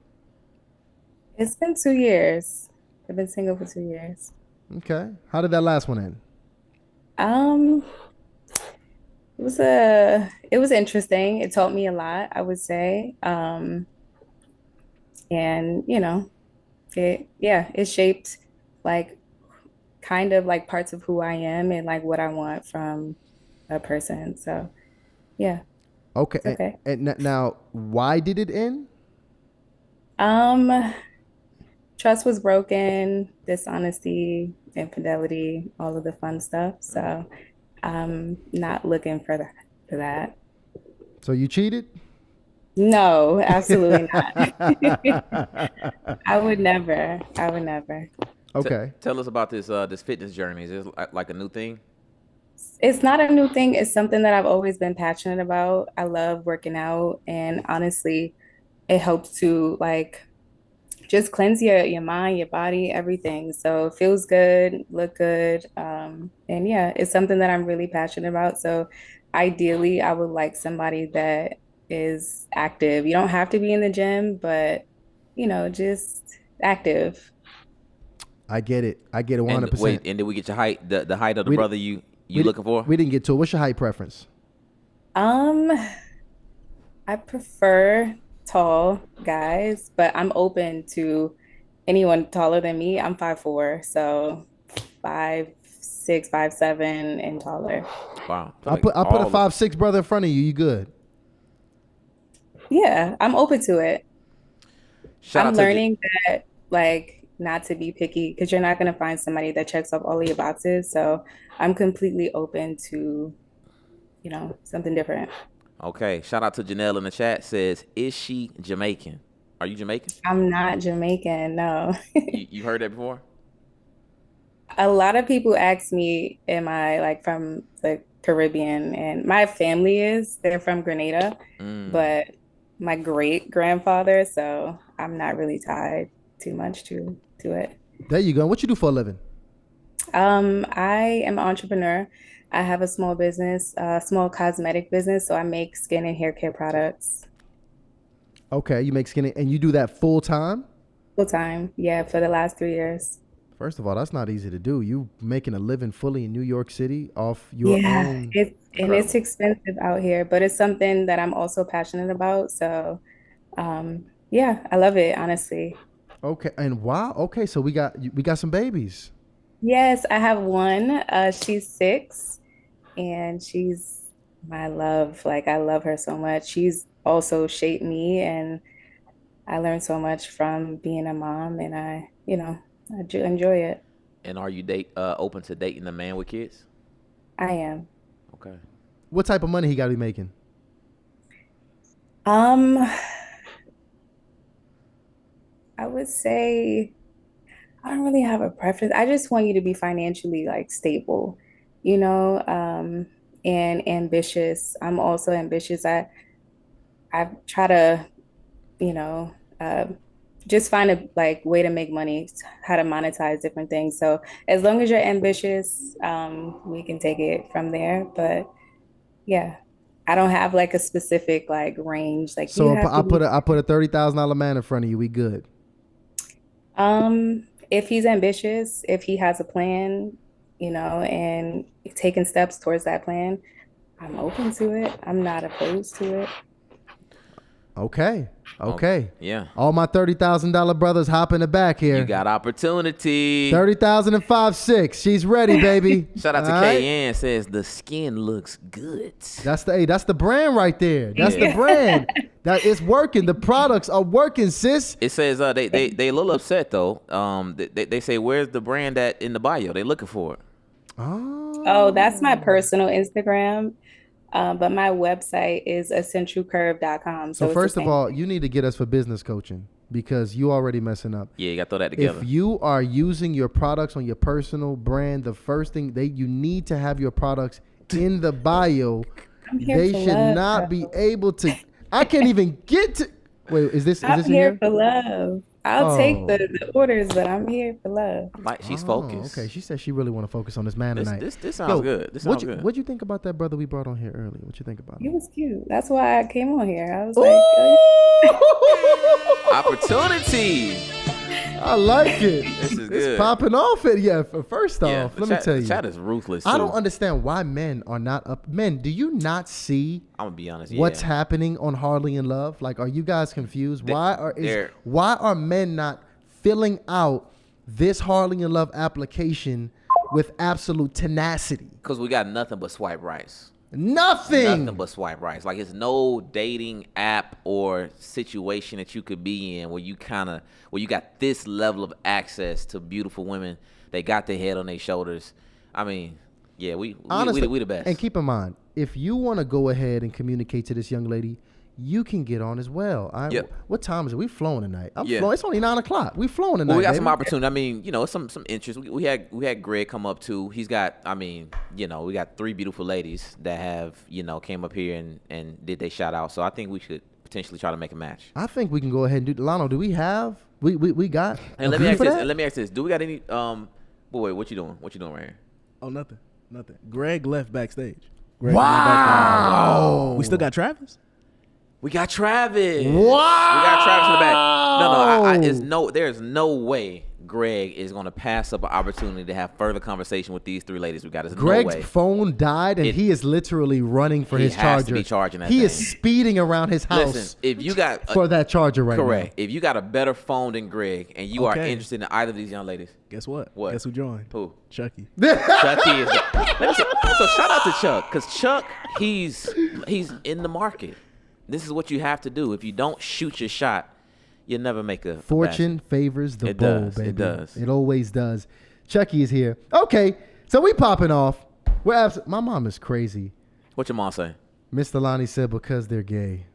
It's been 2 years. I've been single for 2 years. Okay. How did that last one end? It was interesting. It taught me a lot, I would say. And you know, it shaped like kind of like parts of who I am and like what I want from a person. So yeah. Okay. Okay. And now, why did it end? Trust was broken, dishonesty, infidelity, all of the fun stuff. So I'm not looking for that. So you cheated? No, absolutely not. I would never. Okay. Tell us about this fitness journey. Is this like a new thing? It's not a new thing. It's something that I've always been passionate about. I love working out, and honestly, it helps to like just cleanse your mind, your body, everything. So it feels good, look good. And yeah, it's something that I'm really passionate about. So ideally, I would like somebody that is active. You don't have to be in the gym, but just active. I get it. I get it And 100%. wait, and did we get your height? The height of the We- brother you we- looking for? We didn't get to it. What's your height preference? Um, I prefer tall guys, but I'm open to anyone taller than me. I'm 5'4", so 5'6", 5'7", and taller. Wow. I put a 5'6" brother in front of you. You good? Yeah, I'm open to it. Shout out I'm to learning that like not to be picky because you're not gonna find somebody that checks off all of your boxes. So I'm completely open to, something different. Okay. Shout out to Janelle in the chat. Says, is she Jamaican? Are you Jamaican? I'm not Jamaican, no. You heard that before? A lot of people ask me, am I like from the Caribbean? And my family they're from Grenada, but my great grandfather, so I'm not really tied too much to it. There you go. What you do for a living? I am an entrepreneur. I have a small business, a small cosmetic business, so I make skin and hair care products. Okay, you make skin, and you do that full time? Full time, yeah, for the last 3 years. First of all, that's not easy to do. You making a living fully in New York City off your own. It's expensive out here, but it's something that I'm also passionate about. So, yeah, I love it, honestly. Okay, and wow. Okay, so we got some babies. Yes, I have one. She's 6, and she's my love. Like, I love her so much. She's also shaped me, and I learned so much from being a mom, and I do enjoy it. And are you open to dating a man with kids? I am. Okay. What type of money he got to be making? I would say I don't really have a preference. I just want you to be financially like stable, and ambitious. I'm also ambitious. I try to, just find a way to make money, how to monetize different things. So as long as you're ambitious, we can take it from there. But yeah, I don't have like a specific like range. Like So I put a $30,000 man in front of you. We good? If he's ambitious, if he has a plan, and taking steps towards that plan, I'm open to it. I'm not opposed to it. Okay. Yeah. All my $30,000 brothers hop in the back here. You got opportunity. 30,000 and 5'6". She's ready, baby. Shout out to KN. Says the skin looks good. That's the brand right there. That's the brand. That is working. The products are working, sis. It says they a little upset though. They say where's the brand that in the bio? They looking for it. Oh, that's my personal Instagram. But my website is essentialcurve.com. So first of all, you need to get us for business coaching because you already messing up. Yeah, you got to throw that together. If you are using your products on your personal brand, the first thing you need to have your products in the bio. They should not be able to. I can't even get to. Wait, is this I'm in here here? for love. I'll take the orders, but I'm here for love. Like she's focused. Okay, she said she really want to focus on this man tonight. This sounds good. This sounds good. What'd you think about that brother we brought on here earlier? What you think about He him? was cute. That's why I came on here. I was Opportunity. I like it. This is It's good. popping off it. Yeah. First off, let me tell you, the chat is ruthless. I too. don't understand why men are not up. Men, do you not see? I'm gonna be honest. What's happening on Hardly in Love? Like, are you guys confused? Why are men not filling out this Hardly in Love application with absolute tenacity? Because we got nothing but swipe rights. Nothing but swipe rights. Like, it's no dating app or situation that you could be in where you got this level of access to beautiful women. They got their head on their shoulders. I mean, yeah, we the best. And keep in mind, if you want to go ahead and communicate to this young lady, you can get on as well. Yep. What time is it? We flowing tonight. I'm Yeah. flowing. It's only 9 o'clock. We flowing tonight. Well, we got baby. some opportunity. I mean, some interest. We had Greg come up too. He's got. I mean, we got 3 beautiful ladies that have came up here and did they shout out. So I think we should potentially try to make a match. I think we can go ahead and do. Lano, do we have? We got. And let me ask this. Do we got any? Boy, what you doing? What you doing right here? Oh, nothing. Greg left backstage. Wow. We still got Travis? We got Travis. Wow. We got Travis in the back. No. There's no way Greg is going to pass up an opportunity to have further conversation with these 3 ladies we got. There's Greg's no way. phone died, and he is literally running for his He has charger. to be charging that he thing. is speeding around his house. Listen, if you got for that charger right correct. now. If you got a better phone than Greg, and you are Okay. interested in either of these young ladies, Guess what? What? Guess who joined? Who? Chucky. Chucky is. Let me see. So shout out to Chuck, because Chuck, he's in the market. This is what you have to do. If you don't shoot your shot, you'll never make a Fortune favors the It bold, does. baby. It does. It always does. Chucky is here. Okay, so we popping off. My mom is crazy. What your mom say? Mr. Lonnie said because they're gay.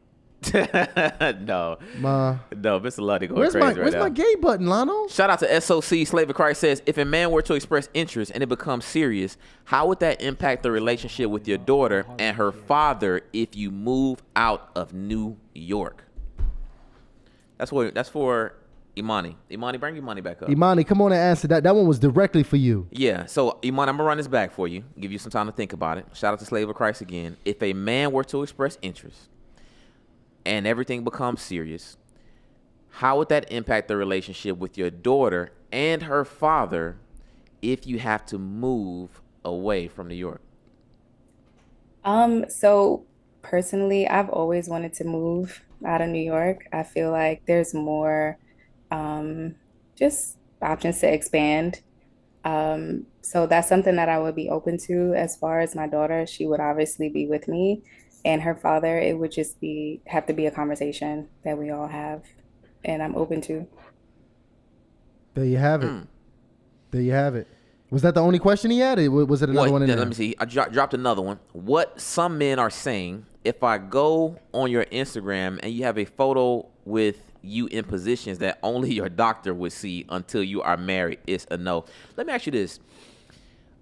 No, Mr. Luddy going Where's crazy my right Where's now. my gay button, Lano? Shout out to SOC. Slave of Christ says, if a man were to express interest and it becomes serious, how would that impact the relationship with your daughter and her father if you move out of New York? That's for Imani. Imani, bring your money back up. Imani, come on and answer that. That one was directly for you. Yeah, so Imani, I'm gonna run this back for you. Give you some time to think about it. Shout out to Slave of Christ again. If a man were to express interest and everything becomes serious, how would that impact the relationship with your daughter and her father if you have to move away from New York? So personally, I've always wanted to move out of New York. I feel like there's more just options to expand. So that's something that I would be open to. As far as my daughter, she would obviously be with me, and her father, it would just have to be a conversation that we all have, and I'm open to. There you have it. There you have it. Was that the only question he had? Was it another one in there? Let me see. I dropped another one. What some men are saying, if I go on your Instagram and you have a photo with you in positions that only your doctor would see until you are married, it's a no. Let me ask you this.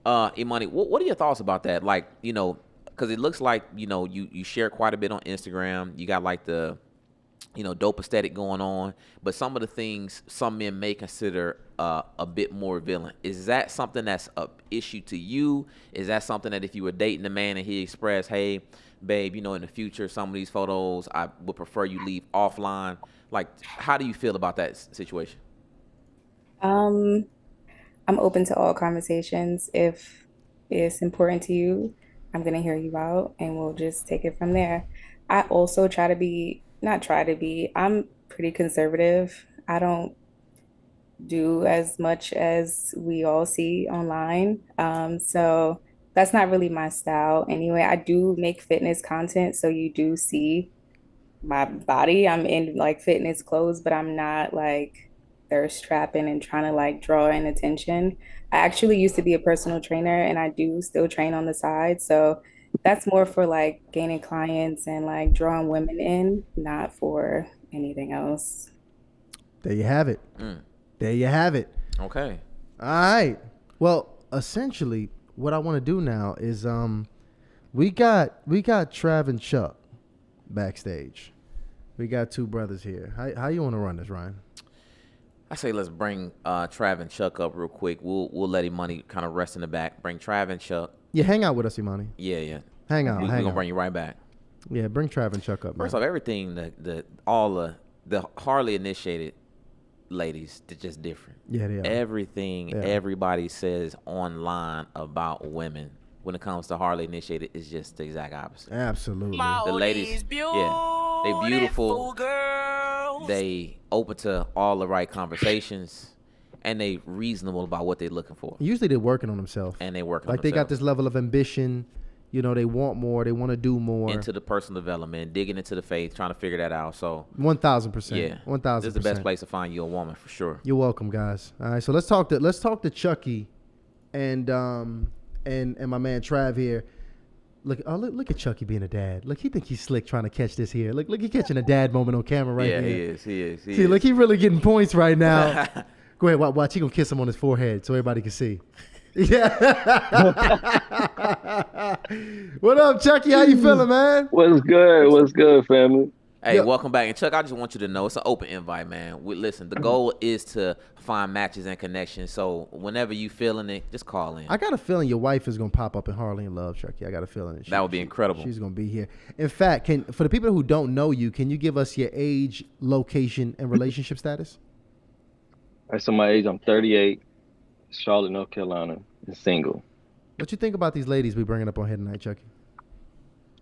Imani, what are your thoughts about that? Like, because it looks like, you share quite a bit on Instagram. You got like the, dope aesthetic going on. But some of the things some men may consider a bit more villain. Is that something that's an issue to you? Is that something that if you were dating a man and he expressed, hey, babe, in the future, some of these photos, I would prefer you leave offline. Like, how do you feel about that situation? I'm open to all conversations. If it's important to you, I'm gonna hear you out and we'll just take it from there. I also I'm pretty conservative. I don't do as much as we all see online. So that's not really my style anyway. I do make fitness content, so you do see my body. I'm in like fitness clothes, but I'm not like thirst trapping and trying to like draw in attention. I actually used to be a personal trainer and I do still train on the side. So that's more for like gaining clients and like drawing women in, not for anything else. There you have it. There you have it. Okay. All right. Well, essentially, what I want to do now is we got Trav and Chuck backstage. We got 2 brothers here. How you want to run this, Ryan? I say let's bring Trav and Chuck up real quick. We'll let Imani kind of rest in the back. Bring Trav and Chuck. Yeah, hang out with us, Imani. Yeah. Hang out. We're gonna bring you right back. Yeah, bring Trav and Chuck up. First off, everything all the Harley initiated ladies, they're just different. Yeah, they are. Everything everybody says online about women when it comes to Harley initiated is just the exact opposite. Absolutely. The ladies, they beautiful. They open to all the right conversations, and they reasonable about what they're looking for. Usually they're working on themselves. And they working like on they got themselves. this level of ambition. They want more. They want to do more. Into the personal development, digging into the faith, trying to figure that out. So 1,000%. Yeah, 1,000%. This is the best place to find you a woman for sure. You're welcome, guys. All right, so let's talk to Chucky, and my man Trav here. Look at Chucky being a dad. Look, he think he's slick trying to catch this here. Look, he catching a dad moment on camera right Yeah, here. he is. See, look, he really getting points right now. Go ahead, watch. He gonna kiss him on his forehead so everybody can see. Yeah. What up, Chucky? How you feeling, man? What's good? What's good, family? Hey, welcome back. And Chuck, I just want you to know it's an open invite, man. Listen, the goal is to find matches and connections. So whenever you feeling it, just call in. I got a feeling your wife is gonna pop up in Harlem Love, Chucky. I got a feeling that would be incredible. She's gonna be here. In fact, for the people who don't know you, can you give us your age, location, and relationship status? All right, so my age, I'm 38, Charlotte, North Carolina, and single. What you think about these ladies we bringing up on here tonight, Chucky?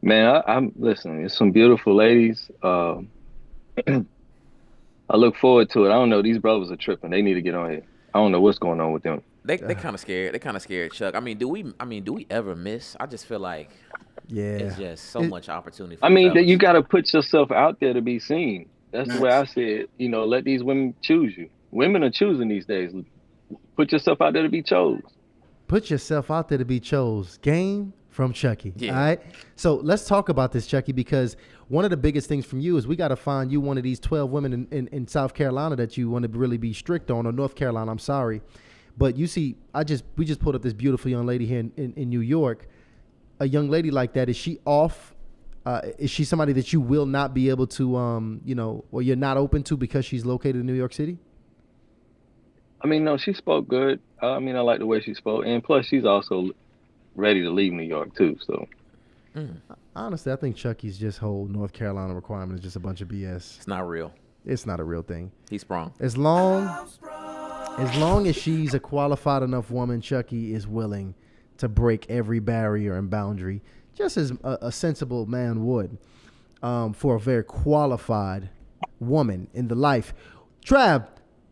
Man, I'm listening. It's some beautiful ladies. I look forward to it. I don't know. These brothers are tripping. They need to get on here. I don't know what's going on with them. They kind of scared. They kind of scared, Chuck. Do we ever miss? I just feel like it's just so much opportunity. For You got to put yourself out there to be seen. That's the way I see it. Let these women choose you. Women are choosing these days. Put yourself out there to be chose. Put yourself out there to be chose. Game from Chucky. Yeah. All right. So let's talk about this, Chucky, because one of the biggest things from you is we got to find you one of these 12 women in South Carolina that you want to really be strict on, or North Carolina. I'm sorry. But you see, we just pulled up this beautiful young lady here in New York. A young lady like that, is she off? Is she somebody that you will not be able to, or you're not open to because she's located in New York City? No, she spoke good. I like the way she spoke. And plus, she's also ready to leave New York, too. So, honestly, I think Chucky's just whole North Carolina requirement is just a bunch of BS. It's not real. It's not a real thing. He's sprung. As long as she's a qualified enough woman, Chucky is willing to break every barrier and boundary, just as a sensible man would, for a very qualified woman in the life. Trav,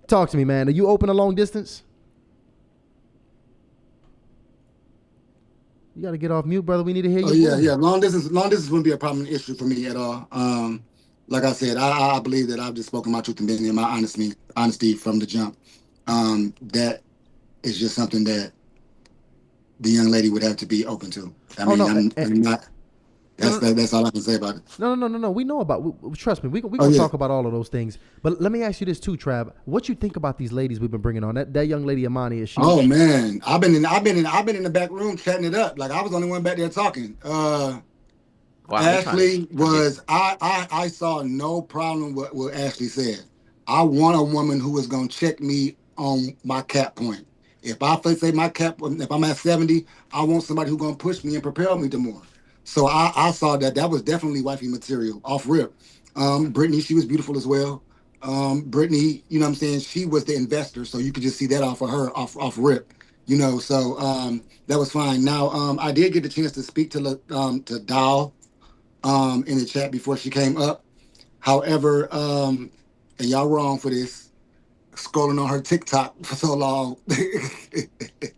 talk to me, man. Are you open to long distance? You got to get off mute, brother. We need to hear you. Yeah. Long distance wouldn't be a problem, issue for me at all. Like I said, I believe that I've just spoken my truth and been in my honesty from the jump. That is just something that the young lady would have to be open to. I'm not. That's all I can say about it. No. We know about. Trust me, we gonna talk about all of those things. But let me ask you this too, Trav. What you think about these ladies we've been bringing on? That young lady Imani, is she? Oh man, I've been in the back room chatting it up. Like I was the only one back there talking. Ashley was. I saw no problem with what Ashley said. I want a woman who is gonna check me on my cap point. If I say my cap, if I'm at 70, I want somebody who's gonna push me and propel me to more. So I saw that was definitely wifey material off rip. Brittany, she was beautiful as well. Brittany, you know what I'm saying? She was the investor, so you could just see that off of her, off rip. So that was fine. Now, I did get the chance to speak to Doll in the chat before she came up. However, and y'all wrong for this, scrolling on her TikTok for so long.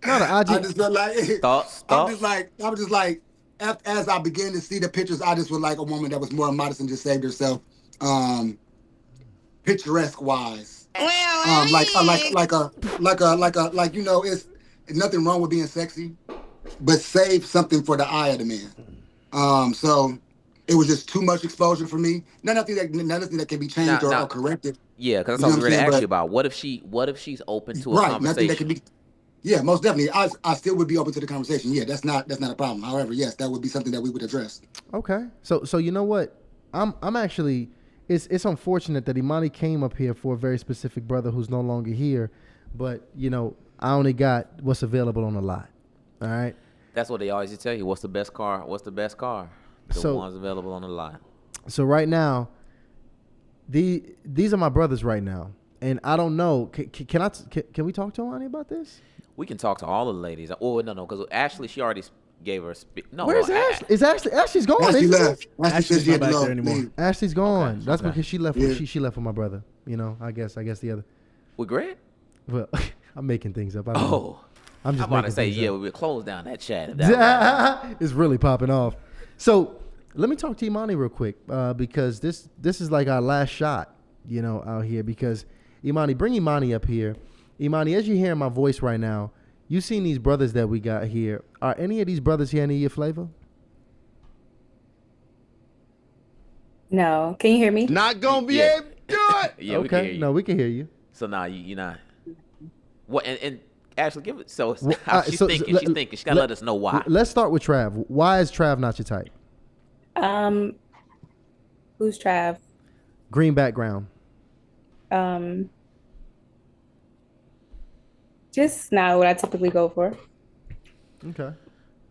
I just felt like thoughts. I was just like, as I began to see the pictures, I just was like a woman that was more modest and just saved herself, picturesque wise. It's nothing wrong with being sexy, but save something for the eye of the man. So it was just too much exposure for me. Nothing that can be changed or corrected. Yeah, because that's what I was going to ask you about. What if she's open to a conversation? Nothing that can be. Yeah, most definitely. I still would be open to the conversation. Yeah, that's not a problem. However, yes, that would be something that we would address. Okay. So you know what? I'm actually it's unfortunate that Imani came up here for a very specific brother who's no longer here, but I only got what's available on the lot. All right. That's what they always tell you. What's the best car? What's the best car? The ones available on the lot. So right now, these are my brothers right now, and I don't know. Can we talk to Imani about this? We can talk to all the ladies. Oh, no, because Ashley, she already gave her No, where's Ashley? Is Ashley? Ashley's gone. Ashley left. Ashley's not back there anymore. Ashley's gone. Okay. That's because she left. Yeah. She left with my brother. I guess the other. With Greg? Well, I'm making things up. I'm just about to say, we'll close down that chat. It's really popping off. So let me talk to Imani real quick because this is like our last shot, out here. Because Imani, bring Imani up here. Imani, as you're hearing my voice right now, you seen these brothers that we got here. Are any of these brothers here any of your flavor? No. Can you hear me? Not gonna be able to do it. Yeah, we can hear Okay. you. No, we can hear you. So now you're not. What and Ashley, give it. So Well, she's so thinking. She's thinking. She gotta let us know why. Let's start with Trav. Why is Trav not your type? Who's Trav? Green background. Just not what I typically go for. Okay.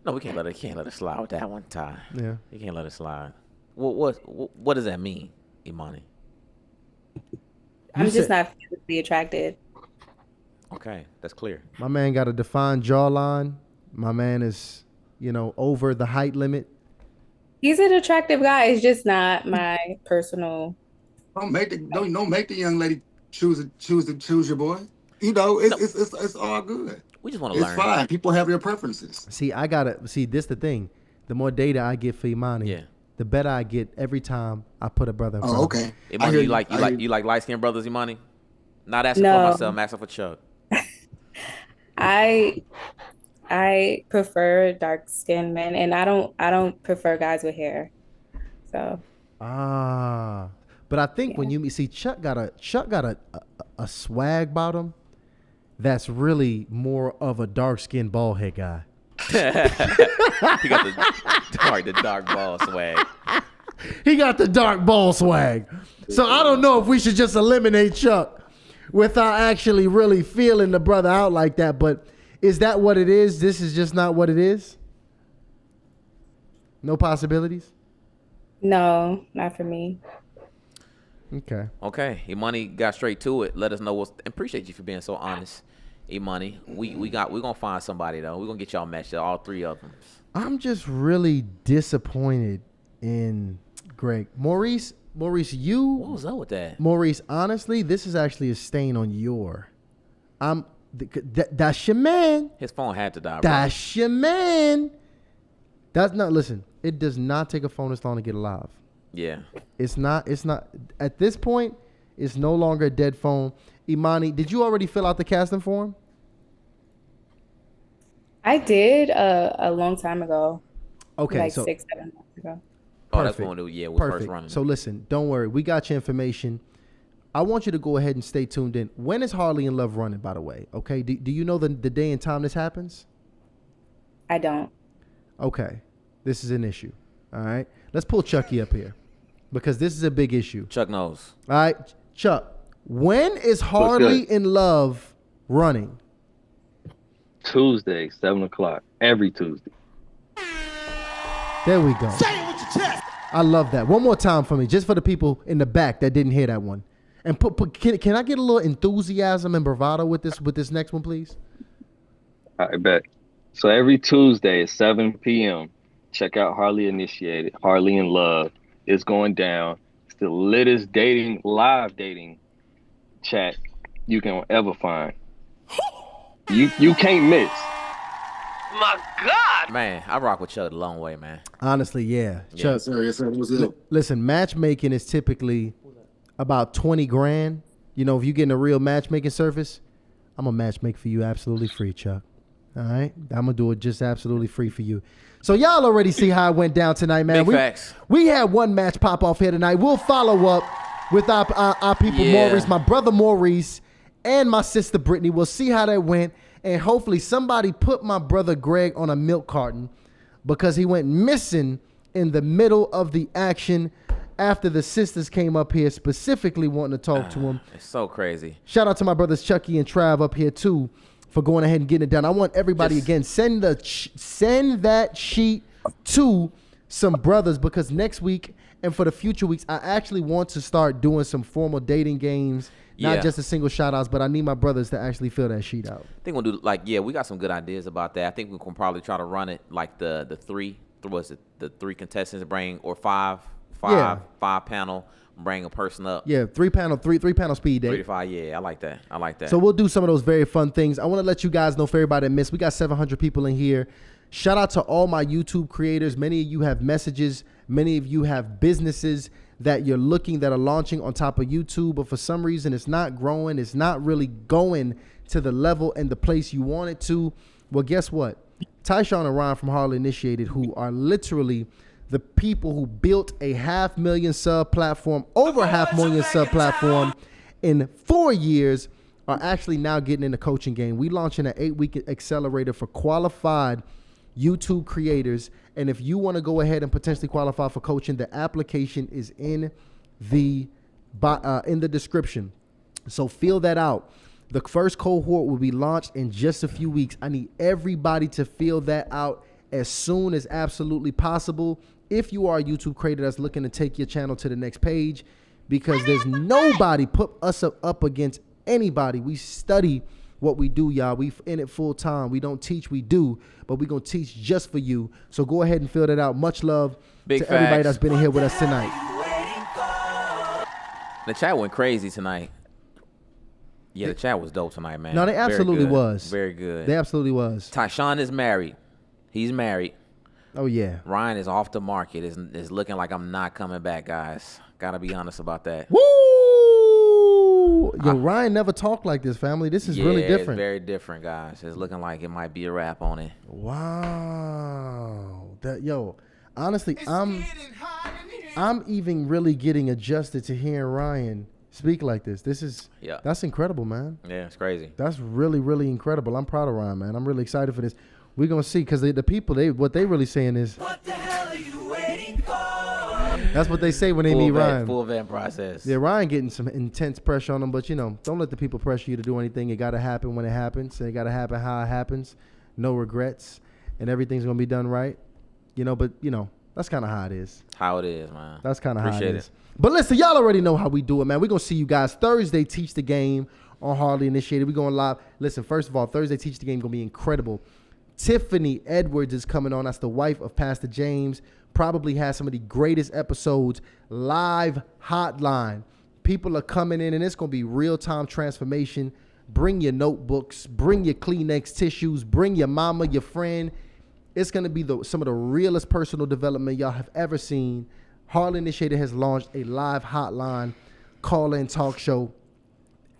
No, we can't let it slide with that one, Ty. Yeah. You can't let it slide. What does that mean, Imani? I'm just not physically attracted. Okay, that's clear. My man got a defined jawline. My man is, over the height limit. He's an attractive guy. It's just not my personal. Don't make the young lady choose your boy. It's all good. We just want to learn. It's fine. People have their preferences. See, this the thing. The more data I get for Imani, the better I get every time I put a brother in front of him. Imani, you like light skinned brothers, Imani? Not asking for myself, I'm asking for Chuck. I prefer dark skinned men, and I don't prefer guys with hair. So. But I think when you see Chuck got a swag bottom that's really more of a dark skinned bald head guy. He got the dark ball swag. He got the dark ball swag. So I don't know if we should just eliminate Chuck without actually really feeling the brother out like that. But is that what it is? This is just not what it is? No possibilities? No, not for me. Okay. Imani got straight to it. Let us know appreciate you for being so honest. Imani, we're gonna find somebody though. We're gonna get y'all matched up, all three of them. I'm just really disappointed in Greg. Maurice, you. What was up with that? Maurice, honestly, this is actually a stain on your. That's your man. His phone had to die. That's your man. That's not. Listen, it does not take a phone this long to get alive. Yeah. It's not. At this point, it's no longer a dead phone. Imani, did you already fill out the casting form? I did a long time ago. Okay, like so 6-7 months ago. Oh, that's when we first running. So listen, don't worry. We got your information. I want you to go ahead and stay tuned in. When is Harley in Love running, by the way? Okay. Do you know the day and time this happens? I don't. Okay. This is an issue. All right. Let's pull Chucky up here because this is a big issue. Chuck knows. All right. Chuck, when is Harley in Love running? Tuesday, 7:00. Every Tuesday. There we go. Say it with your chest. I love that. One more time for me, just for the people in the back that didn't hear that one. And can I get a little enthusiasm and bravado with this next one, please? I bet. So every Tuesday at 7 p.m., check out Harley Initiated, Harley in Love. It's going down. It's the littest live dating chat you can ever find. You can't miss. My God, man, I rock with Chuck a long way, man. Honestly, yeah. Chuck, yes, sir. What's up? Listen, matchmaking is typically about 20 grand. You know, if you're getting a real matchmaking service, I'm gonna matchmake for you absolutely free, Chuck. All right, I'm gonna do it just absolutely free for you. So y'all already see how it went down tonight, man. Big facts. We had one match pop off here tonight. We'll follow up with our people, Maurice, my brother Maurice, and my sister Brittany. We'll see how that went. And hopefully somebody put my brother Greg on a milk carton because he went missing in the middle of the action after the sisters came up here specifically wanting to talk to him. It's so crazy. Shout out to my brothers Chucky and Trav up here too for going ahead and getting it done. I want everybody again, send that sheet to some brothers because next week and for the future weeks, I actually want to start doing some formal dating games. Not just a single shout outs, but I need my brothers to actually fill that sheet out. I think we'll do we got some good ideas about that. I think we can probably try to run it like the three contestants bring or five panel, bring a person up. Yeah, three panel speed date. 3 to 5, yeah, I like that. So we'll do some of those very fun things. I want to let you guys know for everybody that missed, we got 700 people in here. Shout out to all my YouTube creators. Many of you have messages. Many of you have businesses that you're looking that are launching on top of YouTube, but for some reason it's not growing. It's not really going to the level and the place you want it to. Well, guess what? Tyshawn and Ron from Harley Initiated, who are literally the people who built a 500,000 sub platform, over 500,000 sub platform in 4 years, are actually now getting in the coaching game. We launching an 8-week accelerator for qualified YouTube creators. And if you want to go ahead and potentially qualify for coaching, the application is in the description. So fill that out. The first cohort will be launched in just a few weeks. I need everybody to fill that out as soon as absolutely possible. If you are a YouTube creator that's looking to take your channel to the next page, because there's nobody put us up against anybody. We study what we do, y'all. We in it full time. We don't teach, we do, but we're going to teach just for you. So go ahead and fill that out. Much love to everybody that's been in here with us tonight. The chat went crazy tonight. Yeah, the chat was dope tonight, man. No, they absolutely was. Very good. They absolutely was. Tyshawn is married. He's married. Oh, yeah. Ryan is off the market. It's looking like I'm not coming back, guys. Got to be honest about that. Woo! Yo, Ryan never talked like this, family. This is really different. It's very different, guys. It's looking like it might be a wrap on it. Wow. Honestly, I'm even really getting adjusted to hearing Ryan speak like this. That's incredible, man. Yeah, it's crazy. That's really, really incredible. I'm proud of Ryan, man. I'm really excited for this. We're going to see, because the people, what they really saying is, what the hell are you waiting for? That's what they say when they meet Ryan. Full vet process. Yeah, Ryan getting some intense pressure on him, but, don't let the people pressure you to do anything. It got to happen when it happens. And it got to happen how it happens. No regrets. And everything's going to be done right. But, that's kind of how it is. How it is, man. That's kind of how it is. But listen, y'all already know how we do it, man. We're going to see you guys Thursday, Teach the Game on Hardly Initiated. We're going live. Listen, first of all, Thursday, Teach the Game going to be incredible. Tiffany Edwards is coming on. That's the wife of Pastor James. Probably has some of the greatest episodes. Live hotline. People are coming in, and it's going to be real-time transformation. Bring your notebooks. Bring your Kleenex tissues. Bring your mama, your friend. It's going to be some of the realest personal development y'all have ever seen. Hardly Initiated has launched a live hotline call-in talk show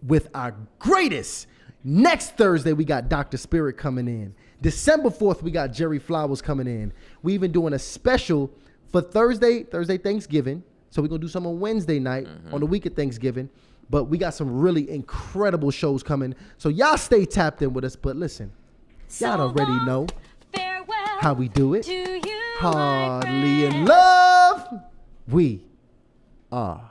with our greatest. Next Thursday, we got Dr. Spirit coming in. December 4th, we got Jerry Flowers coming in. We even doing a special for Thursday Thanksgiving. So we're going to do some on Wednesday night on the week of Thanksgiving. But we got some really incredible shows coming. So y'all stay tapped in with us. But listen, y'all already know how we do it. Hardly in love. We are